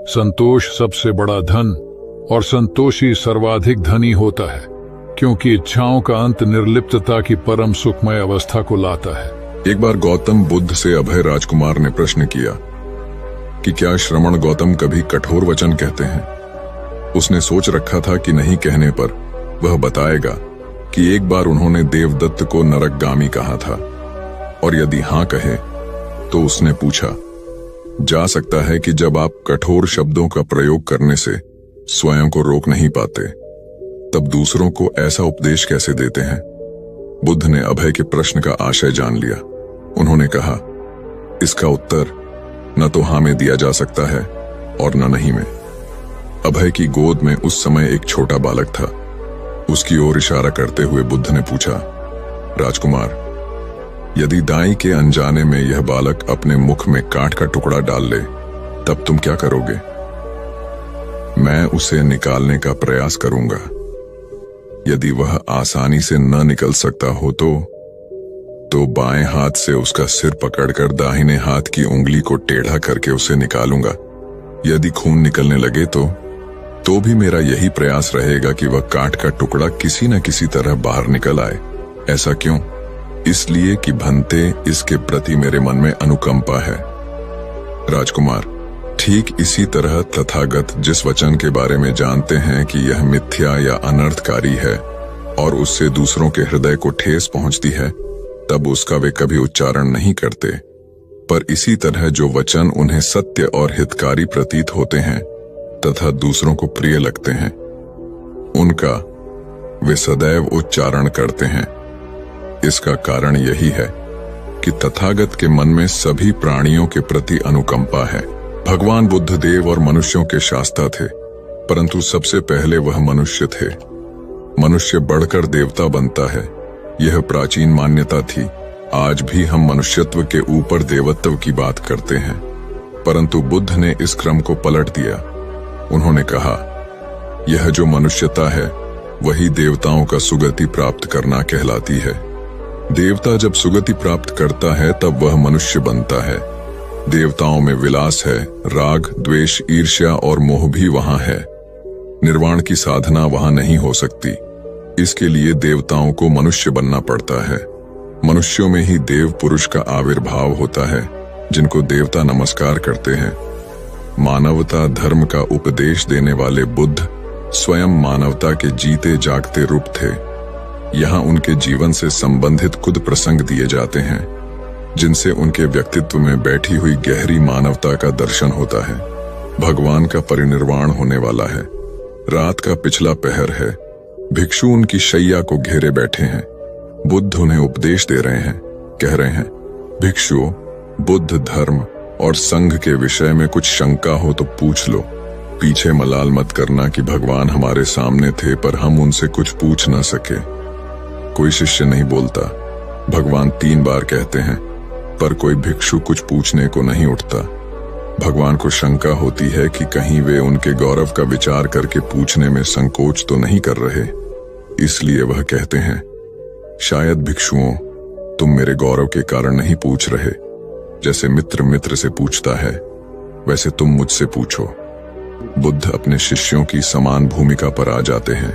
[SPEAKER 5] संतोष सबसे बड़ा धन और संतोषी सर्वाधिक धनी होता है, क्योंकि इच्छाओं का अंत निर्लिप्तता की परम सुखमय अवस्था को लाता है।
[SPEAKER 2] एक बार गौतम बुद्ध से अभय राजकुमार ने प्रश्न किया कि क्या श्रमण गौतम कभी कठोर वचन कहते हैं। उसने सोच रखा था कि नहीं कहने पर वह बताएगा कि एक बार उन्होंने देवदत्त को नरकगामी कहा था, और यदि हां कहे तो उसने पूछा, जा सकता है कि जब आप कठोर शब्दों का प्रयोग करने से स्वयं को रोक नहीं पाते, तब दूसरों को ऐसा उपदेश कैसे देते हैं। बुद्ध ने अभय के प्रश्न का आशय जान लिया। उन्होंने कहा, इसका उत्तर न तो हां में दिया जा सकता है और न नहीं में। अभय की गोद में उस समय एक छोटा बालक था। उसकी ओर इशारा करते हुए बुद्ध ने पूछा, राजकुमार, यदि दाई के अनजाने में यह बालक अपने मुख में कांट का टुकड़ा डाल ले, तब तुम क्या करोगे? मैं उसे निकालने का प्रयास करूंगा। यदि वह आसानी से न निकल सकता हो तो बाएं हाथ से उसका सिर पकड़कर दाहिने हाथ की उंगली को टेढ़ा करके उसे निकालूंगा। यदि खून निकलने लगे तो भी मेरा यही प्रयास रहेगा कि वह कांट का टुकड़ा किसी न किसी तरह बाहर निकल आए। ऐसा क्यों? इसलिए कि भंते इसके प्रति मेरे मन में अनुकंपा है। राजकुमार, ठीक इसी तरह तथागत जिस वचन के बारे में जानते हैं कि यह मिथ्या या अनर्थकारी है और उससे दूसरों के हृदय को ठेस पहुंचती है, तब उसका वे कभी उच्चारण नहीं करते, पर इसी तरह जो वचन उन्हें सत्य और हितकारी प्रतीत होते हैं तथा दूसरों को प्रिय लगते हैं, उनका वे सदैव उच्चारण करते हैं। इसका कारण यही है कि तथागत के मन में सभी प्राणियों के प्रति अनुकंपा है। भगवान बुद्ध देव और मनुष्यों के शास्ता थे, परंतु सबसे पहले वह मनुष्य थे। मनुष्य बढ़कर देवता बनता है, यह प्राचीन मान्यता थी। आज भी हम मनुष्यत्व के ऊपर देवत्व की बात करते हैं, परंतु बुद्ध ने इस क्रम को पलट दिया। उन्होंने कहा, यह जो मनुष्यता है वही देवताओं का सुगति प्राप्त करना कहलाती है। देवता जब सुगति प्राप्त करता है तब वह मनुष्य बनता है। देवताओं में विलास है, राग, द्वेष, ईर्ष्या और मोह भी वहां है। निर्वाण की साधना वहां नहीं हो सकती। इसके लिए देवताओं को मनुष्य बनना पड़ता है। मनुष्यों में ही देव पुरुष का आविर्भाव होता है, जिनको देवता नमस्कार करते हैं। मानवता धर्म का उपदेश देने वाले बुद्ध स्वयं मानवता के जीते जागते रूप थे। यहाँ उनके जीवन से संबंधित कुछ प्रसंग दिए जाते हैं, जिनसे उनके व्यक्तित्व में बैठी हुई गहरी मानवता का दर्शन होता है। भगवान का परिनिर्वाण होने वाला है। रात का पिछला पहर है। भिक्षु उनकी शैया को घेरे बैठे हैं। बुद्ध उन्हें उपदेश दे रहे हैं। कह रहे हैं, भिक्षुओं, बुद्ध धर्म और संघ के विषय में कुछ शंका हो तो पूछ लो। पीछे मलाल मत करना कि भगवान हमारे सामने थे पर हम उनसे कुछ पूछ ना सके। कोई शिष्य नहीं बोलता। भगवान 3 बार कहते हैं, पर कोई भिक्षु कुछ पूछने को नहीं उठता। भगवान को शंका होती है कि कहीं वे उनके गौरव का विचार करके पूछने में संकोच तो नहीं कर रहे। इसलिए वह कहते हैं, शायद भिक्षुओं तुम मेरे गौरव के कारण नहीं पूछ रहे। जैसे मित्र मित्र से पूछता है, वैसे तुम मुझसे पूछो। बुद्ध अपने शिष्यों की समान भूमिका पर आ जाते हैं।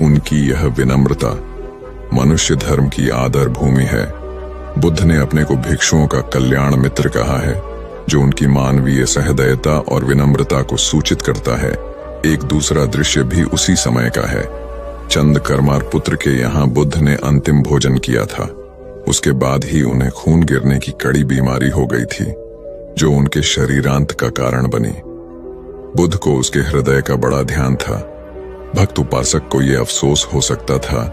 [SPEAKER 2] उनकी यह विनम्रता मनुष्य धर्म की आदर भूमि है। बुद्ध ने अपने को भिक्षुओं का कल्याण मित्र कहा है, जो उनकी मानवीय सहृदयता और विनम्रता को सूचित करता है। एक दूसरा दृश्य भी उसी समय का है। चंद करमार पुत्र के यहाँ बुद्ध ने अंतिम भोजन किया था। उसके बाद ही उन्हें खून गिरने की कड़ी बीमारी हो गई थी, जो उनके शरीरांत का कारण बनी। बुद्ध को उसके हृदय का बड़ा ध्यान था। भक्त उपासक को यह अफसोस हो सकता था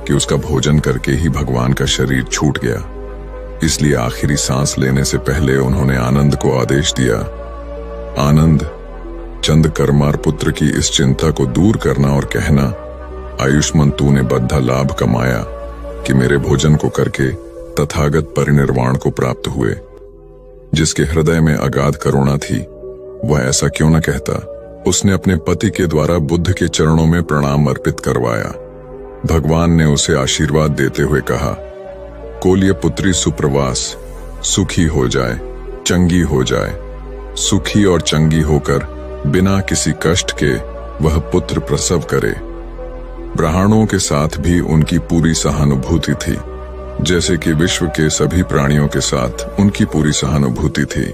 [SPEAKER 2] कि उसका भोजन करके ही भगवान का शरीर छूट गया। इसलिए आखिरी सांस लेने से पहले उन्होंने आनंद को आदेश दिया, आनंद, चंद करमार पुत्र की इस चिंता को दूर करना और कहना, आयुष्मान तूने बद्धा लाभ कमाया कि मेरे भोजन को करके तथागत परिनिर्वाण को प्राप्त हुए। जिसके हृदय में अगाध करुणा थी, वह ऐसा क्यों न कहता। उसने अपने पति के द्वारा बुद्ध के चरणों में प्रणाम अर्पित करवाया। भगवान ने उसे आशीर्वाद देते हुए कहा, कोल्य पुत्री सुप्रवास, सुखी हो जाए, चंगी हो जाए। सुखी और चंगी होकर बिना किसी कष्ट के वह पुत्र प्रसव करे। ब्राह्मणों के साथ भी उनकी पूरी सहानुभूति थी, जैसे कि विश्व के सभी प्राणियों के साथ उनकी पूरी सहानुभूति थी।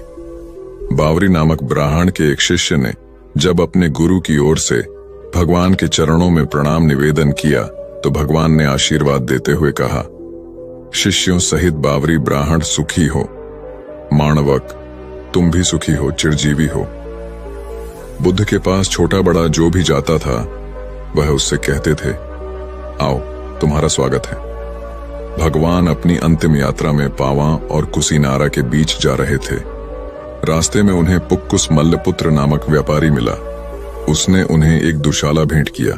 [SPEAKER 2] बावरी नामक ब्राह्मण के एक शिष्य ने जब अपने गुरु की ओर से भगवान के चरणों में प्रणाम निवेदन किया, तो भगवान ने आशीर्वाद देते हुए कहा, शिष्यों सहित बावरी ब्राह्मण सुखी हो। माणवक, तुम भी सुखी हो, चिरजीवी हो। बुद्ध के पास छोटा बड़ा जो भी जाता था, वह उससे कहते थे, आओ, तुम्हारा स्वागत है। भगवान अपनी अंतिम यात्रा में पावा और कुसीनारा के बीच जा रहे थे। रास्ते में उन्हें पुक्कुस मल्लपुत्र नामक व्यापारी मिला। उसने उन्हें एक दुशाला भेंट किया,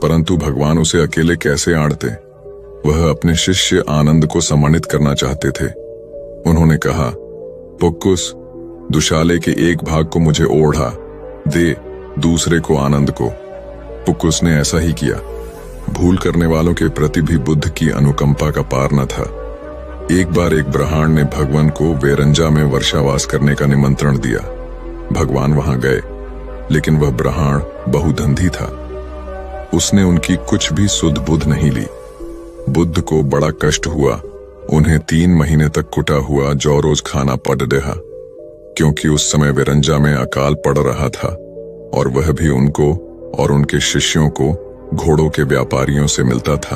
[SPEAKER 2] परंतु भगवान उसे अकेले कैसे आड़ते। वह अपने शिष्य आनंद को सम्मानित करना चाहते थे। उन्होंने कहा, पुक्कुस, दुशाले के एक भाग को मुझे ओढ़ा दे, दूसरे को आनंद को। पुक्कुस ने ऐसा ही किया। भूल करने वालों के प्रति भी बुद्ध की अनुकंपा का पार न था। एक बार एक ब्राह्मण ने भगवान को वेरंजा में वर्षावास करने का निमंत्रण दिया। भगवान वहां गए, लेकिन वह ब्राह्मण बहुधंधी था। उसने उनकी कुछ भी सुध बुध नहीं ली। बुद्ध को बड़ा कष्ट हुआ। उन्हें 3 महीने तक कुटा हुआ जौ रोज खाना पड़ रहा, क्योंकि उस समय वेरंजा में अकाल पड़ रहा था और वह भी उनको और उनके शिष्यों को घोड़ों के व्यापारियों से मिलता था।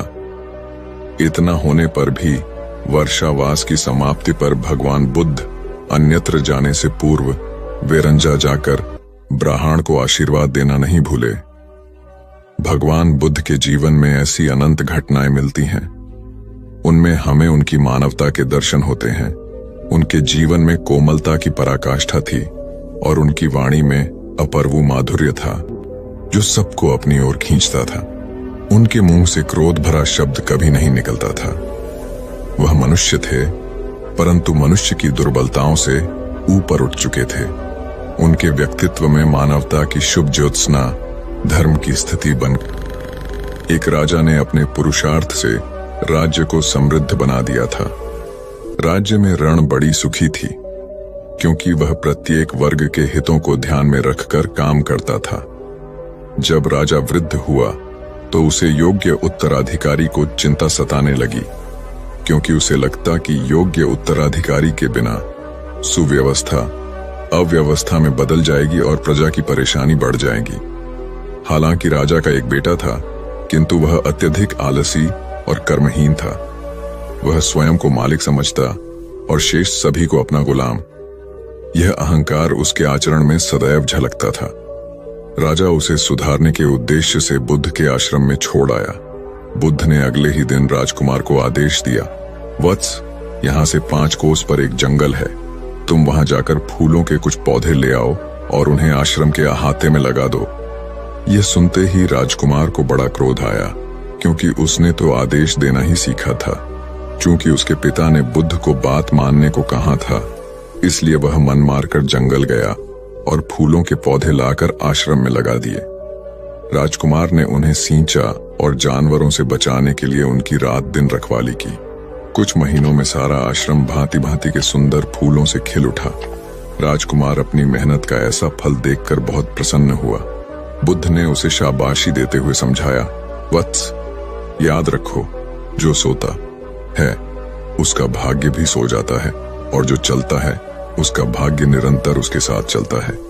[SPEAKER 2] इतना होने पर भी वर्षावास की समाप्ति पर भगवान बुद्ध अन्यत्र जाने से पूर्व वेरंजा जाकर ब्राह्मण को आशीर्वाद देना नहीं भूले। भगवान बुद्ध के जीवन में ऐसी अनंत घटनाएं मिलती हैं। उनमें हमें उनकी मानवता के दर्शन होते हैं। उनके जीवन में कोमलता की पराकाष्ठा थी और उनकी वाणी में अपर्वु माधुर्य था, जो सबको अपनी ओर खींचता था। उनके मुंह से क्रोध भरा शब्द कभी नहीं निकलता था। वह मनुष्य थे, परंतु मनुष्य की दुर्बलताओं से ऊपर उठ चुके थे। उनके व्यक्तित्व में मानवता की शुभ ज्योत्सना धर्म की स्थिति बन। एक राजा ने अपने पुरुषार्थ से राज्य को समृद्ध बना दिया था। राज्य में रण बड़ी सुखी थी, क्योंकि वह प्रत्येक वर्ग के हितों को ध्यान में रखकर काम करता था। जब राजा वृद्ध हुआ, तो उसे योग्य उत्तराधिकारी को चिंता सताने लगी, क्योंकि उसे लगता कि योग्य उत्तराधिकारी के बिना सुव्यवस्था अव्यवस्था में बदल जाएगी और प्रजा की परेशानी बढ़ जाएगी। हालांकि राजा का एक बेटा था, किंतु वह अत्यधिक आलसी और कर्महीन था। वह स्वयं को मालिक समझता और शेष सभी को अपना गुलाम। यह अहंकार उसके आचरण में सदैव झलकता था। राजा उसे सुधारने के उद्देश्य से बुद्ध के आश्रम में छोड़ आया। बुद्ध ने अगले ही दिन राजकुमार को आदेश दिया, वत्स, यहाँ से 5 कोस पर एक जंगल है। तुम वहां जाकर फूलों के कुछ पौधे ले आओ और उन्हें आश्रम के अहाते में लगा दो। यह सुनते ही राजकुमार को बड़ा क्रोध आया, क्योंकि उसने तो आदेश देना ही सीखा था। चूंकि उसके पिता ने बुद्ध को बात मानने को कहा था, इसलिए वह मन मारकर जंगल गया और फूलों के पौधे लाकर आश्रम में लगा दिए। राजकुमार ने उन्हें सींचा और जानवरों से बचाने के लिए उनकी रात दिन रखवाली की। कुछ महीनों में सारा आश्रम भांति भांति के सुंदर फूलों से खिल उठा। राजकुमार अपनी मेहनत का ऐसा फल देखकर बहुत प्रसन्न हुआ। बुद्ध ने उसे शाबाशी देते हुए समझाया, वत्स, याद रखो, जो सोता है उसका भाग्य भी सो जाता है, और जो चलता है उसका भाग्य निरंतर उसके साथ चलता है।